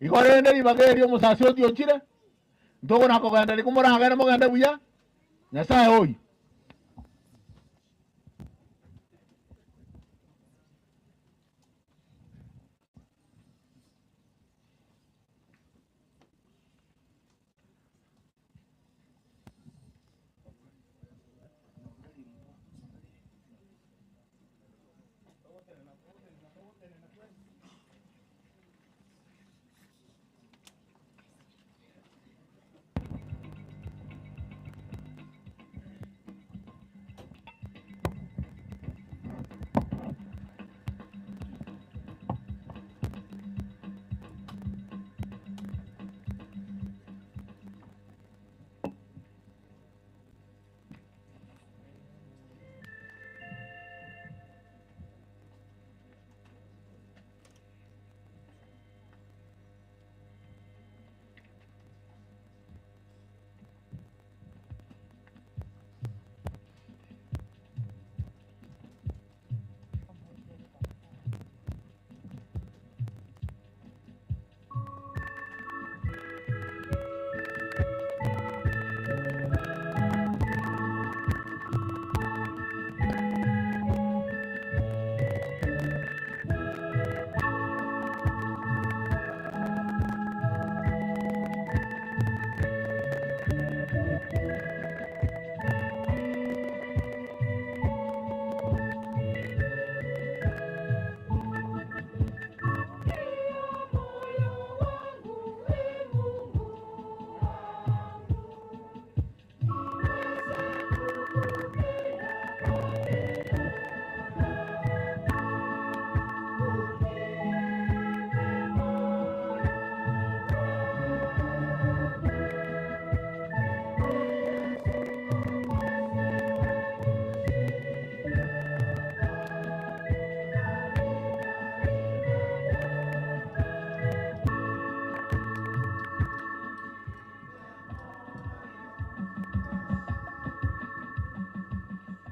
igole ne ba ga rio musasio dio chire ndogo na ko ga andare ko mora agara mo ga andare buya nyasaye oyi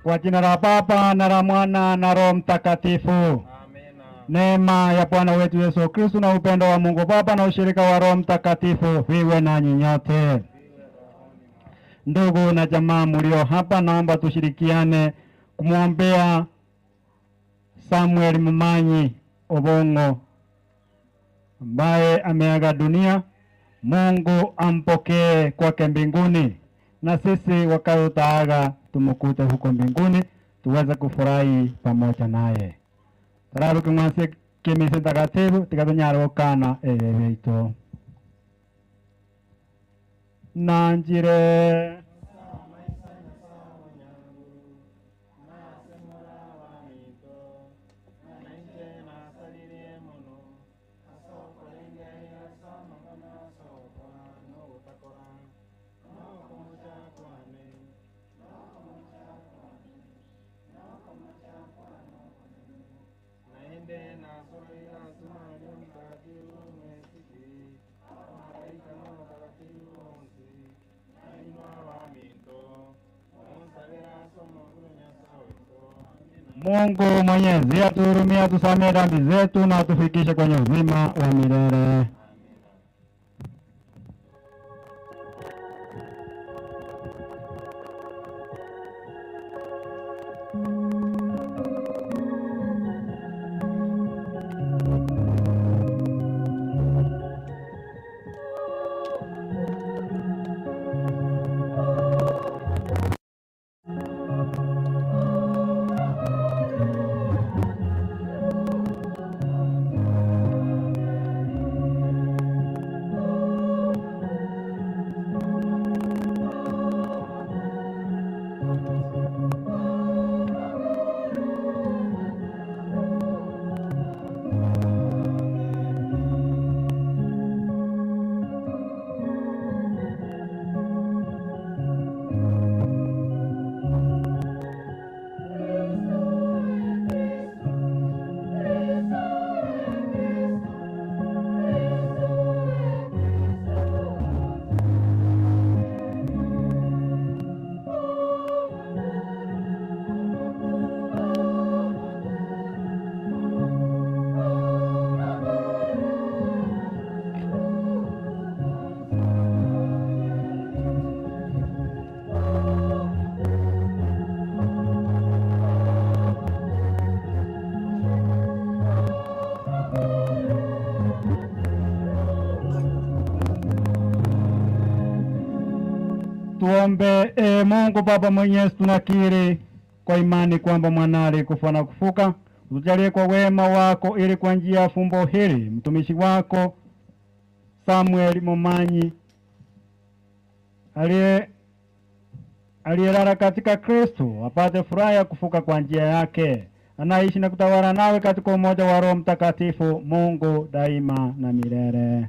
Kwa jina la Baba na la Mwana na Roho Mtakatifu. Neema ya Bwana wetu Yesu Kristo na upendo wa Mungu Baba na ushirika wa Roho Mtakatifu viwe nanyi nyote. Ndugu na jamaa mlio hapa, naomba tushirikiane kumwombea Samuel Mumanyi Obongo ambaye ameaga dunia. Mungu ampokee kwake mbinguni, na sisi wakatutaaga tumukute huko mbinguni tuweze kufurahi pamoja naye. Tarabu kimwase kimisi takatifu tikatunyaro kana ebeito nanjire Mungu Mwenyezi atuhurumie, atusamehe dhambi zetu na atufikishe kwenye uzima wa milele. Tuombe. Mungu Baba Mwenyezi, tunakiri kwa imani kwamba mwana alikufa na kufuka. Utujalie kwa wema wako, ili kwa njia ya fumbo hili mtumishi wako Samuel Mumanyi aliyelala katika Kristo apate furaha ya kufuka kwa njia yake, anaishi na kutawala nawe katika umoja wa Roho Mtakatifu, Mungu daima na milele.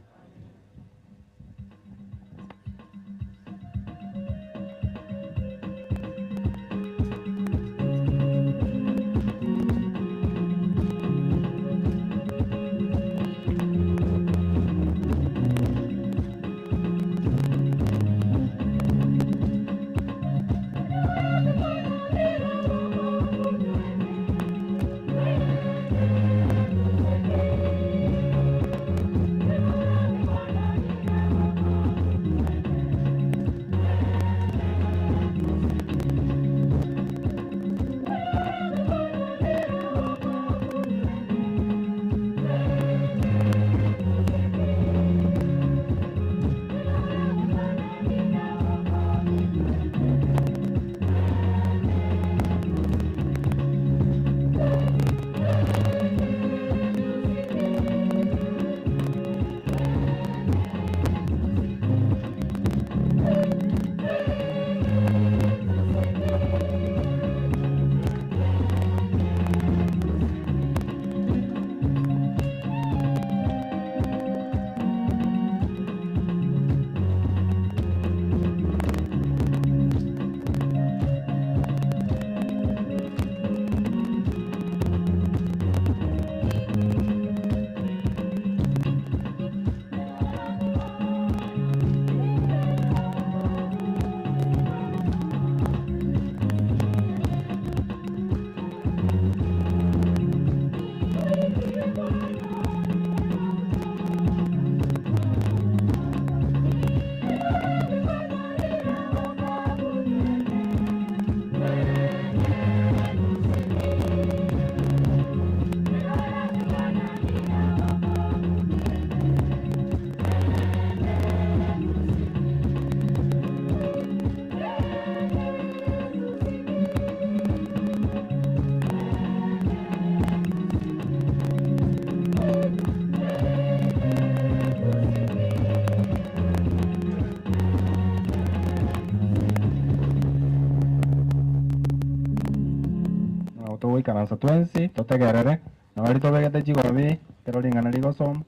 tuguikaransa twensi tutegerere na bari tobegete chigobi kero ring'ana rigosoma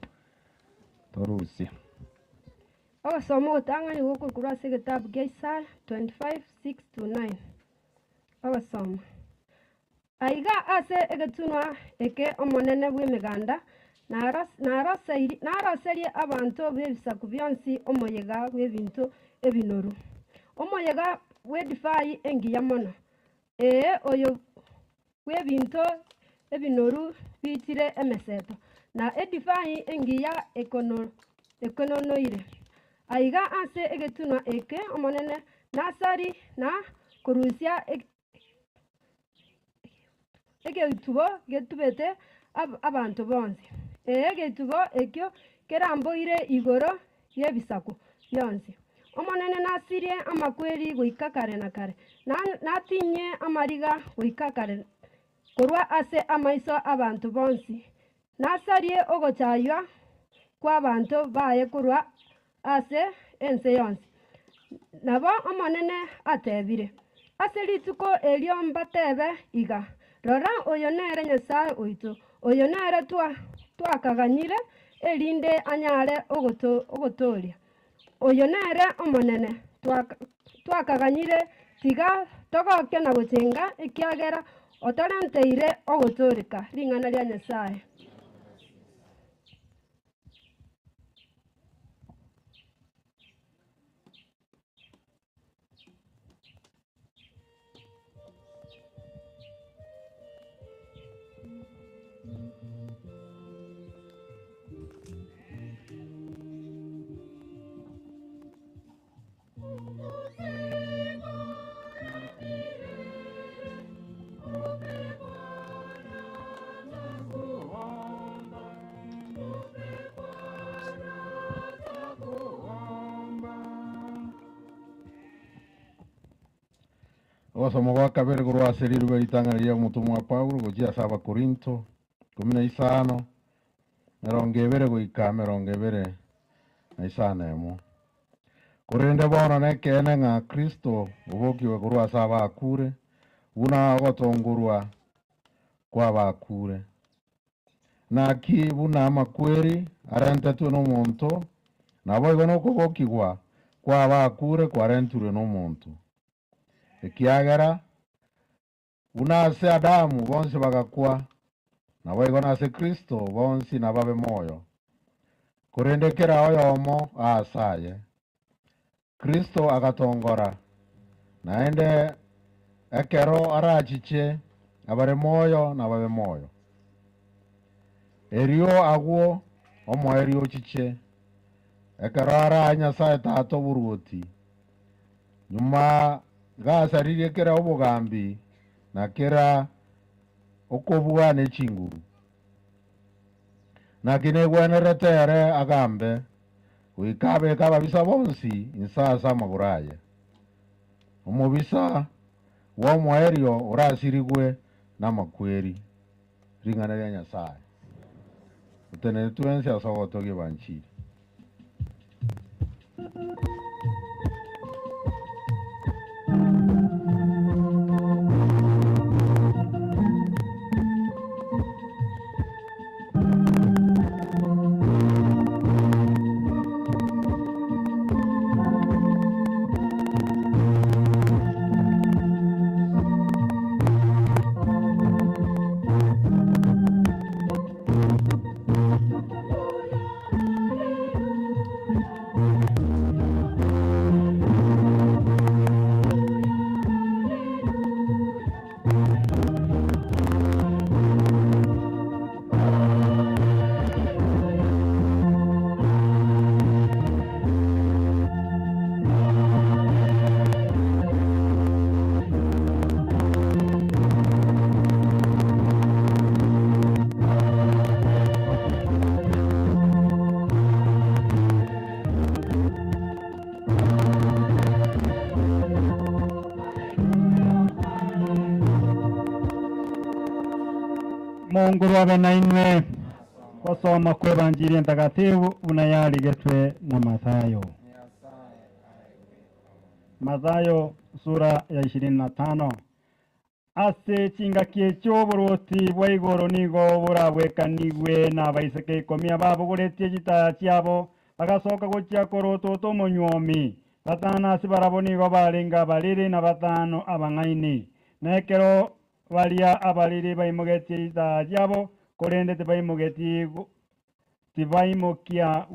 torusia. Ogasoma ogotang'ani gũkũ korwa ase egetabu kia Isaya 25:6-9. Ogasoma. Aiga ase egetunwa eke omonene bwa emeganda naraserie abanto b'ebisaku bionsi omoyega bwa ebinto ebinoru. Omoyega bwa edifai engiya mono. Oyo bwa ebinto ebinoru biitire emeseto. Na edifai engiya ekononoire. Aiga ase egetunwa eke omonene nasari na korusia egetubo getubete abantu bonsi. Egetubo ekio keramboire igoro y'ebisaku bionsi. Omonene nasirie amakweri goika kare na kare. Natinye amariga goika kare korwa ase amaiso abantu bonsi. Nasarie ogochaywa kw'abantu baye korwa ase ense yonsi. Nabo omonene atebire ase rituko erio mbatebe iga rora oyo nere Nyasaye oito oyo nere twakaganyire erinde anyare ogotoria oyo nere omonene twakaganyire tiga togoke na gochenga ekiagera otaranteire ogotoreka ring'ana ria Nyasaye. Ogasoma gwa kabere korwa ase riruba ritang'ani omotomwa Paulo gochia ase Abakorinto 15 22 goika 21. Korende bono nekene ng'a Kristo obokiwe korwa ase abakure buna ogotongorwa kwa abakure. Naki buna amakweri arentetwe n'omonto nabo igo nokobokigwa kwa abakure kwarenturwe n'omonto. Ekiagera buna ase Adamu bonsi bagakwa nabo igo nase Kristo bonsi nababe moyo. Korendekera oyomo aasaye Kristo agatongora naende ekero arachiche abare moyo nababe moyo. Erio agwo omoerio chiche ekero ara Nyasaye Tata oboruoti nyuma gasaririe kera obogambi na kera okobwana echinguru nakine gwenerete ere agambe goikabe kababisa bonsi insasa amaburaye omobisa w'omoerio orasirigwe n'amakweri ring'ana ria Nyasaye otenere twensi ase ogotogia ebanchiri. Mungu rwabe na inwe gosoma kwa evanjiri ntakatifu unayarigetwe na Mathayo. Mathayo sura ya 25. ase chingaki echoboroti bwa igoro nigo borabwekanigwe na abaiseke ikomi ababogoretie chitaya chiabo bagasoka gochia korototo omonyomi batano ase barabo nigo barenga barere na batano abang'aini nekero baria abarere baimogetie chitaya chiabo korende tibaimogetie tibaimokia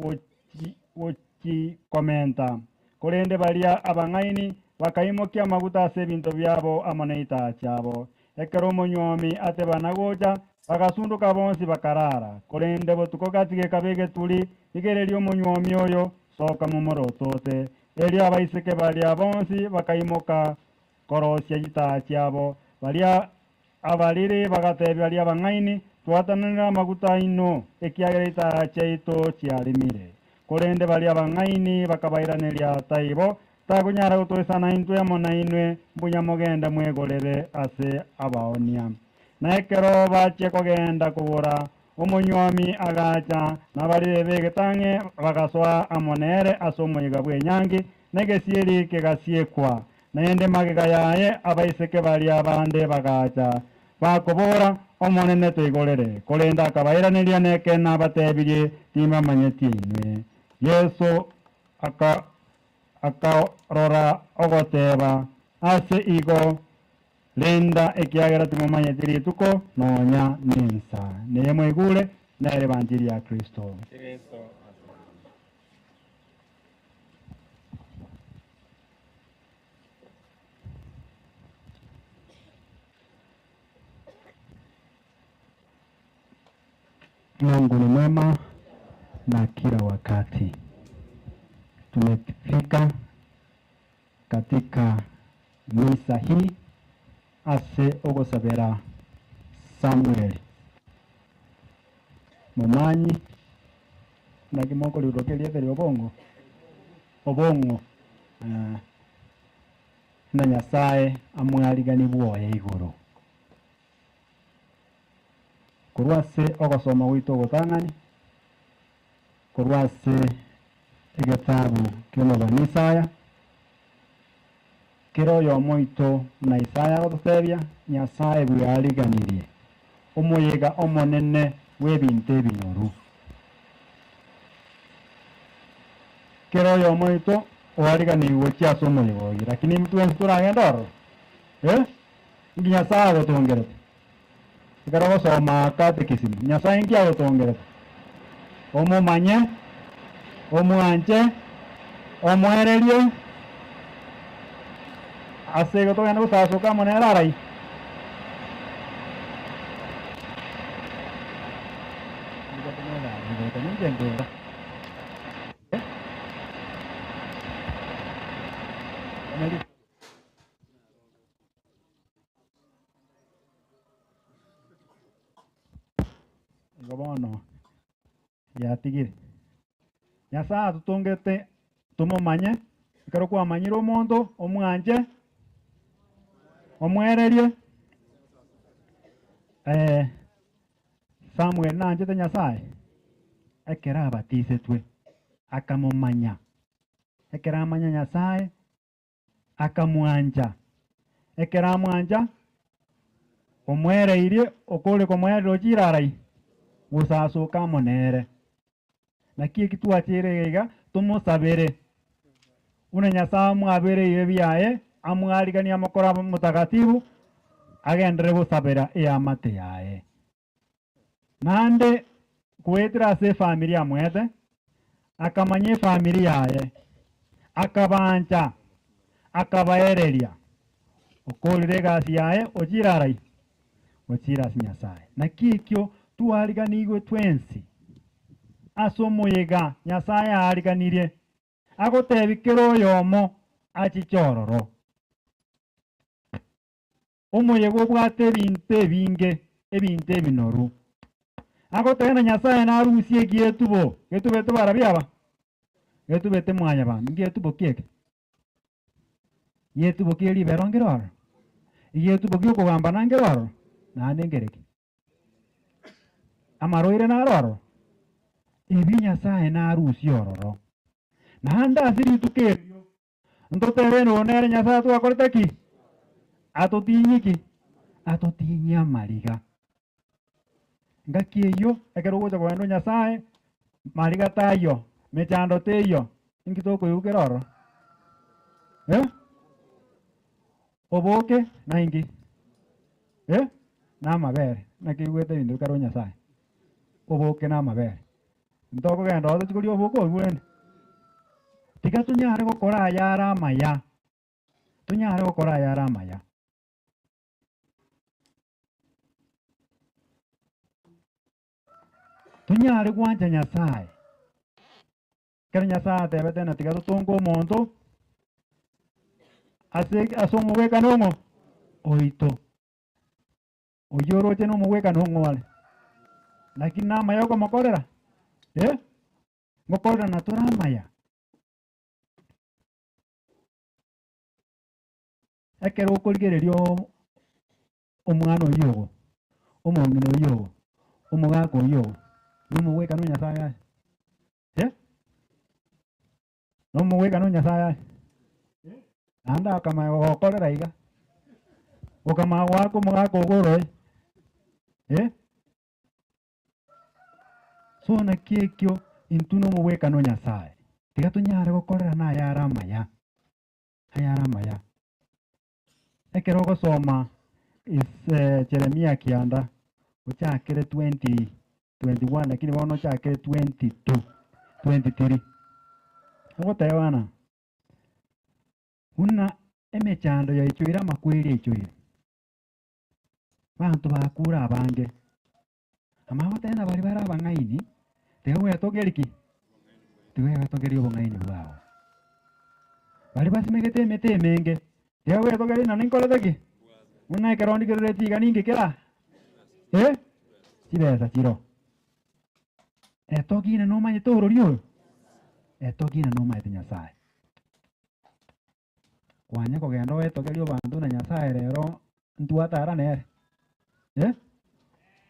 gochi komenta korende baria abang'aini bakaimokia amaguta ase ebinto byabo amo na itaya chiabo ekero omonyomi atebana gocha bagasunduka bonsi bakarara korende botuko gatigeka begeturi igereria omonyomi oyo soka momorotote erio abaiseke baria bonsi bakaimoka korosia itaya chiabo baria abarire bagatebia baria abang'aini twatananira amaguta ino ekiagera itaya chiaito chiarimire korende baria abang'aini bakabairaneria taibo takunyara gotwesana intwe amo na inwe mbunya mogenda mwegorere ase abaonia na ekero bachie kogenda kobora omonyomi agacha na barire begetang'e bagasoa amo nere ase omoiga bwa enyangi na egesieri kegasiekwa naende magega yaye abaiseke baria abande bagacha bakobora omonene toigorere korenda akabairaneria neke nabatebirie timamanyeti inwe yesu akarora ogoteba ase igo renda ekiagera timomanyeti rituko nonya ninsa nemwigure nere banjiri ya kristo Mungu ni mwema na kila wakati. Tumefika katika misa hii ase ogosabera Samuel mumanyi na kimoko liurokeria theri obongo na Nyasaye amwarigani bwoya iguru kurwase ogosoma gwitu ogotang'ani kurwase egetabu kĩonothani Isaya kĩroyo moito na Isaya gototebia Nyasaye bwariganirie omoyega omonene bw'ebinto ebinyoru kĩroyo moito wariganirie chiase omoyega oyo lakini mtwensi turagenda oro nginya Nyasaye gotongerete ikara gosoma katekisimu Nyasaye ngiagotongerete omomanye omwanje omwererie ase gotogenda gosasoka amo nere arai igo bono yatigire Nyasaye atutongete tumomanye ikero kwamanyire omonto omwanje omwererie Samuel nanchete Nyasaye ekera abatisetwe akamomanya ekera amanya Nyasaye akamwanja ekera amwanja omwereirie okore komwerera ochirarai gusasuka amonere naki ekitwachire iga tumusabire una Nyasaye mwabereire biaye amwarigania amakora mutagatifu agendere gusabira eamate yaye nande kwetera ase family amwete akamanye family yaye akabanja akabaereria okorire gasi yaye ochirarai ochira ase Nyasaye naki ekio twariganigwe twensi ase omoyega Nyasaye ariganirie agotebikera oyomo achichororo omoyega obwate ebinto ebinge ebinto ebinoru agotebena Nyasaye narusie egietubo getubete barabiaba getubete mwanya bambi getubo kieke yetubo kieri berongiroro yetubo kiokogamba nangiroro nande ngereki amaroire naroro ebi Nyasaye narusie ororo nande asiritukerio ntotebe nonere Nyasaye twakorete ki atotinyiki atotinyia mariga ngaki iyo ekero gocha kwenda Nyasaye mariga tayo mechando teyo ingitoko yukeroro oboke na ingi na mabere nakigwete bindu karo Nyasaye oboke na mabere ntoko genda othe tikuri oboke ogwene tiga tunyare gokora ayara amaya tunyare gokora ayara amaya tunyare gwanja Nyasaye kero Nyasaye atebete na tiga tutunga omonto ase omogwekano ng'o oito oyoroche na omogwekano ng'o are lakini na amaya okomokorera ngokorera na tora amaya ekero okorigereria omwana oyo ogo omong'ina oyo ogo omogaka oyo ogo nomogwekano Nyasaye are nomogwekano Nyasaye are naende akamaya gokorera iga okamaya gwaka omogaka ogoroe so naki ekio intwe na omogwekano Nyasaye tiga tunyare gokorera na ayara amaya ekero ogosoma Jeremia kianda ochakere 20:21 lakini bono ochakere 22:23 ogotebana buna emechando yaichoire amakweri aichoire bantu bakura abange amagotenda bari bara abang'aini tiga gwetogeriki tiga gwetogeria obong'aini bwao bari basimegete emete emenge tiga gwetogeria nane nkorete ki buna ekero ndigerereti iga ningikera chibesa chiro etogine nomanyete orori oyo etogine nomanyete Nyasaye kwanya kogenda wetogeria bantu na Nyasaye rero ntwatara nere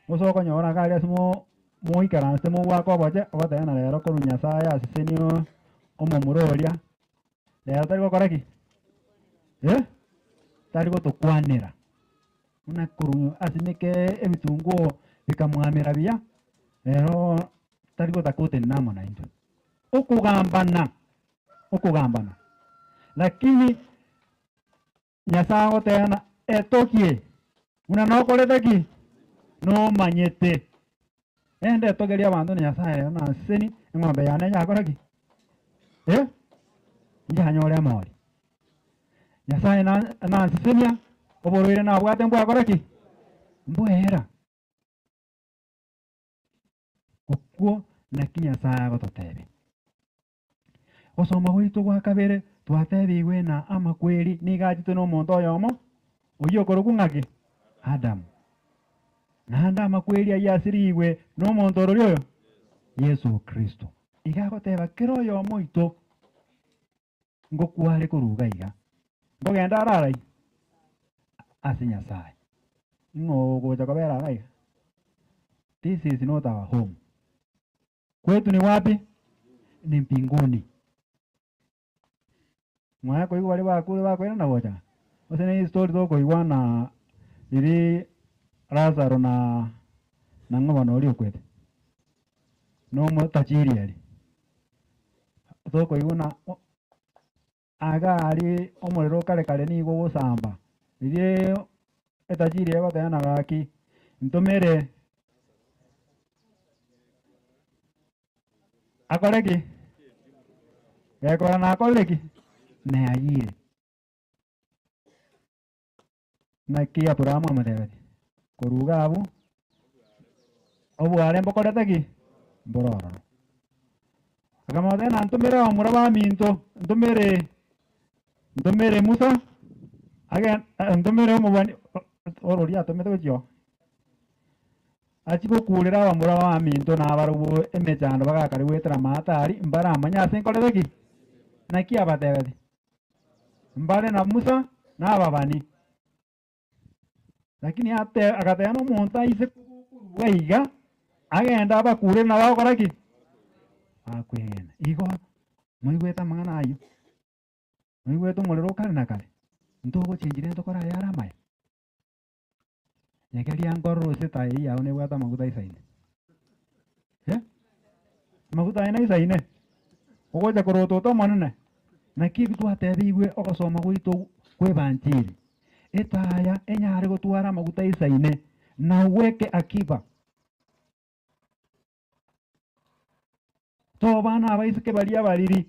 osoka nyora gari asimo moikaranse mogwaka oboche ogotena rero koru Nyasaye asisenio omomuroria rero tari gokora ki tari gotokwanera buna koru asimeke ebitunguo bikamwamera buya rero tari gotakote namo na intwe okugambana lakini Nyasaye gotena etokie buna nokorete ki nomanyete ende etogeria abanto na Nyasaye rero naseni eng'ombe yane yakora ki yanyore amori Nyasaye nansisenia oborwaire nabwate mbwakora ki mbwera okwo naki Nyasaye agototebe gosoma gwitu gwa kabere twatebiwe na amakweri nigachitwe n'omonto oyomo oyo okoroku ng'aki Adamu naende amakweri ayasiriwe n'omonto orori oyo Yesu Kristo iga agoteba kero oyomo oito ngokware koruga iga ngogenda ararai ase Nyasaye ng'ogocha kobera ara iga this is not our home kwetu ni wapi ni mbinguni mwaya koigwa bari bakure bakwera na gocha ose ni story tokoigwa na iri Lazaro na ng'obono ori okwete nomotachiri ari tokoigwa na aga ari omorero kare nigo gosamba iri etachiri egotena gaki ntomere akore ki gekora nakore ki neayire naki Aburahamu amatebeti koruga abu obware mbokorete ki mborororo akamotena ntumire omura baminto ntumire Musa ntumire omobani orori atomete gochio achigokurera abamura baminto nabarubu emechando bagakari gwetera matari mbaramanya ase nkorete ki naki abatebeti mbare na Musa n'ababani lakini agatena omonto aise kuruga iga agenda abakure na bagokora ki akwegena igo moigwete amang'ana ayo moigwete omorero kare na kare ntogochenjire ntokora ayara amaya nyekeria ngoro sitai ya une bwata maguta isaine maguta ina isaine ogoja koroto to manene na kibi twatebiigwe ogasoma gwitu kwe banjiri etaya enyare gutwara maguta isaine na weke akiba to bana abaisike baria bariri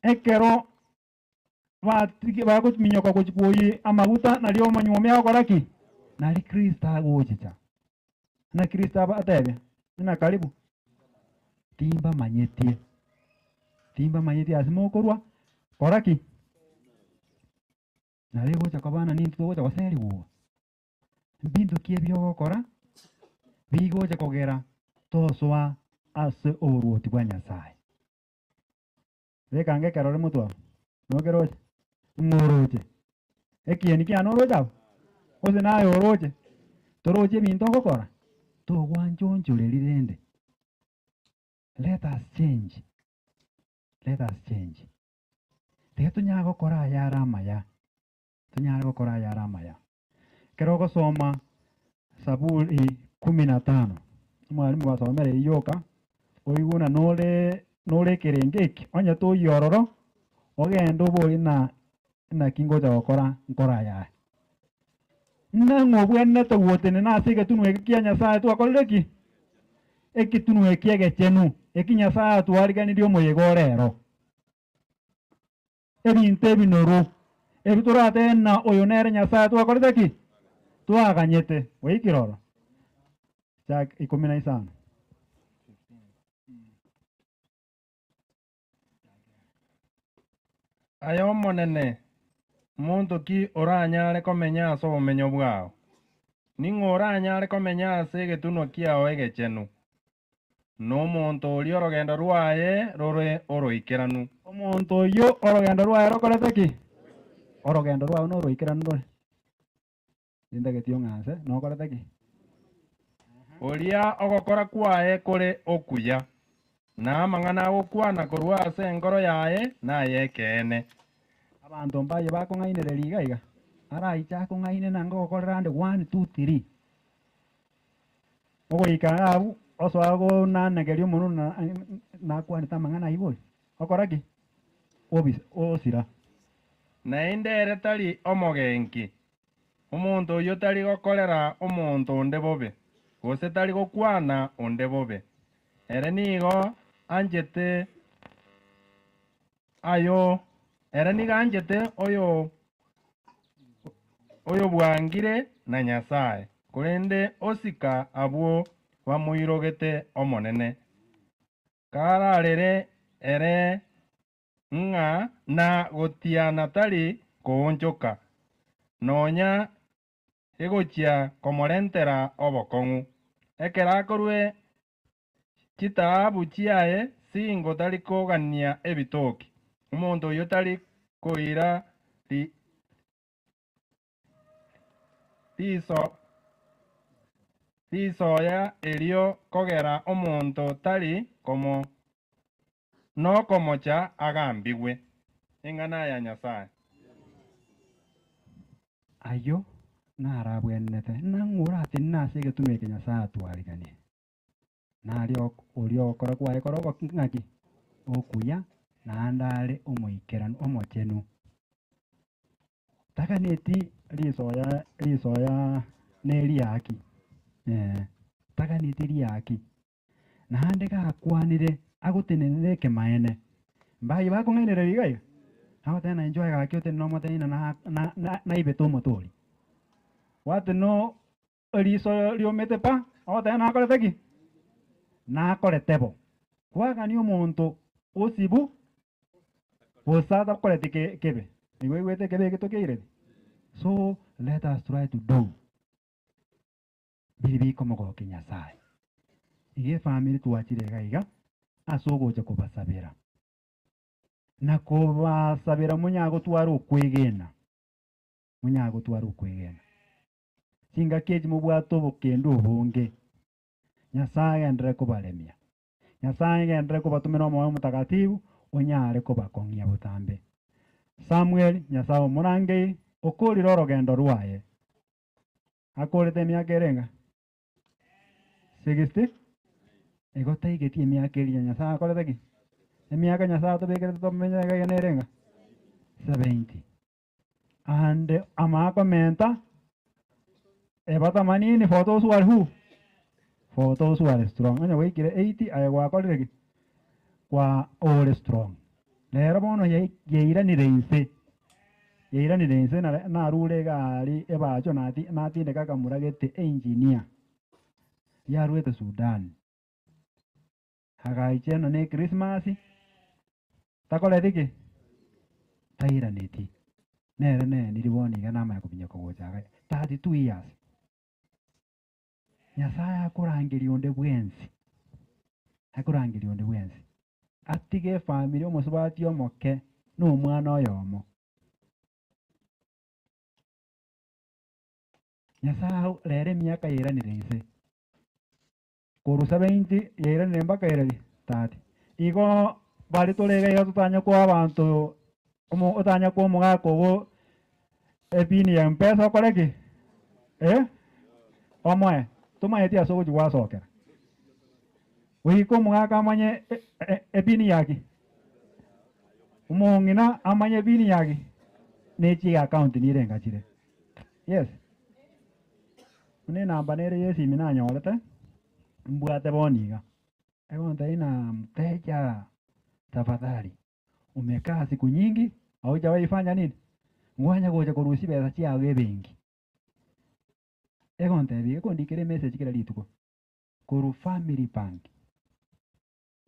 ekero baguminyoka kuchikuyi amaguta nario manyume akoraki nari Kristo agochicha na Kristo abatebe ina karibu timba manyetie asimokorwa koraki nari gocha kabana nintu gocha goseri wo bintu kiebyo gokora bigocha kogera toswa ase oruoti bwa Nyasaye rekange karore mutwa nogeroche ngoroche ekieni kia norocha ose nayo oroche toroche bintu gokora togwanchonchoreri rende. Let us change. Tiga tunyara gukora yara maya. Kero gusoma Zaburi 15. Mwalimu wasomere iyoka oiguna nore kerengeki onya to yororo ogenda obori na kingoja gukora nkora ya. Nang'obwene togotene nasige tunweke kia Nyasaye twakoreki eki tunweke egechenu eki Nyasaye atwariganirie omoyega orero ebinto ebinoru ebituratena oyo nere Nyasaye twakorete ki twaganyete waikiroro Jack 15. Ayo monene muntu ki oranyare komenya ase obumenyo bwao ning'o oranyare komenya ase egetuno kiao egechenu n'omonto oria orogendo rwaye rore oroikeranu omonto oyo orogendo rwaye rokorete ki orogendo rwawe noroikeranu rore nindagetio ng'ase nokorete ki oria ogokora kwaye kore okuya na amang'ana agokwana korwa ase engoro yaye naye ekeene abantu mbaye bakong'ainereria iga araicha akong'aine nanga ogokorera nde 1 2 3 ogoika abu oswago nanegeria omonto nakwanete amang'ana igori okoraki osira naende ere tari omogenki omonto oyo tari gokorera omonto onde bobe gose tari gokwana onde bobe ere nigo anchete ayo ere nigo anchete oyo bwangire na Nyasaye korende osika abwo bamoirogete omonene kararere ere ng'a na gotiana tari koonchoka nonya egochia komorentera obokong'u ekero akorwe chitaabu chiaye singo tari kogania ebitoki omonto oyo tari koira risoya erio kogera omonto tari komo nokomocha agambigwe eng'ana ya Nyasaye ayo narabwenete nang'ura ati nase egetuno eke Nyasaye atwariganie nario oria ogokora kwaye kora ng'aki okuya naende omoikeranu omochenu taganeti risoya neriaki taganeti riaki naende gakwanire agotenenere ekemaene mbaye bakong'ainereria iga agotena enjoy gaki otene nomoteina naibete omotori wate no riso riomete pa ogotena nakorete ki nakorete bo kwagania omonto osibu bosata korete kebe nigo igwete kebe getokeire so let us try to do biri bikomogokia Nyasaye ige family twachire gaiga ase ogocha kobasabera na kobasabera munyagotwara okwegena singa keji mobwate obokende obonge Nyasaye agendere kobaremia Nyasaye agendere kobatumira Omoyo Mutagatifu onyare kobakong'ia botambe Samuel Nyasaye omorangei okorire orogendo rwaye akorete miaka erenga 60 igotaigĩtie miaka ĩrĩa Nyasaye akorete ki emiaka Nyasaye tũbĩkĩrĩte tũmenyaga ĩga nerenga 70 and amakomenta ebata manini for those who are who for those who are strong anya wikire 80 ayegwakorire ki kwa all strong lero bono yeiranire inse na rure gari ebacho natinde kakamuragete engineer yarwete Sudan hagaicheno ne Christmas takorete ki tairaneti nere niriboni ganama ya kubinya kogochaga 32 years Nyasaye akurangiria onde bwensi atige family omosubati omoke n'omwana oyomo Nyasaye rero emiaka yeranire inse koru 70 yeranire mpaka erari 30 igo bari torega iga tutanya kwa abantu utanya kwa omogaka ogo epini ya mpesa okoreki omoe tumaeti ase ogochi gwasokera oiko omogaka amanye epini yaki omong'ina amanye epini yaki nechi account nirengachire yes une namba nere yesimi nanyorete mbwate boniga egonta ina mteja tafadhali umekaa siku nyingi haujawahi fanya nini ngwanya goja kurusi besa ciawe bengi egonta bi kondikire message kila lituko kuru family bank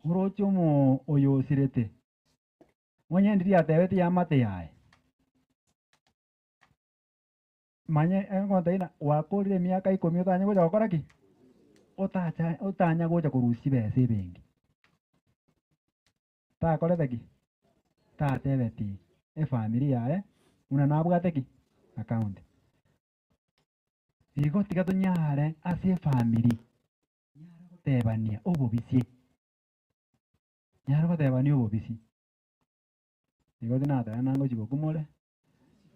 urochomo oyosirete mwenye ndiri atebete yamate yae manye egonta ina wakorire miaka 10 utanya goja gukora ki utanya goja kurusi besa bengi takorete ki tatebeti efamily yae una nabwate ki account igo tiga tunyare ase family nyara gotebania obobisi igo tinatera nango chigokumore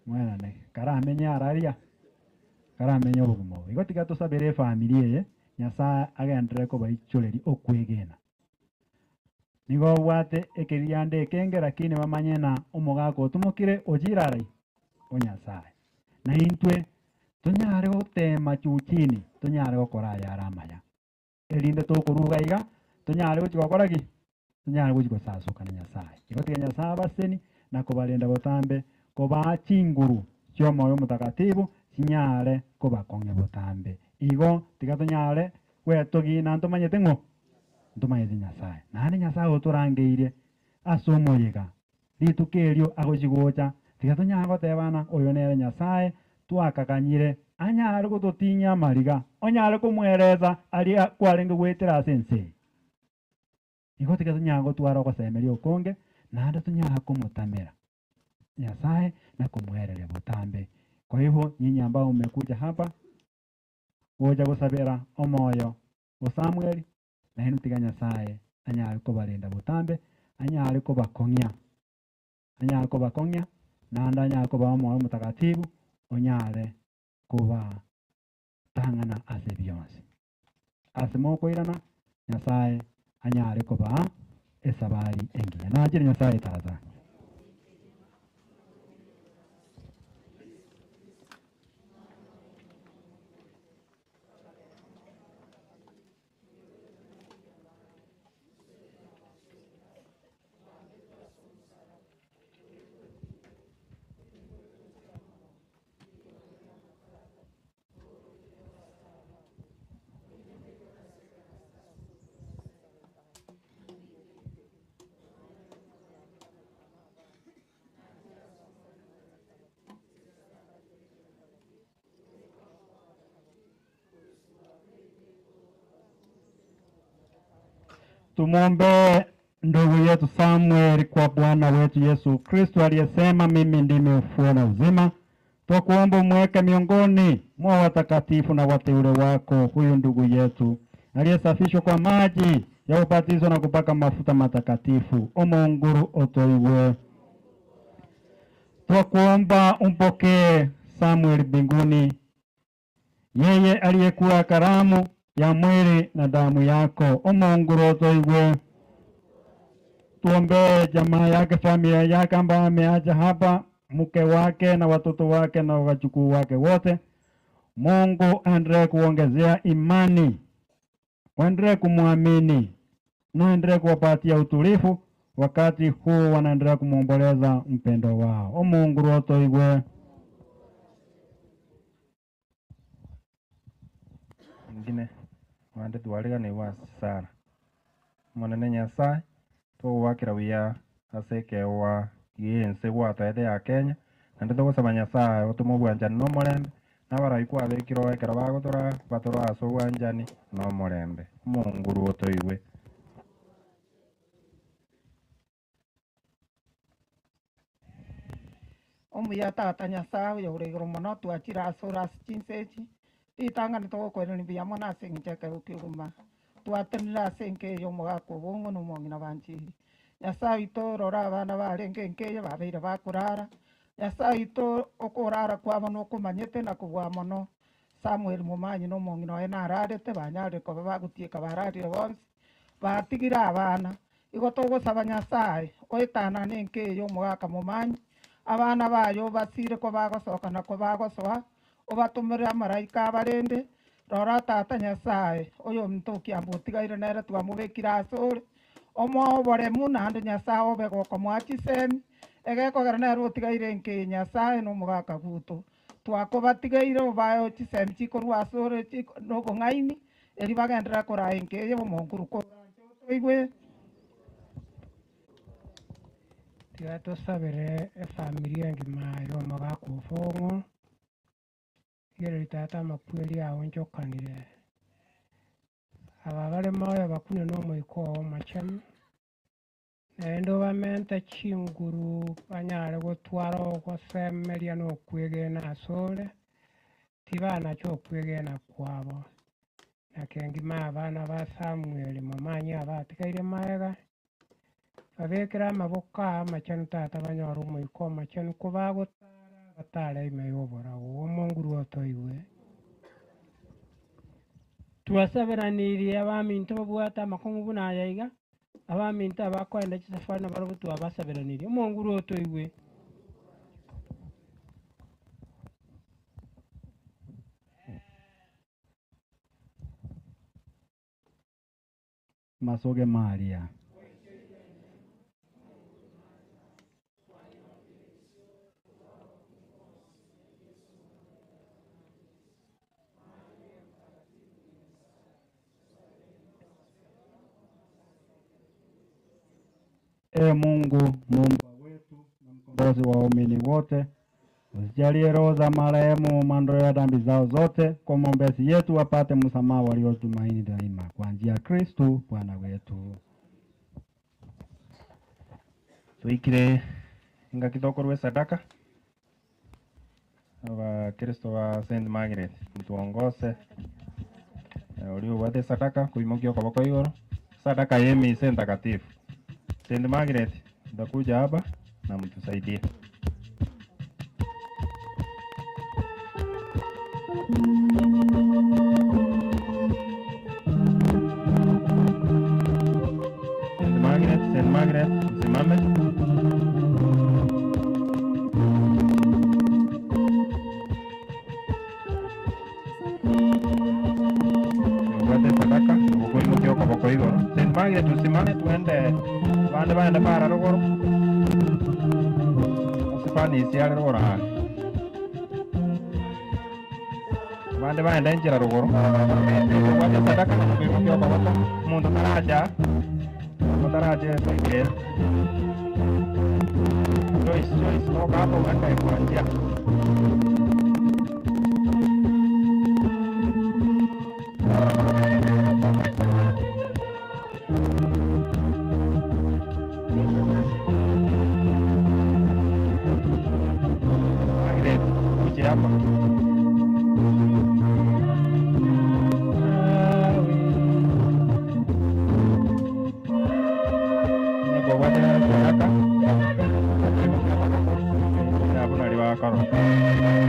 mwenane karamenya araria karamenya obogumo igo tiga tusabere family eye Nyasaye agendere kobaichoreri okwegena nigo bwate ekeriande ekenge lakini bamanye na omogaka otumokire ojirarai o Nyasaye na intwe tunyare gotema chuchini tunyare gokora yara amaya erinde tokoruga iga tunyare gokora ki tunyare gosasuka na Nyasaye igo tiga Nyasaye baseni na kobarenda botambe koba chinguru chiomoyo mutakatifu chinyare kobakonge botambe igo tiga tunyare gwetogina ntumanyete ng'o ntumanyete Nyasaye nandi Nyasaye oturangeire ase omoyega ritukerio agochigocha tiga tunyare gotebana oyo nere Nyasaye twakakanyire anyare gototinya amariga onyare komwereza aria kwarenge gwetera ase ense igo tiga tunyare gotwara ogosemeria okonge nandi tunyare komotamera Nyasaye na kumwerere botambe kwa hivyo nyinyi ambao mmekuja hapa goja gusabira omoyo o Samuel na hinu tiga Nyasaye anyare kobarenda botambe anyare kobakonya na anyare koba omoyo mutakatifu onyare kuba tangana ase byonse ase mokoirana Nyasaye anyare koba esabari enginya nachire Nyasaye tata Tumwombe ndugu yetu Samuel kwa Bwana wetu Yesu Kristo aliyesema mimi ndimi ufufuo na uzima. Twakuomba umweke miongoni mwa watakatifu na wateule wako huyu ndugu yetu aliyesafishwa kwa maji ya ubatizo na kupaka mafuta matakatifu. Omonguru otoiwe. Twakuomba umpokee Samuel mbinguni yeye aliyekuwa karamu ya mwili na damu yako. Mungu roho iwe. Tuombee jamaa yake, familia yake ambayo ameacha hapa, mke wake na watoto wake na wajukuu wake wote. Mungu aendelee kuongezea imani, waendelee kumwamini na aendelee kuwapatia utulivu wakati huu wanaendelea kumwomboleza mpendo wao. Mungu roho iwe. Ingine wande tuwaligane wa Sara monene Nyasaye tuwakira wiya aseke wa yense gwataethe ya Kenya na nditugusaba Nyasaye utume bwanjani no murembe na baraiku abekirwo ekera bagutura batura aso bwanjani no murembe. Mungu ruto iwe. Omuya tata Nyasaye uya uri iguru muno twakira asura cinseji itangani tugukwenda ni bia mwana asengicheke ukiguma twatenera senke yo mugako bongo no mongina banjiri Nyasaye ito rora abana barenge nkeje babeire bakurara Nyasaye ito okurara kwabo no kumanyete na kubwa mono Samuel mumanyi no mongina ena ararete banyare ko bagutieka bararire bonse batigira abana igo tugusaba Nyasaye oitana nenke yo mugaka mumanyi abana bayo basire ko bagosoka na ko bagosoa obatumira maraika abarende rora tata Nyasaye oyo muntu kiambutigaire nere twamubekira asore omo bore muna ande Nyasaye obego komwachisemi egekogera nere utigaire nke Nyasaye no mugaka guto twakobatigaire obayo chisemi chikorwa asore no bongaini eri bagendera kora nke ye bomonguru ko igwe tiga tusabire efamilia ngima yo mugaka ufongo igere tata makweli aho njokanire aba bale moyo bakune no moiko wa macham endo bamente chinguru banyare gutwaro ko semeria no kwege na sole tibana cho kwege na kwabo nakengi abana ba Samuel mumanyi abatikaire maega babekera amaboka amachanu tata banyoro moiko machanu kubago batale imeyobora uwo Mungu ruto iwe. Tuwasabiraniriye abaminto babwata amakungu bunayaiga abaminto abakwenda kisafari na barabutu abasabiraniriye Mungu ruto iwe. Masoge Maria. Mungu Muumba wetu na mkombozi wa waumini wote, usijalie roho za marehemu maondoleo ya dhambi zao zote, kwa maombezi yetu wapate msamaha waliotumaini daima, kwa njia ya Kristo Bwana wetu. Tuikire inga kitokorwe sadaka wa Kristo wa Saint Margaret mtuongose ulio wate sadaka kuimokio kwa bako igoro sadaka yemi Saint takatifu. Saint Margaret ndakuja hapa na mtusaidie. Saint Margaret, msimame. Wate sadaka kuimokio kwa bako igoro. Saint Margaret usimame tuende bande para ruguru usipani isiale ruguru ha bande njira ruguru wate sadaka kuimokio kwa bako mundu taraja sekere Joyce no kapo wanda kwa njia Karo.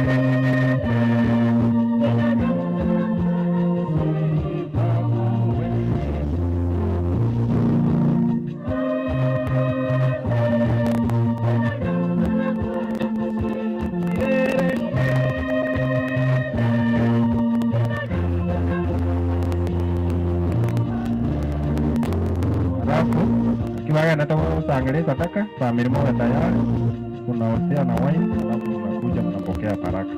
Kaga natakusangalia sadaka, familia moja tayari, unaosia na wine, alafu unakuja unapokea baraka.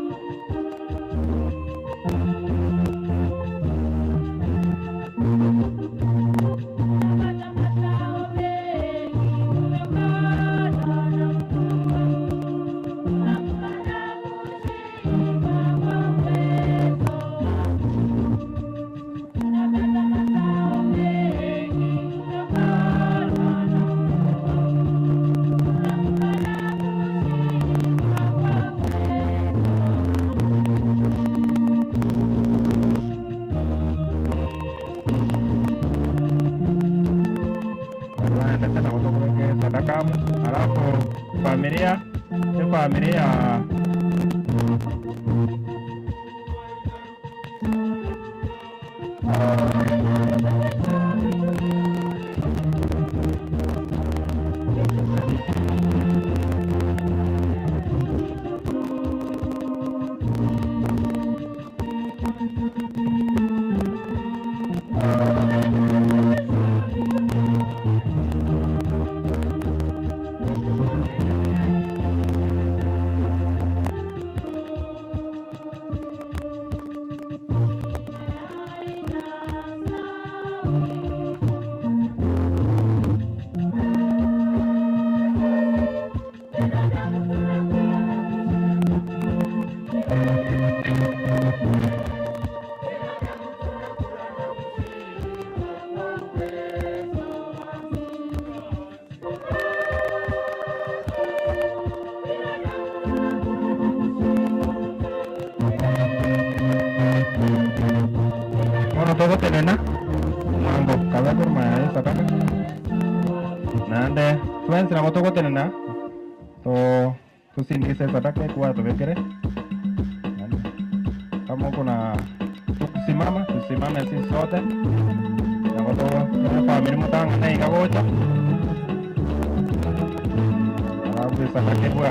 Sadaka, alafu familia, familia todo tenena mambo kala kurma sadaka nande tuan sila moto ko tenena to tusindi se sadaka kwa to bekere kama kuna tusimama sisi sote na watu familia mtanga na ingagocha alafu sadaka kwa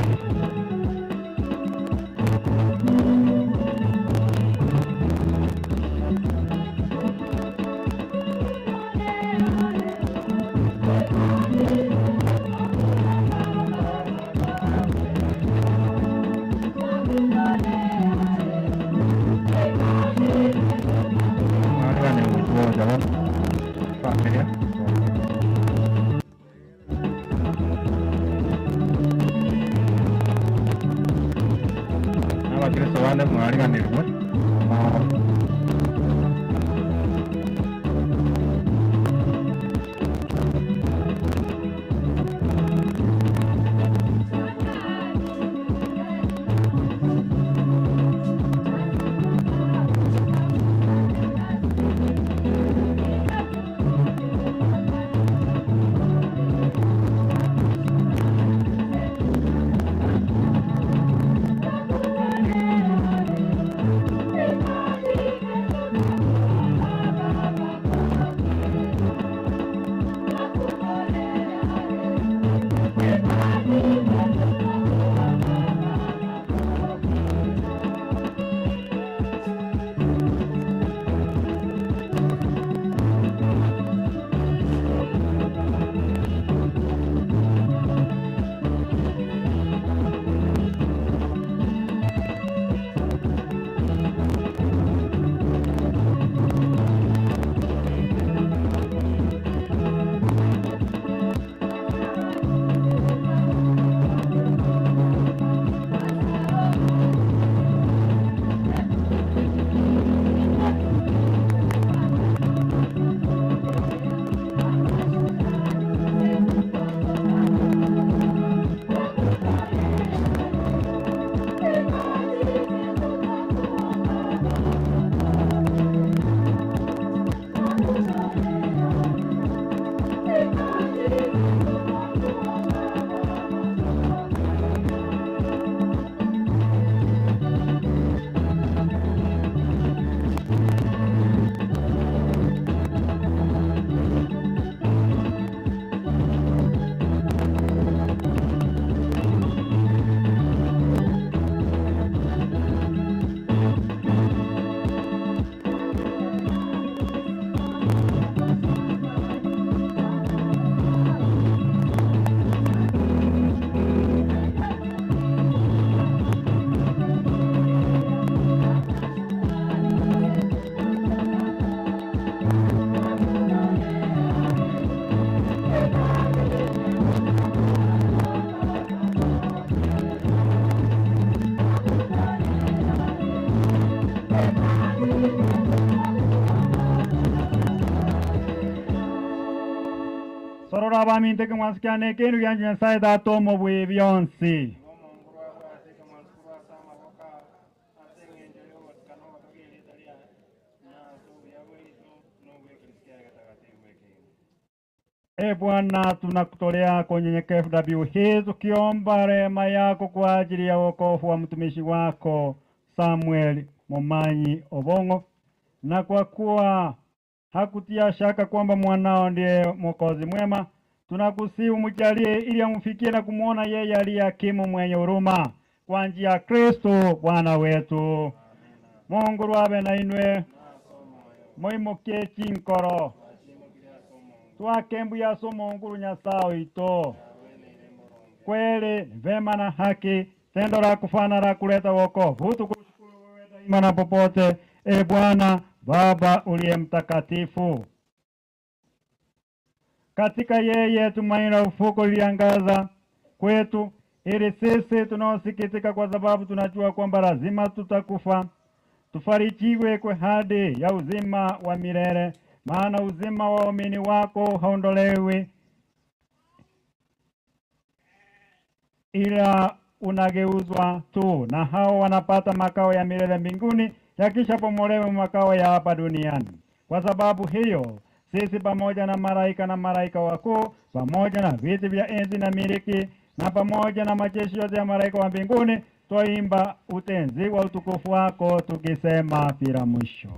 sorora abaminte kimwasikyane kindu kya Nyasaye datomo bwe byonsi. E Bwana, tunakutolea kwa unyenyekevu dhabihu hii tukiomba rehema yako kwa ajili ya wokovu wa mtumishi wako Samuel Momanyi Obongo, na kwa kuwa hakutia shaka kwamba mwanao ndiye Mwokozi mwema, tunakusihi umjalie ili amfikie na kumwona yeye aliye hakimu mwenye huruma, kwa njia ya Kristo Bwana wetu. Mungu rwabe na inwe moimokie chinkoro twakembu yaso Mungu Nyasaye ito kweli vema na haki, tendo la kufana la kuleta wokovu. Tukushukuru wewe daima na popote, e Bwana Baba uliye mtakatifu. Katika yeye tumaini la ufuko liliangaza kwetu, ili sisi tunaosikitika kwa sababu tunajua kwamba lazima tutakufa, tufarijiwe kwa hadi ya uzima wa milele. Maana uzima wa waamini wako haondolewi, ila unageuzwa tu, na hao wanapata makao ya milele mbinguni yakishapomolewa makao ya hapa duniani. Kwa sababu hiyo sisi pamoja na malaika wakuu, pamoja na viti vya enzi na miliki, na pamoja na majeshi yote ya malaika wa mbinguni, twaimba utenzi wa utukufu wako tukisema bila mwisho.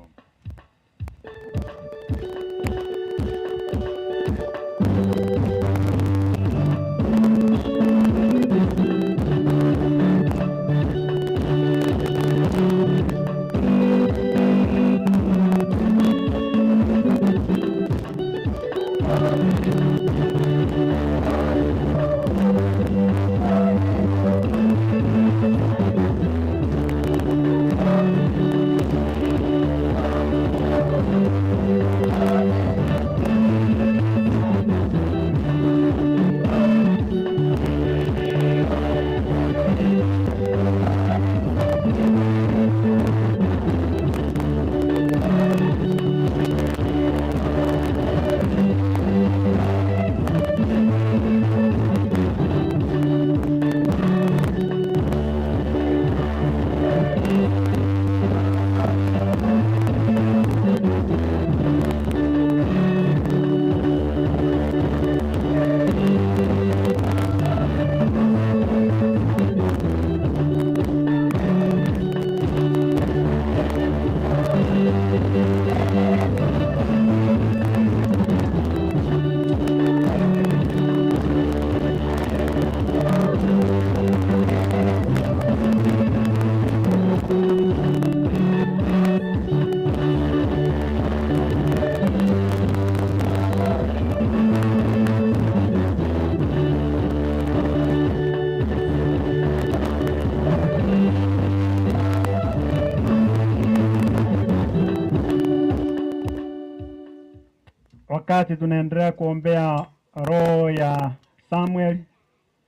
Wakati tunaendelea kuombea roho ya Samuel,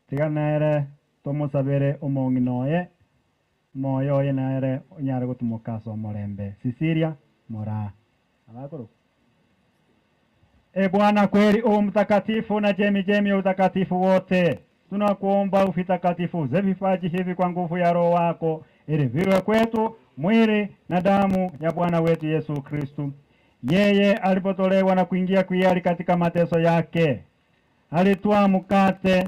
tiganere tumusabire umonginoye moyo yenere nyare gutumukaso morembe Sisilia mora abakuru. E Bwana, kweli u mtakatifu na jemi ya utakatifu wote, tunakuomba ufitakatifu ze vipaji hivi kwa nguvu ya roho wako, ili viwe kwetu mwili na damu ya Bwana wetu Yesu Kristu. Yeye alipotolewa na kuingia kuyari katika mateso yake, alitwaa mkate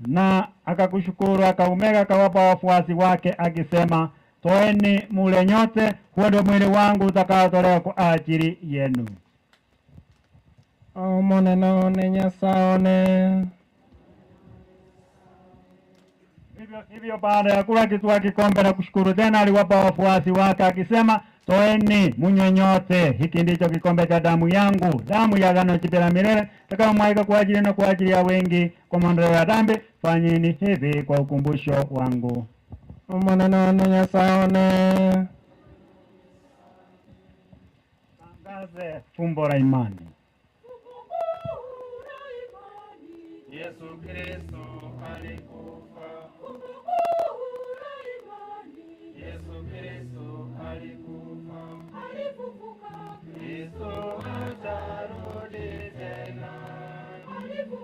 na akakushukuru, akaumega, akawapa wafuasi wake akisema, toeni mule nyote, huo ndio mwili wangu utakaotolewa kwa ajili yenu. Omonenone Nyasaone. Hivyo baada ya kula kitwaa kikombe na kushukuru tena, aliwapa wafuasi wake akisema, toeni munywe nyote, hiki ndicho kikombe cha damu yangu, damu ya agano jipya la milele, itakayomwagika kwa ajili na kwa ajili ya wengi kwa maondoleo ya dhambi. Fanyeni hivi kwa ukumbusho wangu. Omonenone Nyasaone. Tangaze fumbo la imani. Yesu Kristo alikufa. Yesu Kristo alikufa. Alifufuka. Kristo atarudi tena. Alifufuka.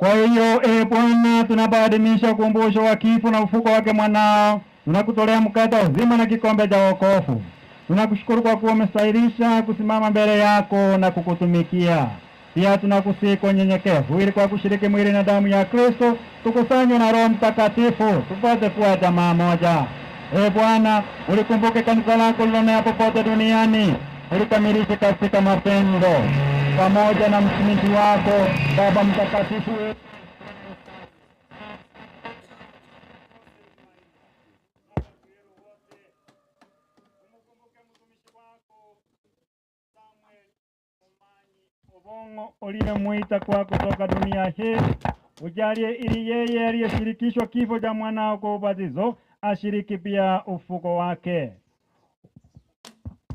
Kwa hiyo Bwana, tunapoadhimisha ukumbusho wa kifo na ufuko wake mwanao, tunakutolea mkate wa uzima na kikombe cha wokovu. Tunakushukuru kwa kuwa umestahilisha kusimama mbele yako na kukutumikia. Pia tunakusihi kwa unyenyekevu, ili kwa kushiriki mwili na damu ya Kristo tukusanywe na Roho Mtakatifu tupate kuwa jamaa moja. Bwana, ulikumbuke kanisa lako lililonea popote duniani, ulikamilishe katika mapendo pamoja na mtumishi wako Baba Mtakatifu. Obongo uliyemwita kwa kutoka dunia hii, ujalie ili yeye aliyeshirikishwa kifo cha mwanao kwa ubatizo ashiriki pia ufuko wake.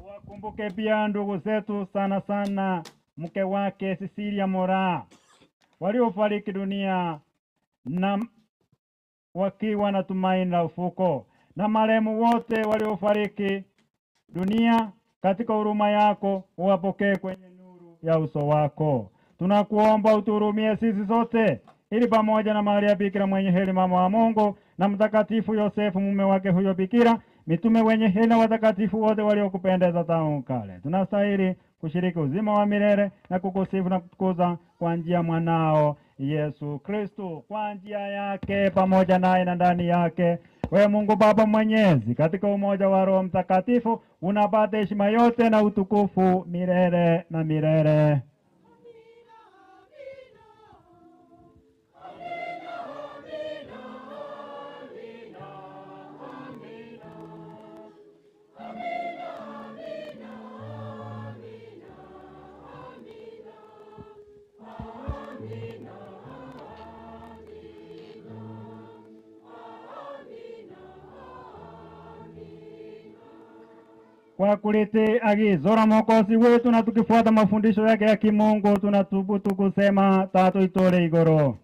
Wakumbuke pia ndugu zetu, sana sana mke wake Cecilia Mora waliofariki dunia na wakiwa na tumaini la ufuko, na marehemu wote waliofariki dunia katika huruma yako uwapokee kwenye nuru ya uso wako. Tunakuomba uturumie sisi sote, ili pamoja na Maria Bikira mwenye heri mama wa Mungu na Mtakatifu Yosefu mume wake huyo Bikira, mitume wenye heri na watakatifu wote waliokupendeza tangu kale, tunastahili kushiriki uzima wa milele na kukusifu na kutukuza kwa njia mwanao Yesu Kristo. Kwa njia yake pamoja naye na ndani yake, wewe Mungu Baba Mwenyezi, katika umoja wa Roho Mtakatifu, unapata heshima yote na utukufu milele na milele. Kwa kulete agizo la Mwokozi wetu na tukifuata mafundisho yake ya kimungu, tunathubutu kusema Tatu itole igoro.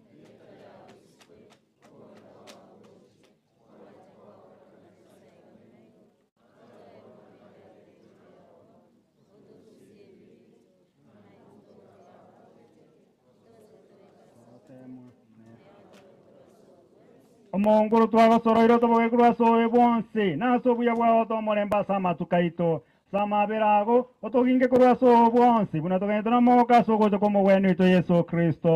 Omonguru twagosoroiro toboge kurwasoe bonse naso buya bwao tomoremba sama tukaito sama berago otoginge kurwaso bonse buna togaito na moka sogo to como bueno ito Yesu Kristo.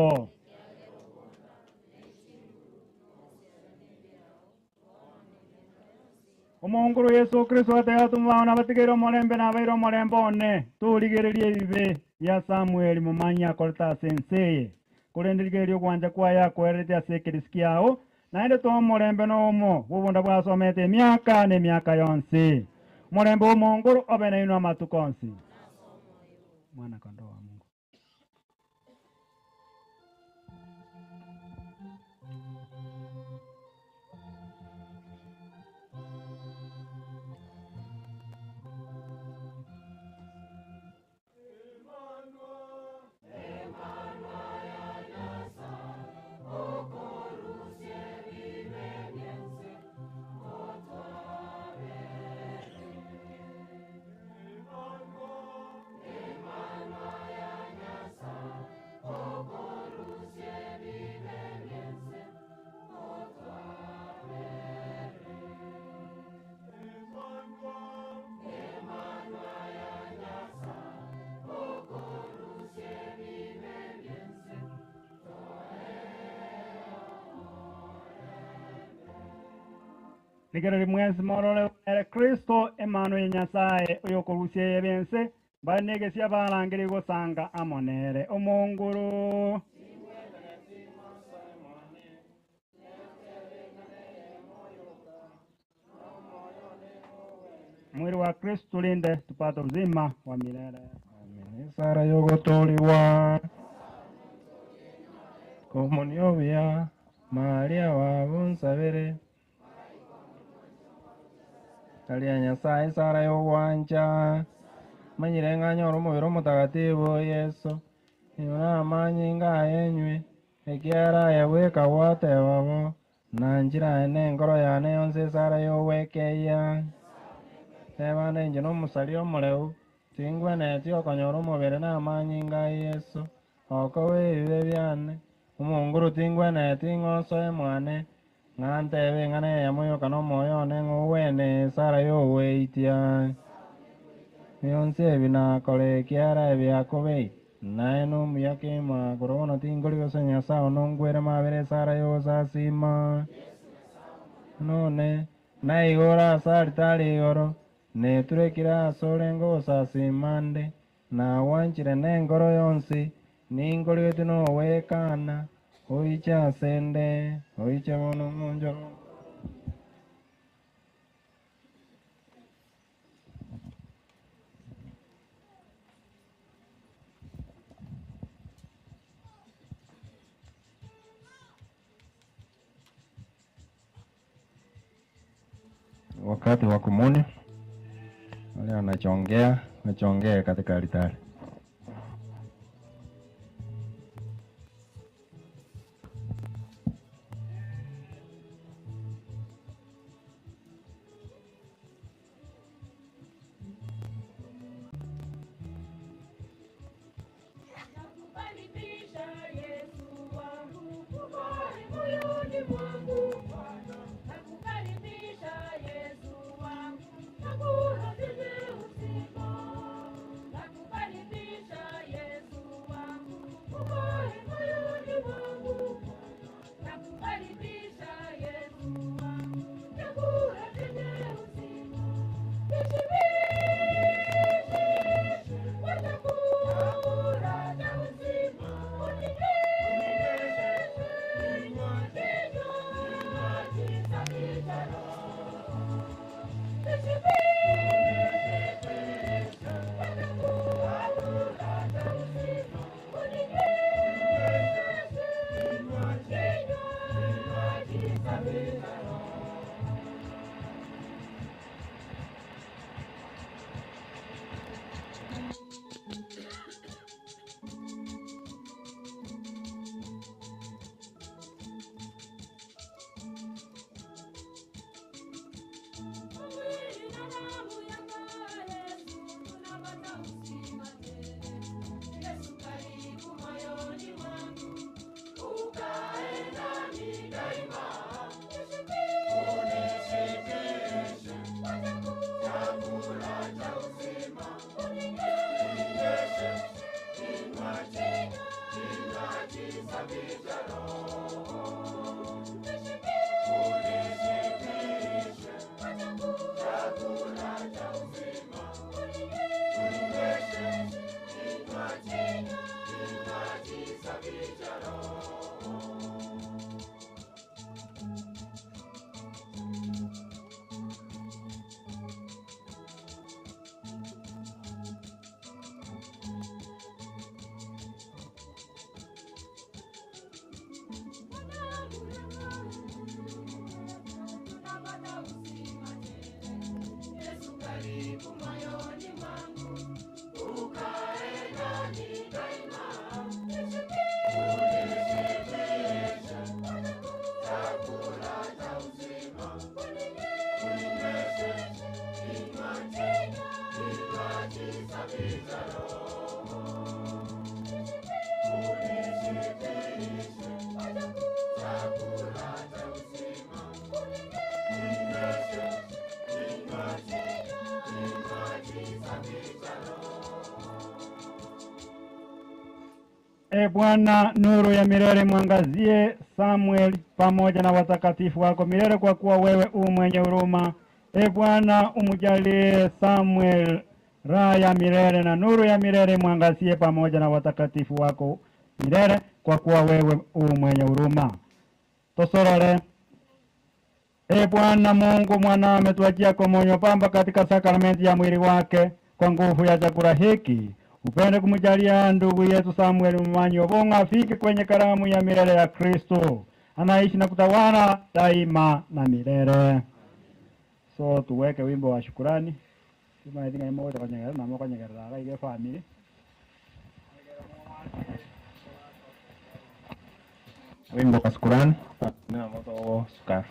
Omonguru Yesu Kristo atega tumwana batigero morembe na bairo morembone tuligererie bibe ya Samuel mumanya korta sensei kurendigerio kwanja kwa yako erete asekirisikiao naende to morembe nomo bubunda bwasomete miaka ne miaka yonsi morembe omonguru obe na ino amatukonsi mwana kondo wa Mungu. Ligere mwezi morole ere Kristo Emmanuel Nyasaye oyokorusie yebense banege sia balangiri gosanga amonere omonguru mwili wa Kristo linde tupate uzima wa milele. Amen. Sara yogotoliwa komuniobia Maria wa bunsabere Kalia Nyasaye Sara yogwanja manyire nganyoro omubiri omutagatifu Yesu yona amanyi ngayenywe ekiara yaweka wote babo nanjira ene ngoro yane yonse Sara yowekeya tebana inje nomusali omuleu tingwe neti okonyora omubiri n'amanyi nga Yesu okowe ebibe byane umunguru tingwene tingoso mwane ngante ngane yamoyo kano moyo nengowene sara yo weitia yonse bina kole kiara byakobe naeno myake ma korono tingoli osenya sao nongwere mabere sara yo sasima none nai ora sartali oro ne turekira solengo sasimande na wanchire nengoro yonsi ningoli wetuno wekana oicha sende oicha mono monjo. Wakati wa kumuni wale wanachongea katika altari. E Bwana, nuru ya milele mwangazie Samuel pamoja na watakatifu wako milele, kwa kuwa wewe u mwenye huruma. E Bwana, umjalie Samuel raha ya milele, na nuru ya milele mwangazie pamoja na watakatifu wako milele, kwa kuwa wewe u mwenye huruma. Tosorole. E Bwana Mungu, mwana ametuachia komunyo pamba katika sakramenti ya mwili wake. Kwa nguvu ya chakula hiki upende kumjalia ndugu yetu Samuel Mmanyi Obonga afike kwenye karamu ya milele ya Kristo, anaishi na kutawala daima na milele. So tuweke wimbo wa shukrani. Kama hivi ngamo kwa nyangara na kwa nyangara ile family. Wimbo wa shukrani na moto sukari.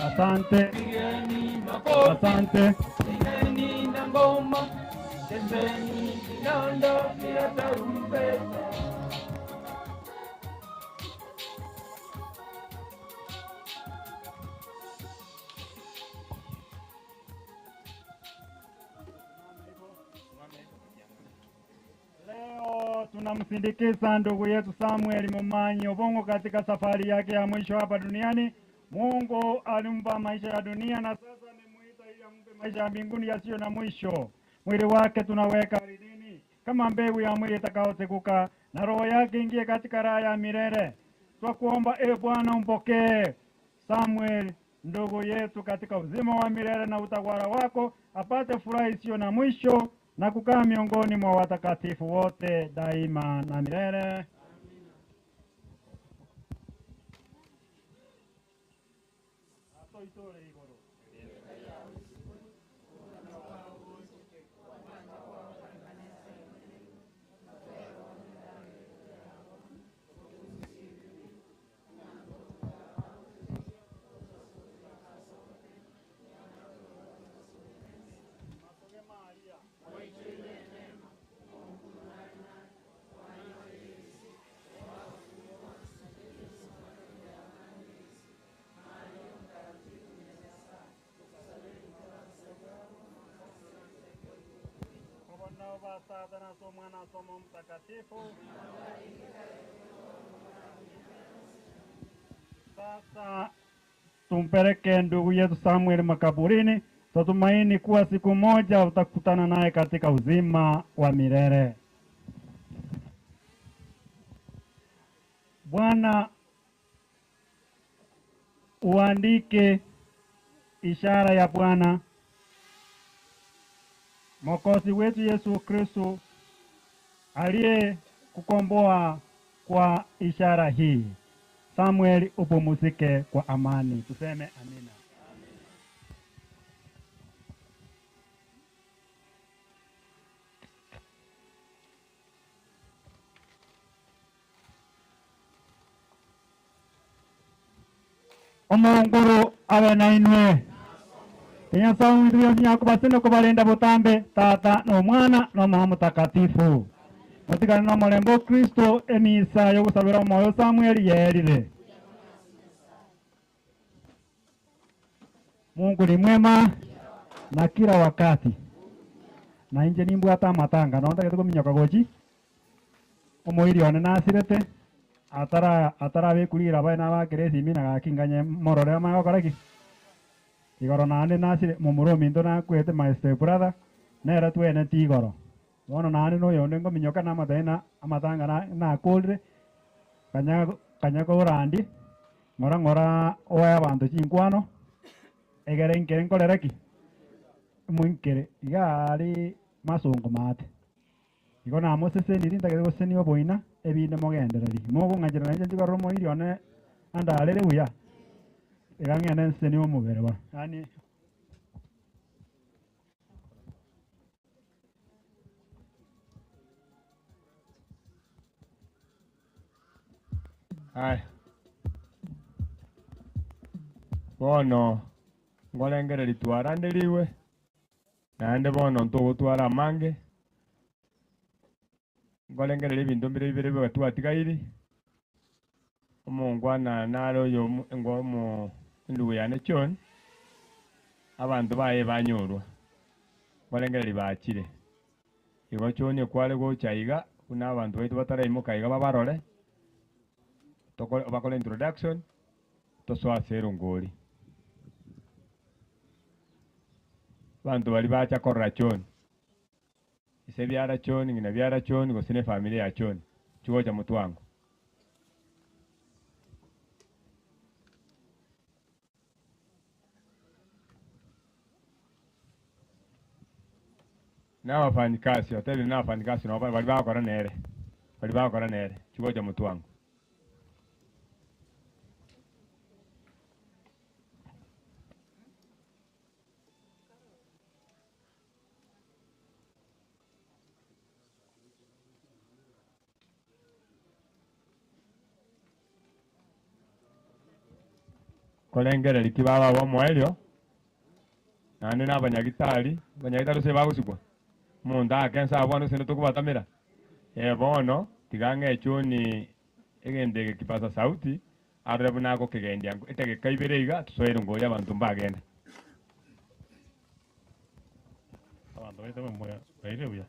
Asante, asante. Leo tunamsindikiza ndugu yetu Samuel Mumanyi Obongo katika safari yake ya mwisho hapa duniani. Mungu alimpa maisha ya dunia na sasa amemuita ili ampe maisha ya mbinguni yasiyo na mwisho. Mwili wake tunaweka ardhini kama mbegu ya mwili itakaotekuka, na roho yake ingie katika raha ya milele. Twakuomba Bwana umpokee Samuel ndugu yetu katika uzima wa milele na utawala wako, apate furaha isiyo na mwisho na kukaa miongoni mwa watakatifu wote daima na milele. Baba, na so Mwana, so Roho Mtakatifu. Sasa tumpeleke ndugu yetu Samuel makaburini. Tutumaini kuwa siku moja utakutana naye katika uzima wa milele. Bwana, uandike ishara ya Bwana Mwokozi wetu Yesu Kristo aliye kukomboa kwa ishara hii. Samuel, upumzike kwa amani. Tuseme amina. Omongoro awe na inwe. Kenya sawu ndiyo nyako basino kubalenda butambe tata no mwana no Roho Mtakatifu. Mutigana no mulembo Kristo emisa yo gusabira moyo Samuel yerire. Mungu ni mwema na kila wakati. Na inje nimbu ata matanga no ndage tukuminyoka gochi. Omoiri one nasirete atara bekulira bana bakeresi mina gakinganye morore magokoreki. Igoro nane nasire mumuromi ndo nakwete my step brother nera twene tigoro wono nane no yonde ngo minyoka na matena amatanga na kolre kanya ko randi ngora oya bantu chinkwano egere nkere nkorereki muinkere igari masongo mate igo na mosese ndiri ndagere goseni oboina ebinde mogendereri mogo ngajira nje ndigoro mo irione anda alere uya Irangene nseni omubere ba. Yani Hai. Bono ngolengere litwara ndeliwe. Nande bono ntugutwara mange. Ngolengere libintu mbere bibere batwatigairi. Omongwana nalo yo ngomo ndugu yane chon abantu baye banyorwa balengera libachire igo chone kwale go chaiga kuna abantu baitu bataraimo kaiga babarore bakole introduction toswa sero ngoli bantu bali bacha korra chon ise byara chon ngina byara chon gosine familia ya chon chuo cha mutwangu na wafanyikazi hoteli na wafanyikazi na bali bakora nere kigo cha mutwangu kolengereri kibaba bomwaelio nandi na abanyagitari se bagusigwa mundu akensa abwana sinde tukubatamira bono tiga echuni egende kipasa sauti arrebu nako kigendia etegeka ibere iga tusoere ngoya abantu mbagenda abantu baite mwe baire buya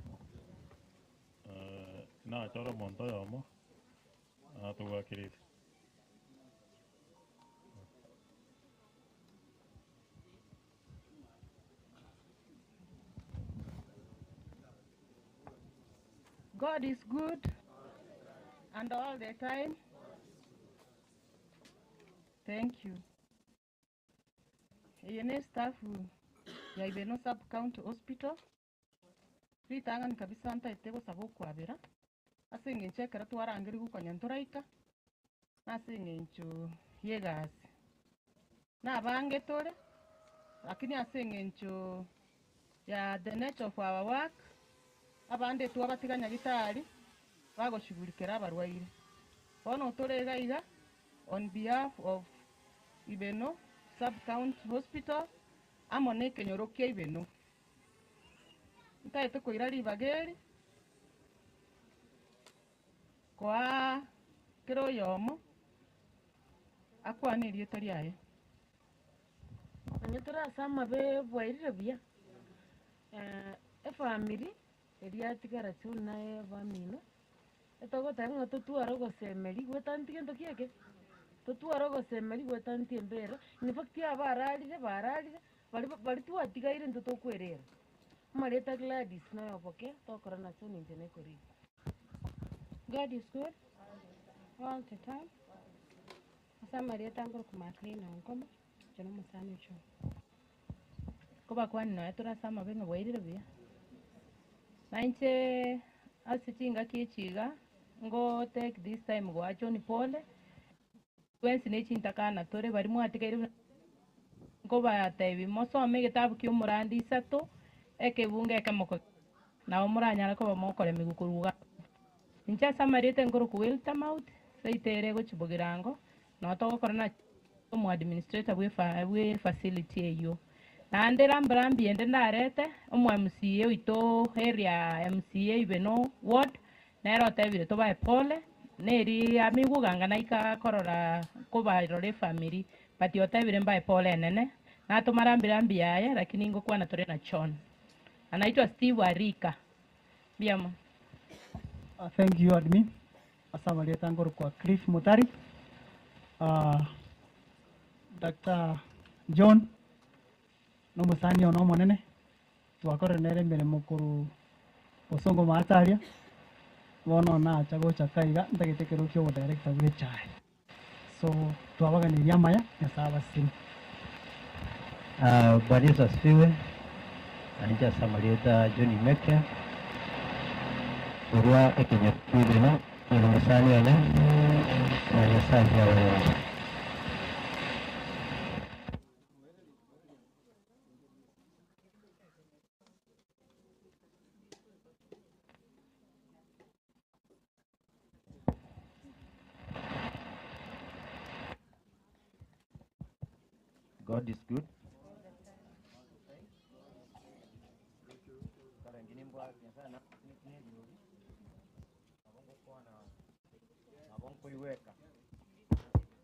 na choro monto yomo tuwa kirisi God is good and all the time. Thank you. Yene staff ya Ibeno Sub County Hospital. Ritanga kabisa anta itego sabo kwabera. Asinge nchekera twarangiri gukonyantoraika. Asinge nchu yegasi. Na bange tore. Lakini asinge nchu ya the nature of our work. Abande tu abatiganya gitari bagoshugurikira abarwaire bono torega iga on behalf of Ibeno Sub County Hospital amone kenyorokia Ibeno ntaite koira libageri kwa kero yomo akwanirie tari aye anyetora sama be bwairire bia family eriatigara naye bamino etogotanga totuara gosemeri gwetantige ndokieke totuara gosemeri gwetantie mbera in fact bararire bari twatigaire nto tokwerera mareta Gladys nayo boke tokora na soni njene kori. God is good all the time. Asa marieta ngoro kumakri na ngoma jono musani cho kuba kwani no etura sama benga wairire bia Nanche asichinga kichiga ngo take this time go achoni pole wensi nechintakana tore bari mwatigaire ngo bayatebi mosome gitabu ky'umurandi isato ekebunga ekamoko na omuranya ko bamokore migukuruga nincha samarite ngoro ku Wiltam out saitere go chibugirango no togokora na mu administrator we facility eyo nande rambi ende narete omu MCA wito area MCA Ibeno ward nero tebire to ba pole neri amigu ganga naika korora kuba rore family but yotebire mba pole nene na to marambi yaya lakini ngo kwa na tore na chon anaitwa Steve Arika biamo. Thank you admin asama leta ngoro kwa Cliff Mutari Dr. John no musani ono monene twakore nere mbere mukuru osongo mataria wono na chago chakaiga ndagitekero kyo director we chai so twabaga ni yamaya yasaba simu Bwana Yesu asifiwe. Anija Samarieta John Meke urwa ekenya kwibeno ni musani ona na yasabya wewe. God is good.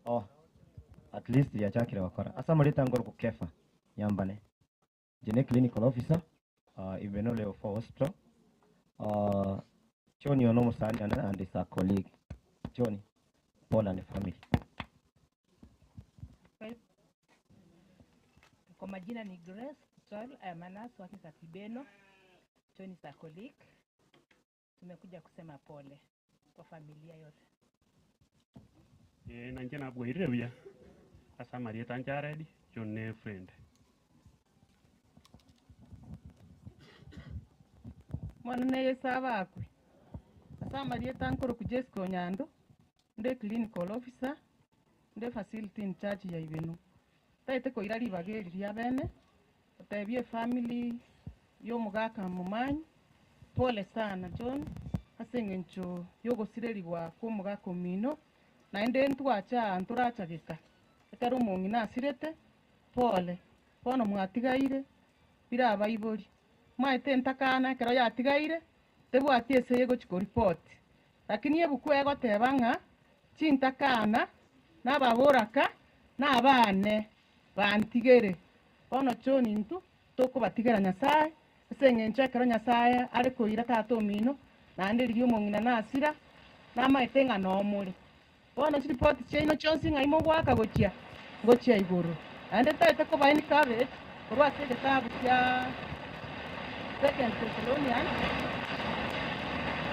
Oh, at least ya chakira wakora. Asa marita ngoro kukefa yambane. Jene clinical officer Ibeno Leo for Hospital. Choni ono musani and is a colleague. Choni, Paul and the family. Kwa majina ni Grace Sol Manas wakisa Ibeno. Choni sa colleague. Tumekuja kusema pole kwa familia yote. Nanche na bwairire bia asa Marieta njaredi jonne friend mwana ne saba akwe asa Marieta nkoro ku Jesco Nyando nde clinical officer nde facility in charge ya Ibeno taite ko irari bageri ria bene tabie family yo mugaka mumanyi pole sana John asengencho yogo sireri wa ko mugaka mino na ende ntwacha nturacha gika ekero omong'ina asirete pole bono mwatigaire biraba ibori maete entakana ekero yatigaire tebwati ase egochi koripoti lakini ebuku egoteba ng'a chintakana nababoraka nabane bantigere bono choni intu tokobatigera Nyasaye ase eng'encho ekero Nyasaye are koira tata omino naende riria omong'ina nasira namaete ng'a nomore bono chiripoti chiaino chionsi ng'ai mogwaka gochia igoro naende taete kobaeni cabbage korwa ase egetabu kia Second Thessalonians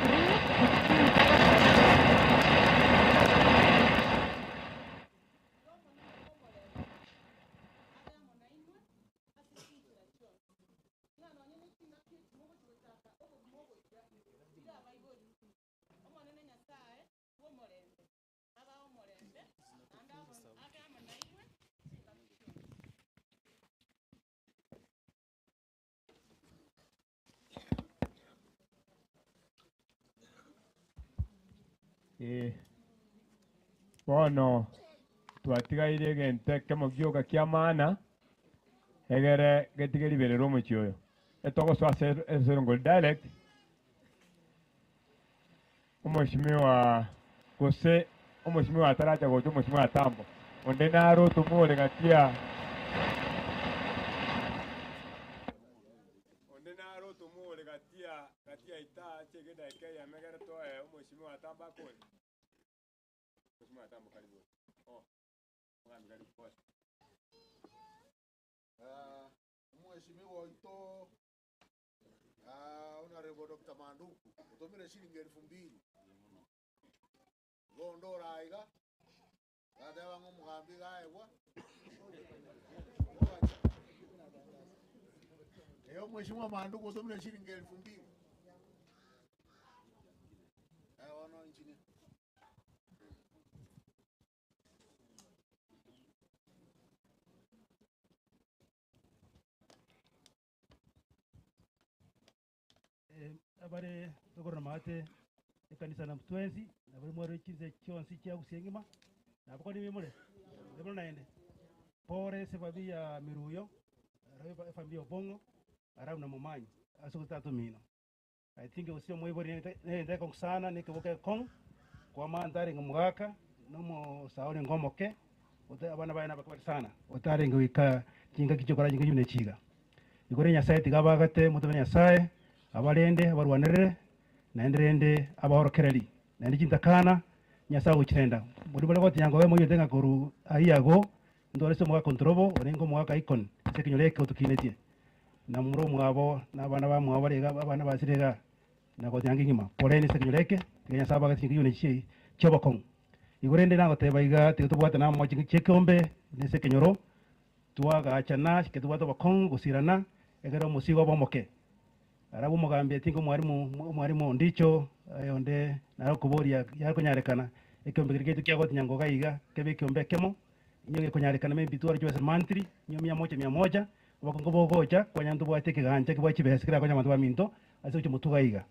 3:16. Bono twatigaire egente kemo gioka kia maana egere getigeriberera omochio oyo etogosoa eserongo direct omoshimiwa gose omoshimiwa ataracha gocha omoshimiwa atambo onde naro tumure gatia onde naro tumure gatia ita chegeda ekeya megere toe omoshimiwa atamba kole omoshimiwa atambo karibu mwami karibu post Mheshimiwa Ito Honorable Dr. Manduku utumire shilingi 2,000 gondora aiga gatewa ng'omugambi gaegwa eyo Mheshimiwa Manduku utumire shilingi 2,000 ono engineer abare togorna mate ekanisa na mtwenzi na bari mwaro chize chonsi chia usengima na bako ni mimure ndebo naende pore se babia miruyo rayo familia bongo arau na mumanyi aso tatu mino I think usio moibori ne kong sana ne ke kong kwa mandari ngumugaka nomo saone ngomoke ote abana baina bakwari sana otare ngwika kinga kichokora kinga yune chiga igore Nyasaye tigabagate mutumenya Nyasaye abalende abarwanirire naenderende abahorokereri naende chintakana Nyasaye uchirenda muri bale goti yango moyo tenga koru aiyago ndore se mwaka kontrobo orengo mwaka icon sekinyoleke otukinetie na muro mwabo nabana ba mwabo rega abana basirega na goti yangi ngima poleni sekinyoleke tiganya saba gati ngiyune chi chobakong igorende nango tebaiga tigotubwata na mo chekombe ne sekinyoro tuwaga achana ketubwata bakong gusirana egero musigo bomoke arabu mugambe tingo mwarimu ndicho onde naro kuboria yako nyarekana ekombe kiriketu kya goti nyango gaiga kebe kombe kemo nyoge kunyarekana me bitwara jose mantri nyomia moja bakongo bogoja kwa nyandu bwate kiganja kibwa chibesikira kwa nyamandu baminto ase uchi mutugaiga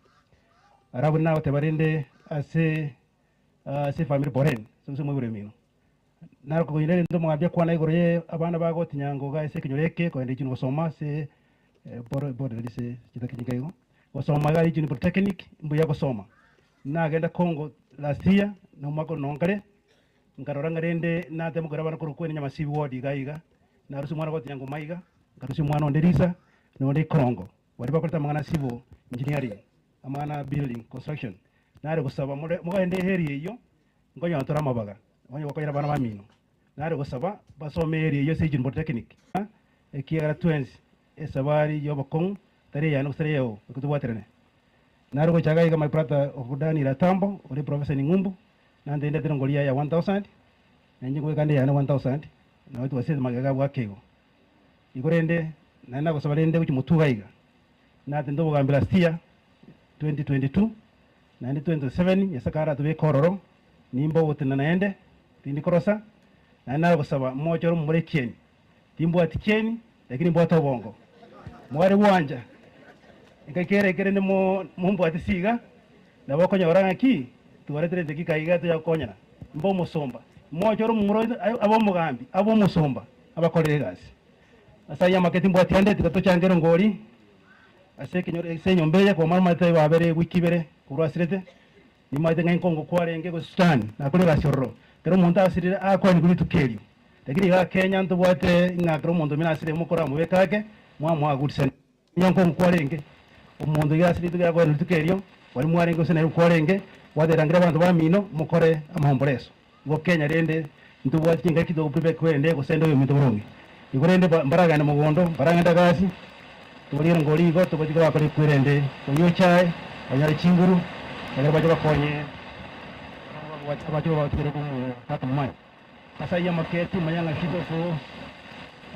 arabu nawo tebarende ase family boren so mwibure mino naro kunyere ndo mwabya kwana igoroye abana bagoti nyango ga ese kinyoreke ko ende kino soma se bore lise chitakinyikayo gosoma gari juni polytechnic mbuya gosoma nagenda Congo last year no mako nongare ngarora ngarende na temo garabana ko kwenya nyamasibi wodi gaiga na rusu mwana goti yango maiga ngarusu mwana onderisa no de Congo wari bakolta mangana civil engineering amana building construction nare gusaba mugaende heri iyo ngonya atora mabaga ngonya bakoyira bana bamino nare gusaba basome heri iyo se juni polytechnic ekiara twins esabari yobakong tare ya no sereo kutubwaterene narugo chagai kama prata okudani la tambo uri professor Ngumbu na ndende ngolia ya 1000 na nyingo kande ya 1000 na watu waseze magaga bwakego igorende naenda kusabalende kuchi mutugaiga na tendo bugambira stia 2022 na 2027 yasakara tube kororo nimbo wotina naende tindi korosa na naenda kusaba mojo muri kieni timbo atikieni lakini mbota bongo mwari wanja ikakere kere ni mumbu atisiga na bako nyoranga ki tuwaretere ndiki kaiga to yakonyana mbo musomba mochoro muro abo mugambi abo musomba abakorere gasi asaya maketi mbwatiande tikatochangero ngori ase kinyo senyo mbeye kwa mama tayi wabere wiki bere kurwasirete ni maite ngai kongo kwarenge go stand na kule gashoro kero muntu asirire akwa ni kuli tukelio lakini ga Kenya nto bwate ngakro muntu mina asire mukora mubekake mwa gutsen nyanko kwarenge umuntu yasirite ga kwa tukelio wali mwarenge usene kwarenge waderangira abantu bamino mukore amahomboleso ngo Kenya rende nto bwate kinga kidogo pribe kwende go sendo yo muntu burongi igorende mbaraga na mugondo mbaraga ndagasi tubulira ngoligo tubajira bakore kwirende oyo chai banyari chinguru banyari baje bakonye abajo batire ku tatu mai sasa ya maketi mayanga shido so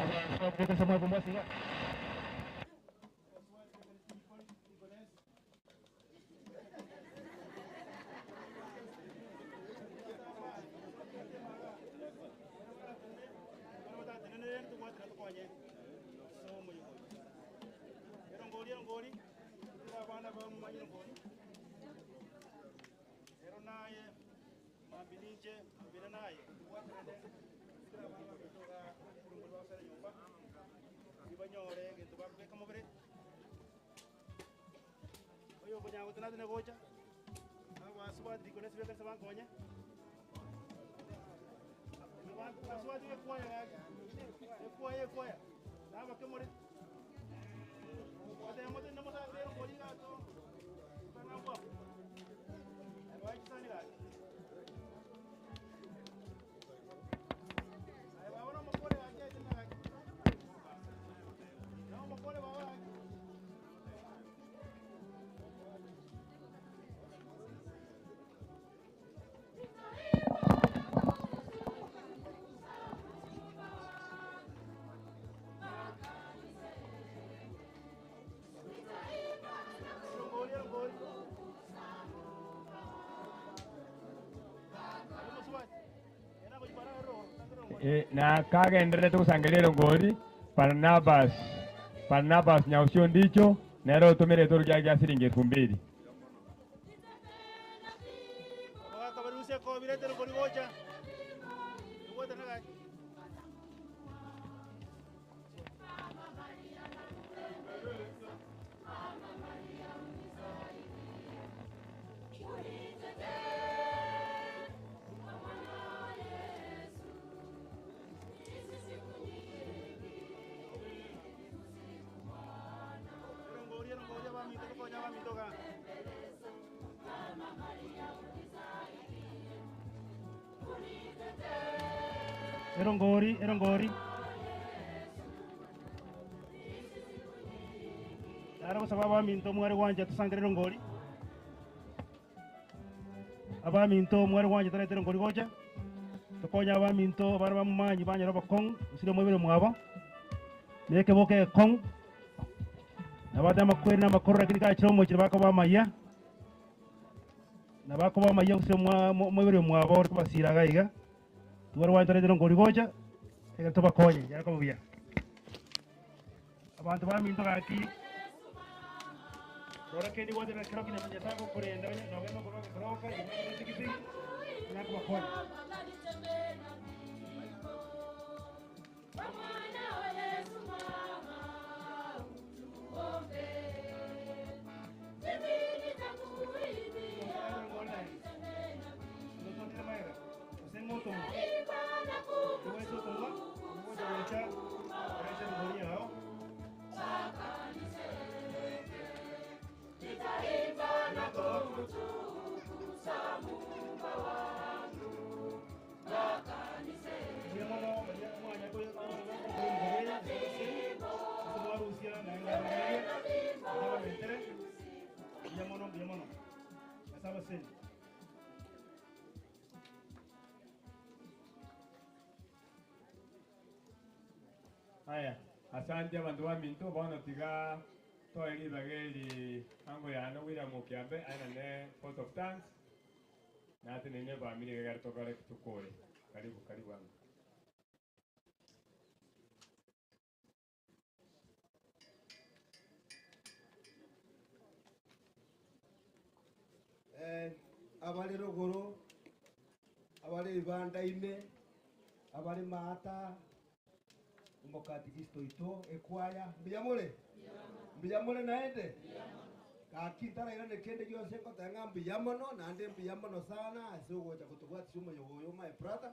aba sama bomba singa na kagenderere tukusangelera ngori Barnabas nyausio ndicho nero utumire turu gya gya siringi 2000 erongori ara ko sababa minto mwari wanje tusangere erongori aba minto mwari wanje tare erongori gocha tokonya aba minto barba mumanyi banya roba kong usire mwebere mwabo neke boke kong nabada makweri na makorra kika chiromo chirabako ba maya nabako ba maya usire mwebere mwabo ko basira gaiga tuwari wanje tare erongori gocha ega toba konye ya ko bia abantu ba minto gaki ora ke ni wadi na kroki na panya sako kurenda na wema kroka ni tikiti na kwa konye Haya, asante abantu ba minto bono tiga toeli bageli ango ya no wira mukiambe aina ne pot of thanks na tene ba mili gar to kare tukore karibu wangu abalero goro abari bandaime abari mata umukatikristo ito ekwaya mbiyamule naende kakitara ira nekende gyose nkotanga mbiyamono nande mbiyamono sana asugocha kutubwati sumo yoyo my brother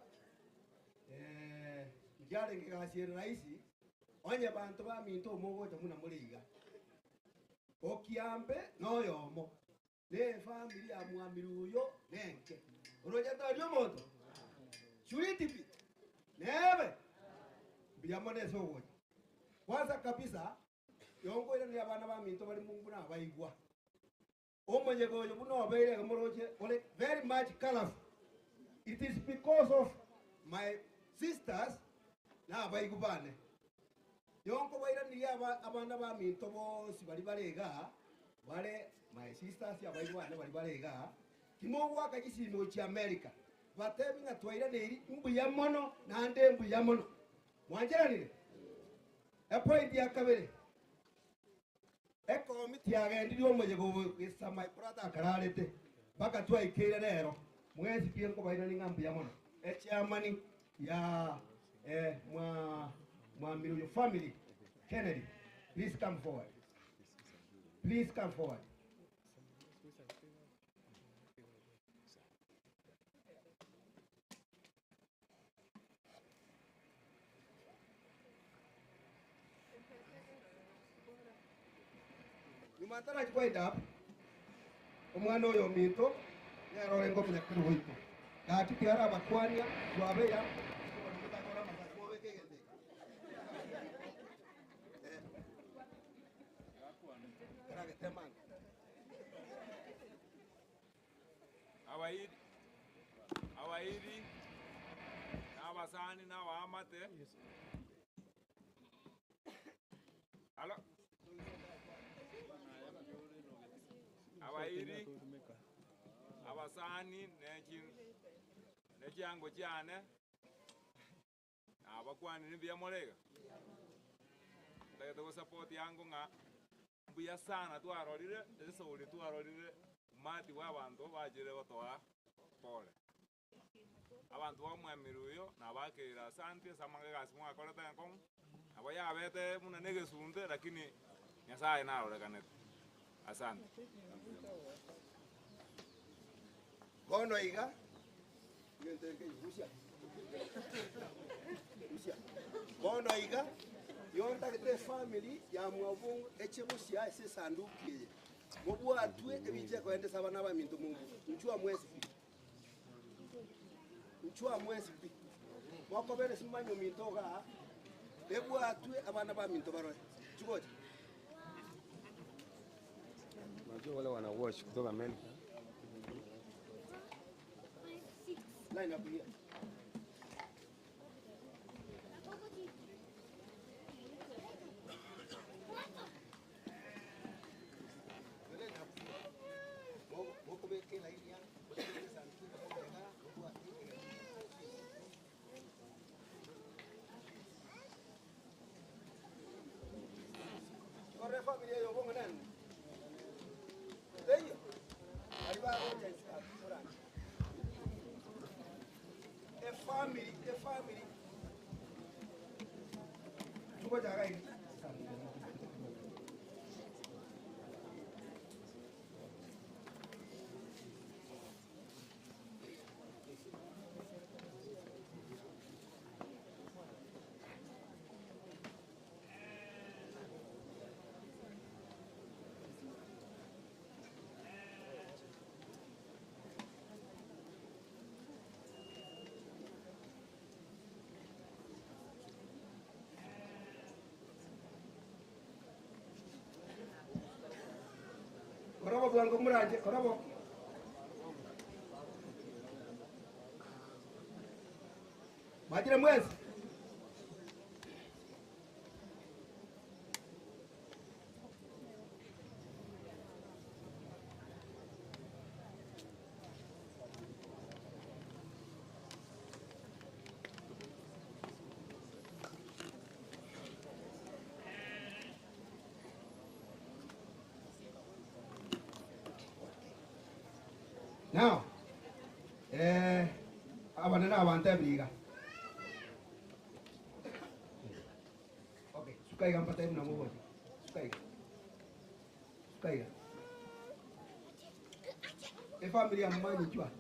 njale ngikasiere raisi onye bantu baminto omogocha muna muliga okiambe noyomo ne family ya mwamiri uyo nenke uroja tario moto shuritipi nebe mbiyamone sogocha kwanza kabisa yongo ira ni abana baminto bali mungu na baigwa omonye goyo buno beire gamoroche ole very much colorful. It is because of my sisters na baigubane yongo baira ni abana baminto bose bali balega bale my sisters ya baigubane bali balega kimogwa kagisindo chi America batemi nga twaira neri mbuyamono nande mbuyamono mwanjeranire a point ya kabere eko miti yagendiri omoje gisa my brother akararete baka twaikire rero mwezi kiengo baina ni ngambu ya mono echiamani ya mwamiru your family Kennedy, please come forward, please come forward. Matara chikoida omwana oyo minto yarore ngo munyakuru hoiko kati tiara bakwania twabeya awairi n'abasani n'abamate alo abairi abasani nekiango cyane abakwani nibyamorega ndagenda support yango nga mbuya sana twarorire esori twarorire mati w'abantu bagire batoa pole abantu bamwamiruyo nabakira asante samanga gasimu akoreta nkon abo yabete muna negesunte lakini nyasaye narorekanete. Asante. Bono iga. Bono iga. Yonda kete family ya mwabungu echebusia ese sanduki. Mobu atwe ebije ko ende sabana ba mintu mungu. Nchua mwezi. Nchua mwezi. Mwako bere simanyo minto ga. Ebu atwe abana ba minto baro. Chugoje. Unajua wale wana watch kutoka Amerika. Line up here. Corre familia yo pongo nani. Ellos, ahí va a family, the family. Tú vas a ir. Korabo bwango muranje, korabo. Majira mwezi. Now, abanene abante biga. Okay, sukaiga mpate mna mmoja. Sukaiga. Sukaiga. E familia mmanyi chwa.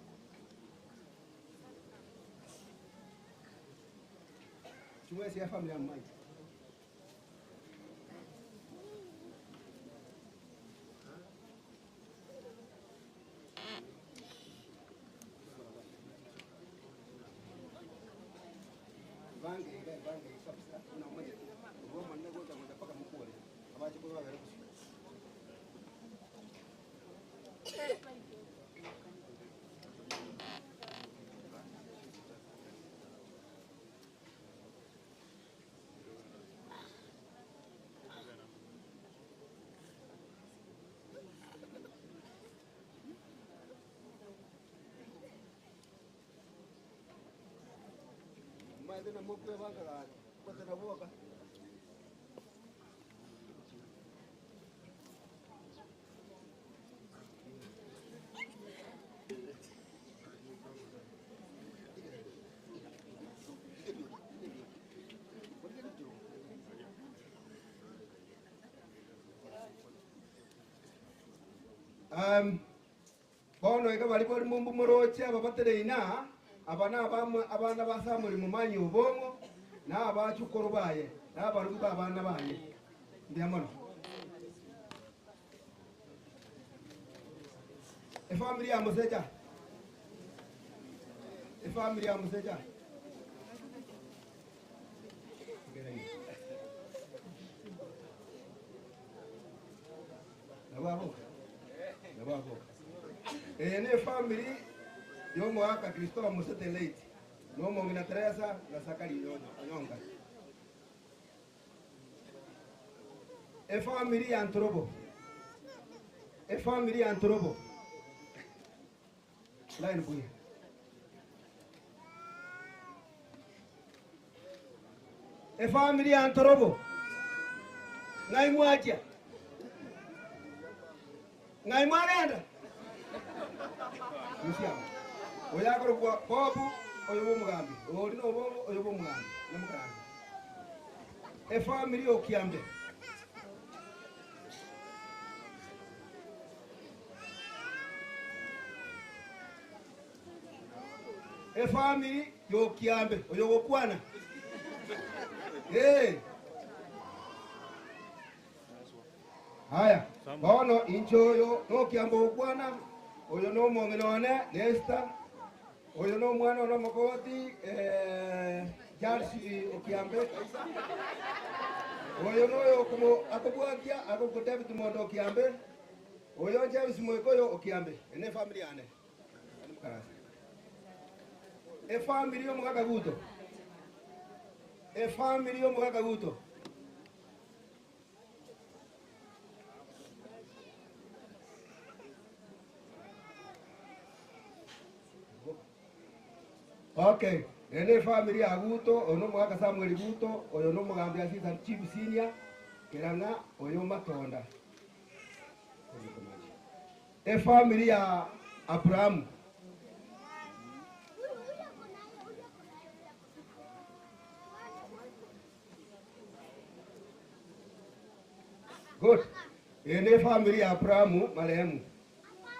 Chumwe si familia mmanyi. Bange kabisa na mmoja. Ngoma ndio ngoja mpaka mkule. Abaje kwa wewe. Maende na mokwe banga la. Kote na boka. Bono eka bali bali mumbu moroche ababatere ina abana basamuri mu manyi ubongo na abachukuru baye na abantu babana baye ndiamono family ya museja Nababo ne family yo mwaka Kristo musete late no mongina Teresa na Sakari nyonga family antrobo line buya family antrobo ngai mwaja ngai mwarenda Musiama. Oya koro kwa popu oyo bomugambi. Ori no bomo oyo bomugambi. Namugambi. Family okiambe. Family yokiambe oyo bokwana. Haya. Bono inchoyo no kiambo okwana. Oyo no mongenone Nesta oyo no mwana no mokoti Jarsi okiambe oyo no yo como akobwakia akoko David Mondo okiambe oyo James Moikoyo okiambe ene family ane family yo mugaka guto family yo mugaka guto Okay, ene family aguto ono mwaka Samuel guto oyo no mugambi asisa chief senior keranga oyo matonda family ya Abraham good ene family ya Abraham marehemu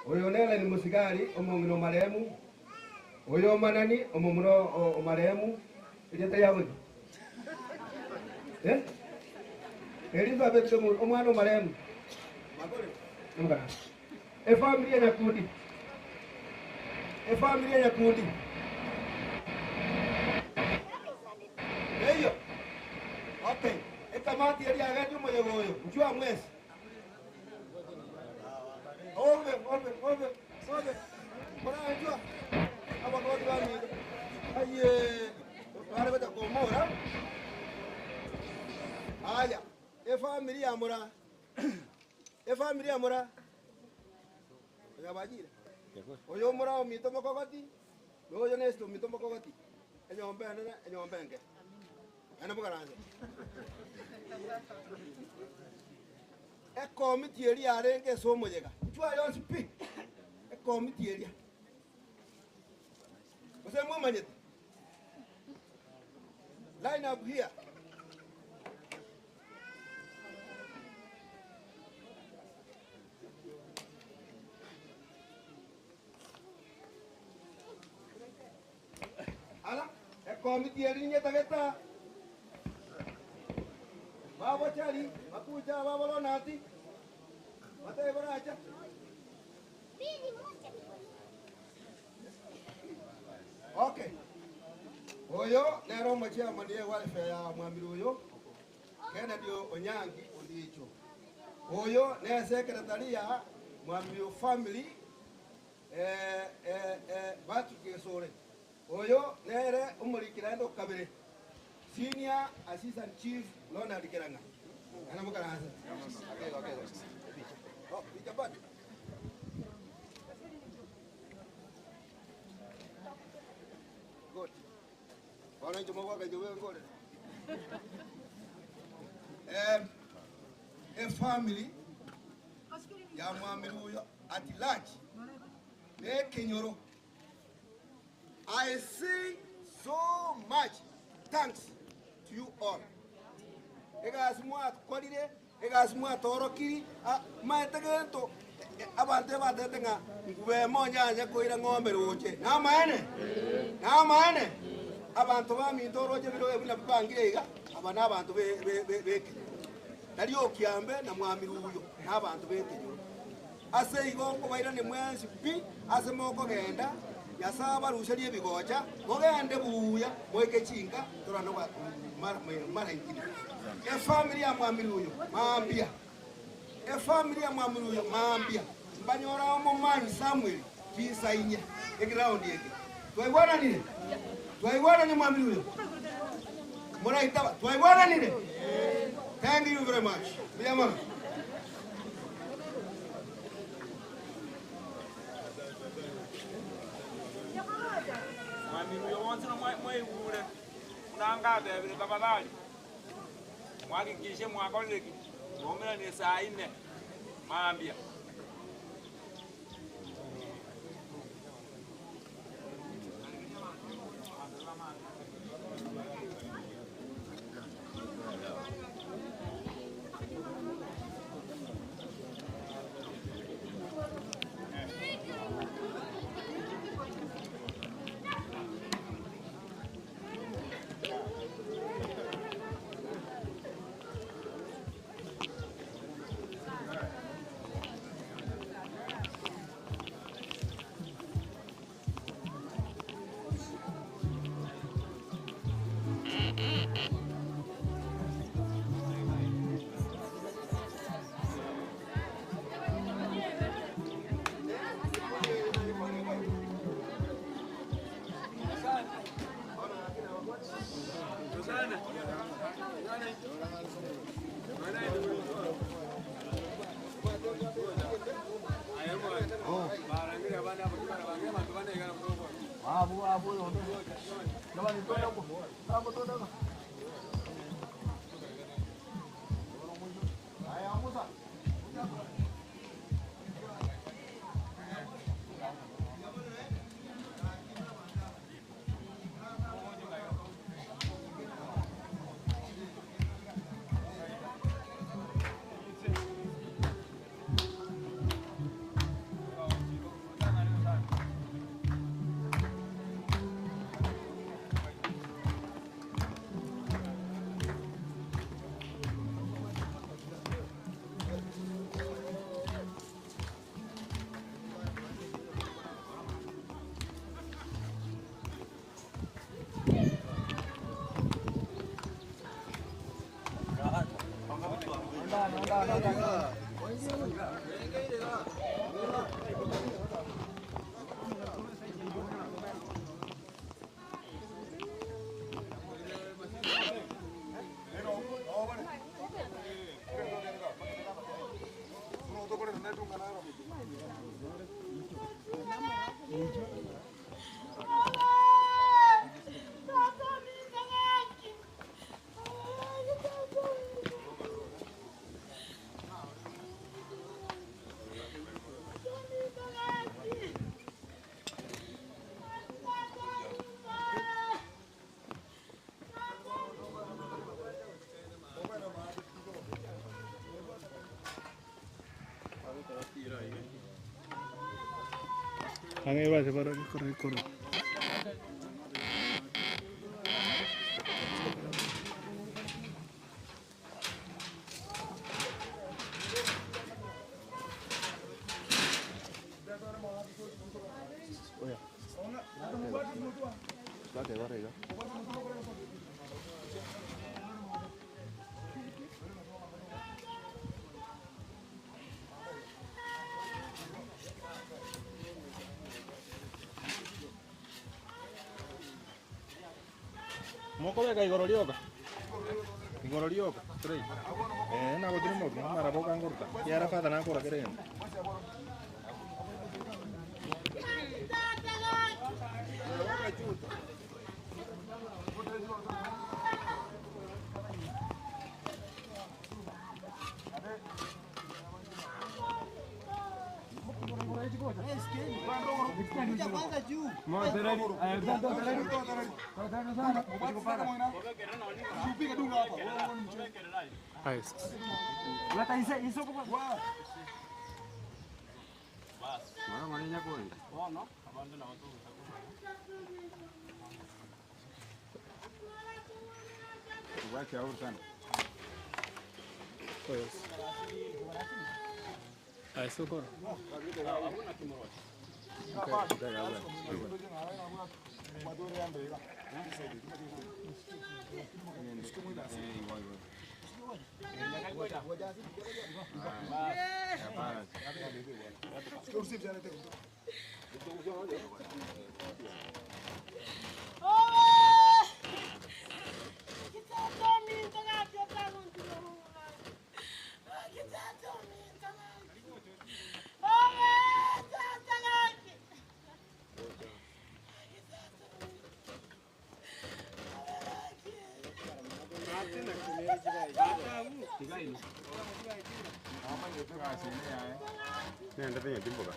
oyo nela ni musigari omongino marehemu oyo manani omumuro omaremu ijeta yawe Elizabeth omwana omaremu ngara family ya kundi eyo okay ekamati yali agati moyogoyo njua mwezi ove para njua abagodi bami aye bare bata komora aya family ya mura yabajira oyo mura omito mokogoti oyo nesto omito mokogoti enyombenge ana bugaranze committee eri arenge somojega chwa yonsi pi committee eri Ose mumanyit. Line up here. Ala, committee yarinya tagata. Baba chali, makuja baba lo nati. Mata ebara acha. Okay. Oyo nero machia manie welfare ya mwamiru oyo. Kennedy Onyangi Ondicho. Oyo ne secretary ya mwamiru family batu kesore. Oyo nere umurikirando kabere. Senior Assistant Chief Leonard Keranga. Ana mukaranza. Okay. Oh, ikabadi. Good. Wana jumoga kajowe ngore. A family ya mwamiru at large. Ne Kenyoro. I say so much thanks to you all. Egas muat kolide, egas muat orokiri, maetagento abante batetenga we monya nya koira ngombe roche. Na maene abantu bami ndoroje biro ebuna bangirega abana abantu be Nari okiambe na mwamiru uyo n'abantu bekenyo. Ase igongo baira ne mwensi pi ase moko genda yasaba rushari ebigoja mogende buya moike chinga torano ba mara ikini. E family ya mwamiru uyo maambia. E family ya mwamiru uyo maambia. Mbanyora omo mani Samuel kisainya e ground yeke. Twaigwana nini? Twaigwana ni mwamiru uyo. Mora itaba. Twaigwana nini? Thank you very much. Miyama. Mwamiru yo wonse no mwegure. Unanga bebe babadali. Mwakikishe mwakoleki. Ngomela ni saa 4. Maambia. Hangai ba se para correr correr. Moko beka igoro rioka. Igoro rioka. Trei. Na gotiri moko mara boka ngurta. Yara fada na kora kerenda. Socorro. Nenda penye timboka.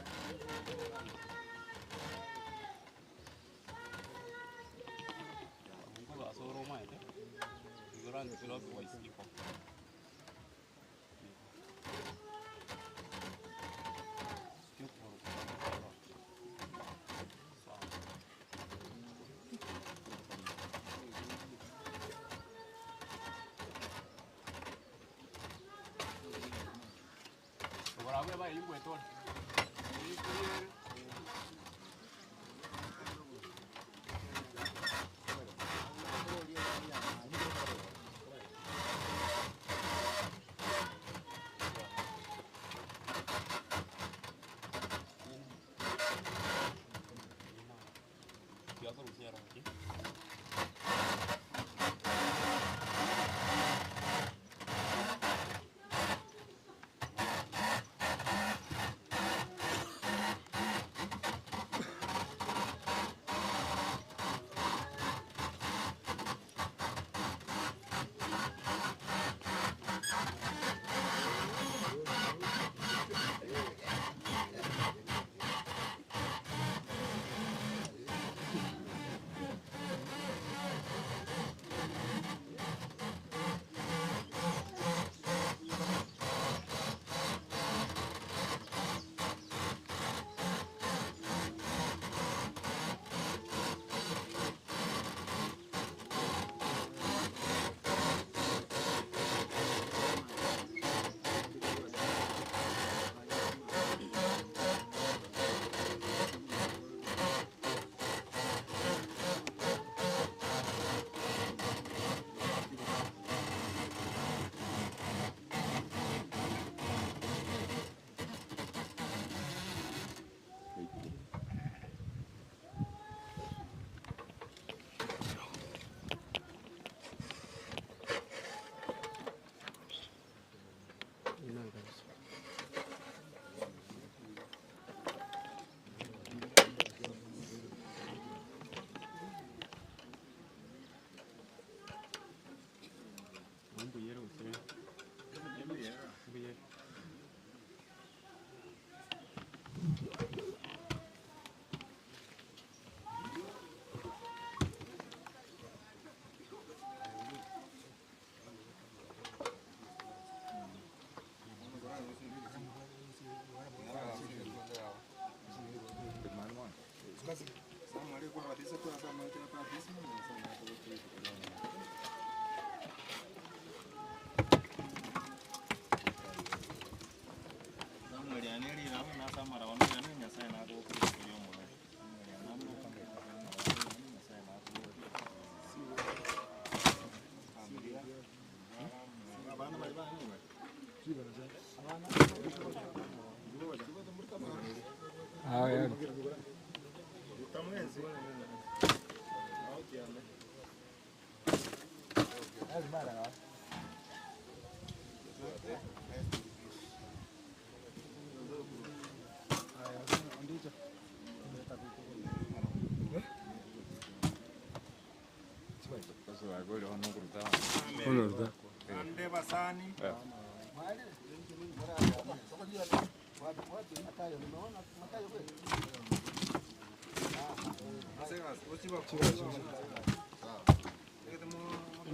Ande basani.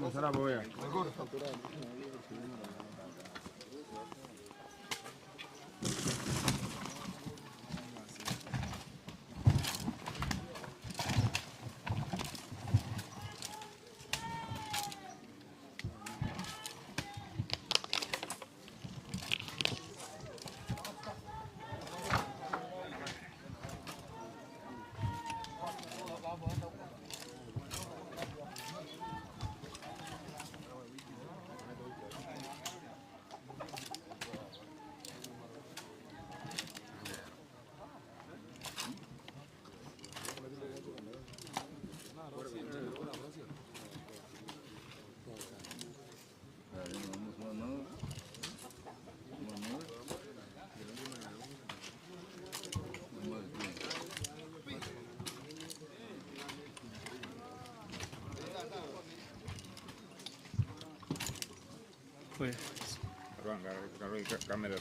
Masara boya. Pues. Cámara.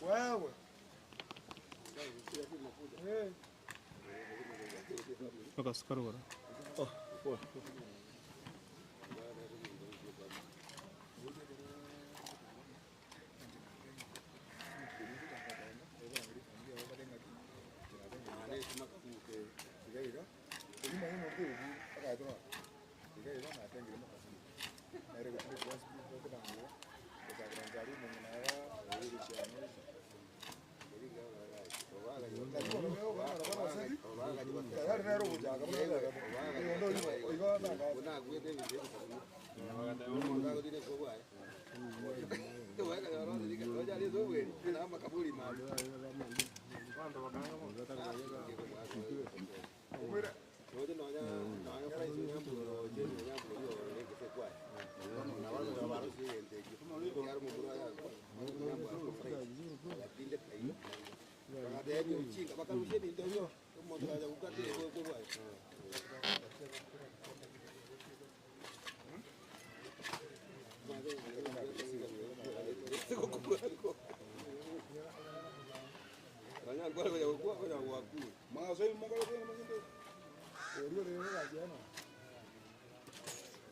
Wewe. Toka sukari bora. Oh, poa.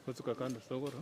Kutoka kando sokoro.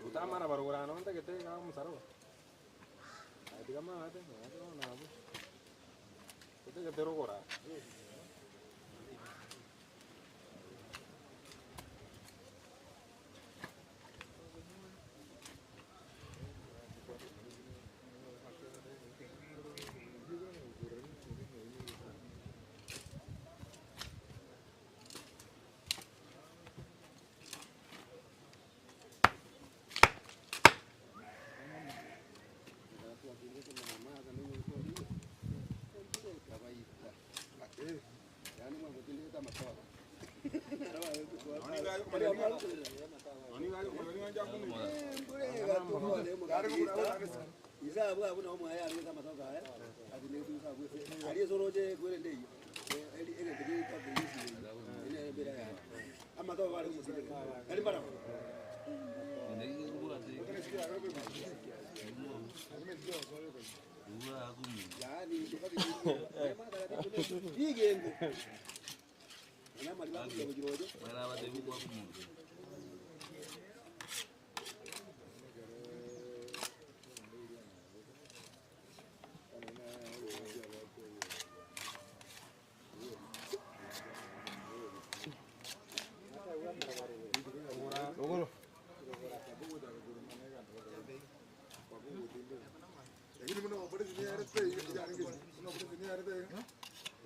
Utamana barugura no nte que te ga musaro. Ay digamos ate, no na bu. Te que te rogora.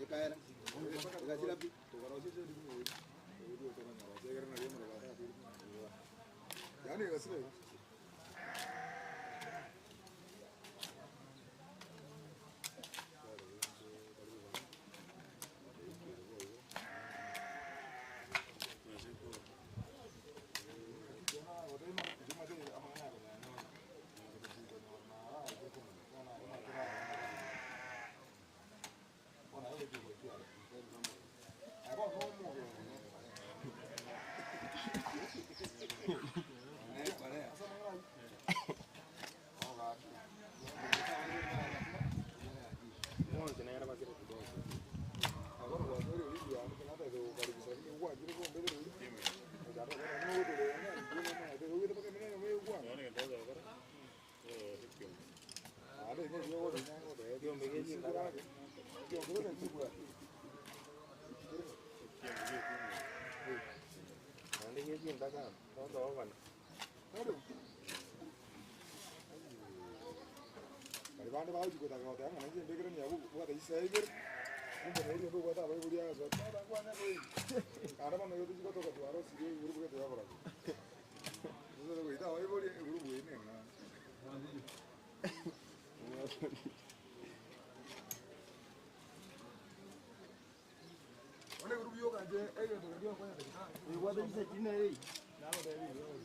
Ekaera. Ekasira pi. Yani ekasira. Karibanda bawo jiko daga wata ngana jin begiran ya buwa da isa ibir mun da ne buwa da bai buriya so ta da kwa ne koi karama no yodu jiko to ka tuaro sire guru buga da bara so da ita bai buriya guru buwe ne na wale guru biyo kan je ai da biyo ko ya da e wa da isa jinere na ba da biyo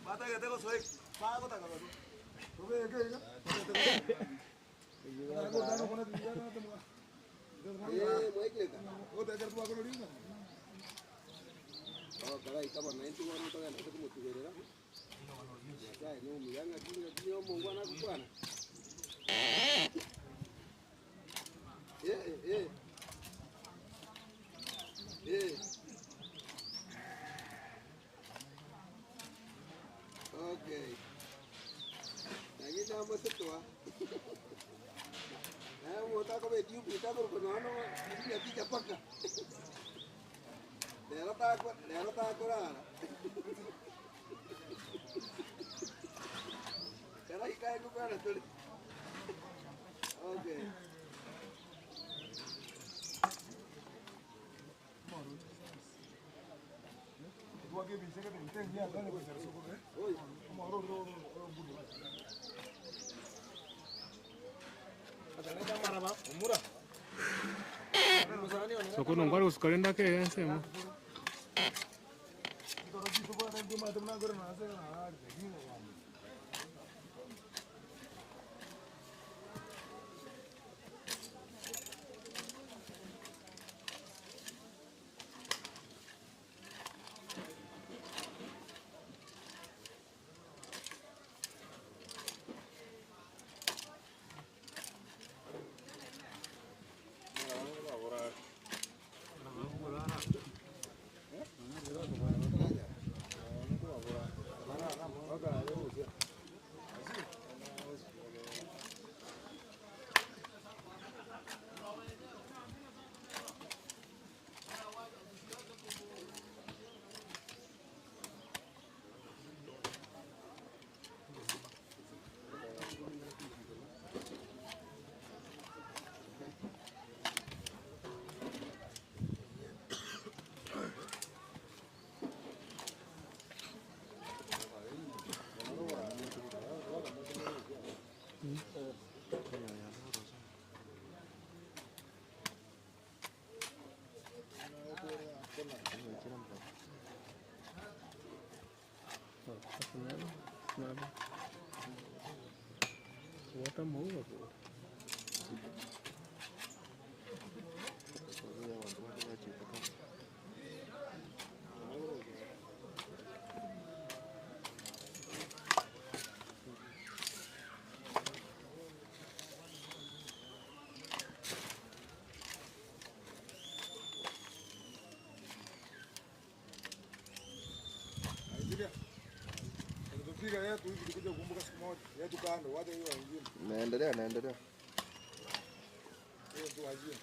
Mata que tengo soy pago ta cabrón. ¿Tú ves qué? Okay. Lagi nama setua. Nah, mau tak kau beli kita berkonon, ini nanti cepat kan? Daerah tak lah. Daerah ikan itu kan ada. Okay. Gua ke bisa ke intent dia kan lebih serius kok. Oi, mau ro budi. Ada neta marah bang, murah. Soko nunggu harus kalian dah ke sih mu. Kalau gitu gua nanti mah temen aku nasi lah, jadi nggak. kama huo po. Tukipiga yetu hivi tukija kukumbuka siku moja. Yetu kando, wacha hiyo wengine. Naendelea. Hiyo tu wajie.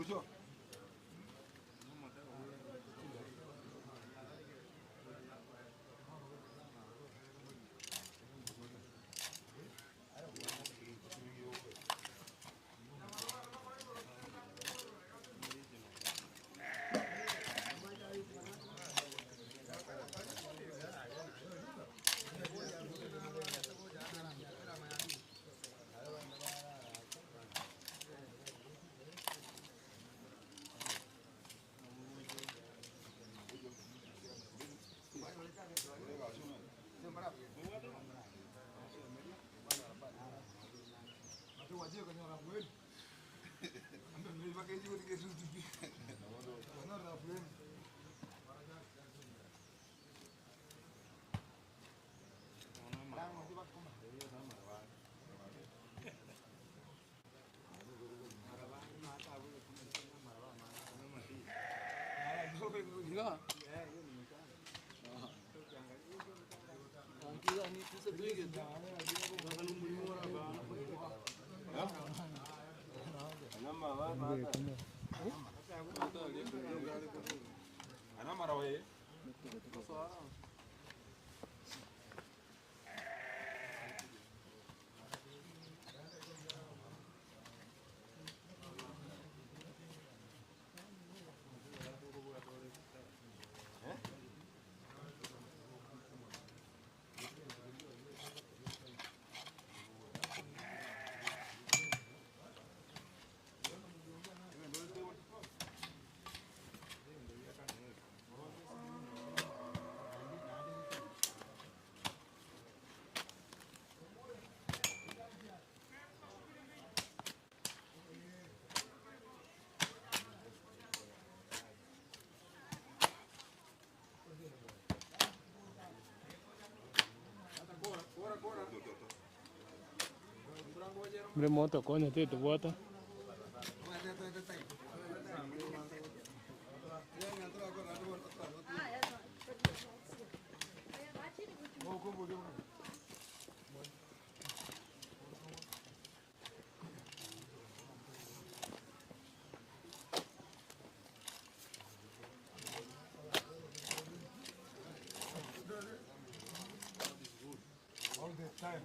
Ucho. Mre moto konya te tu bota. All the time.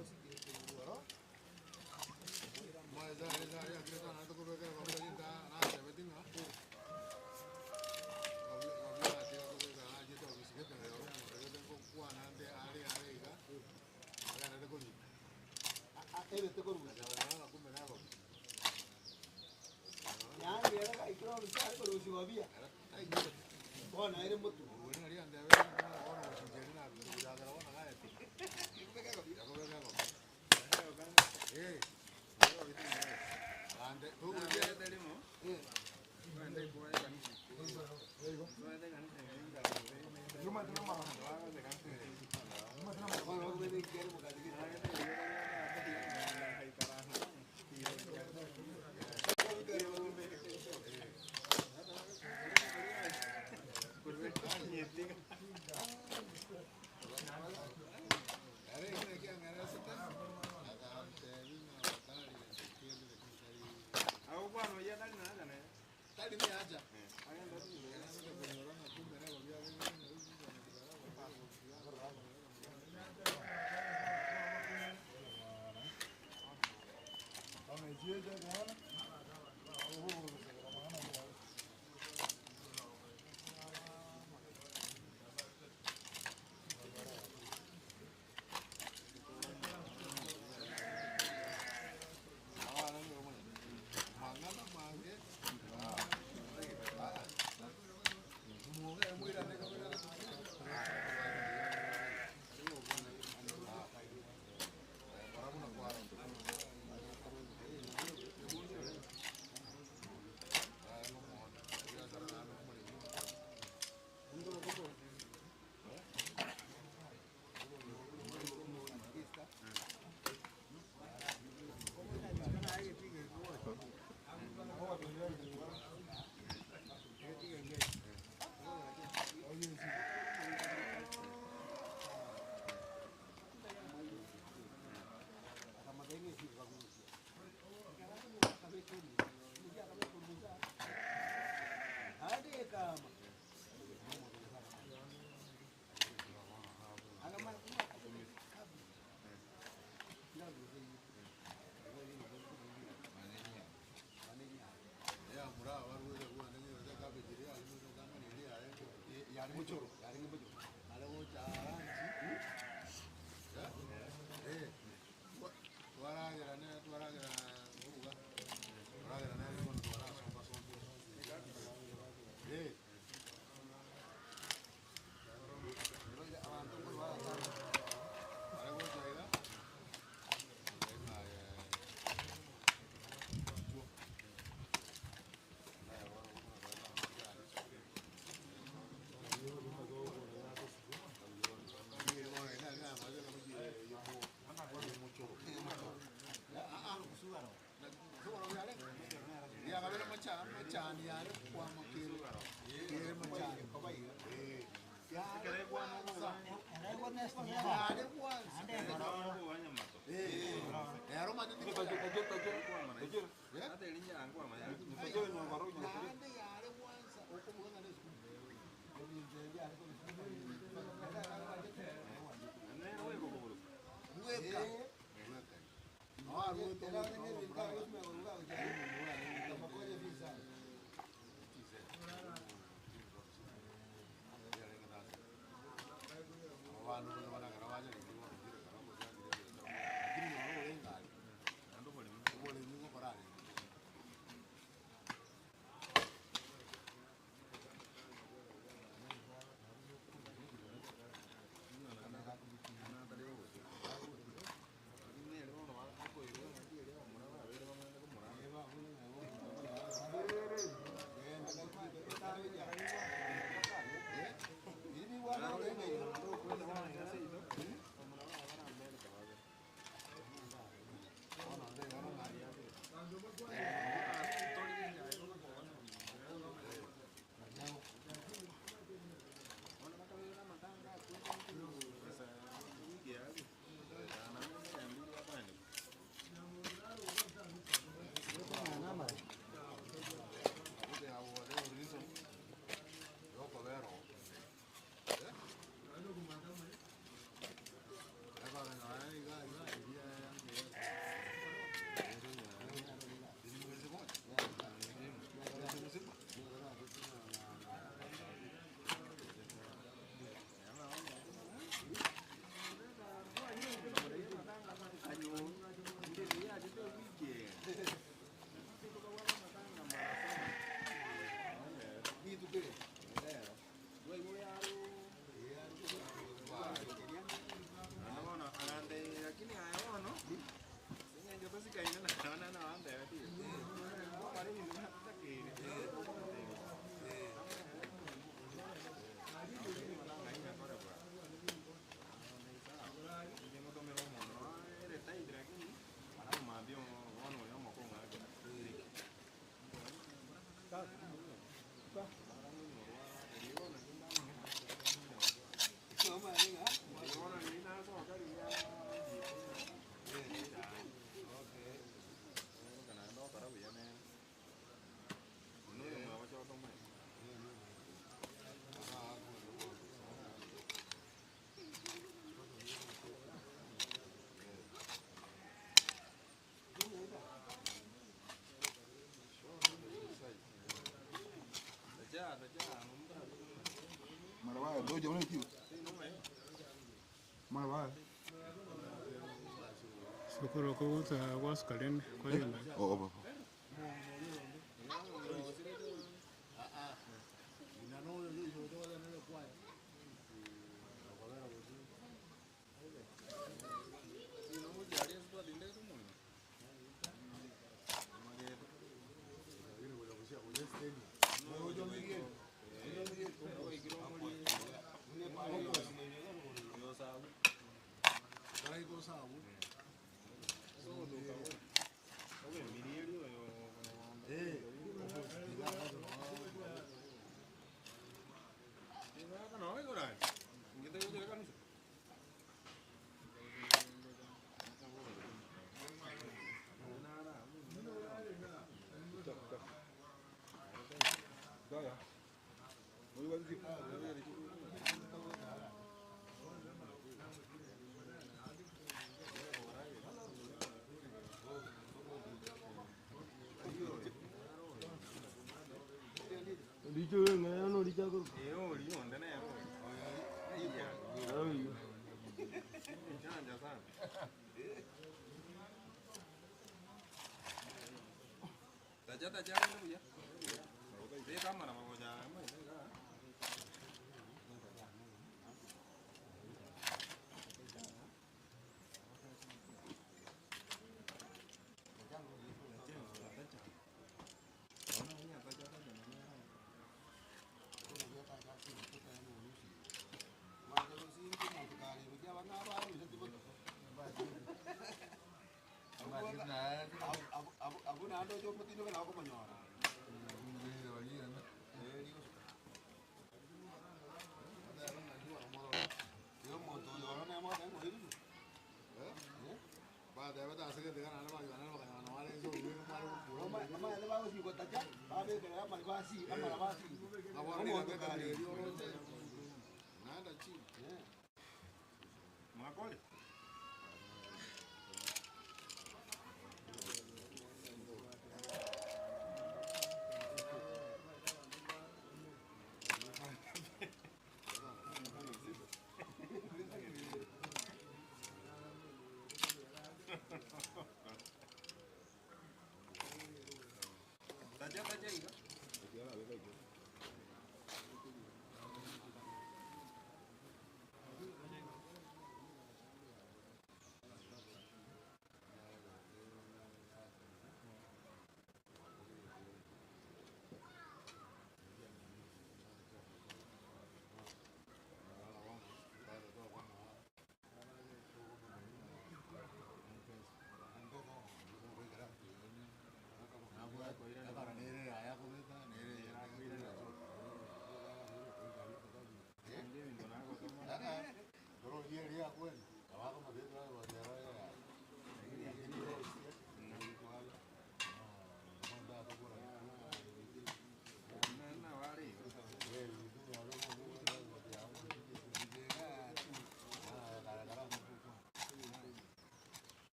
Sokoro kuuza waskalini kwa hiyo.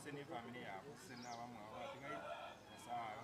Seni familia yabo, seni abamwe abatigaire, nyasaye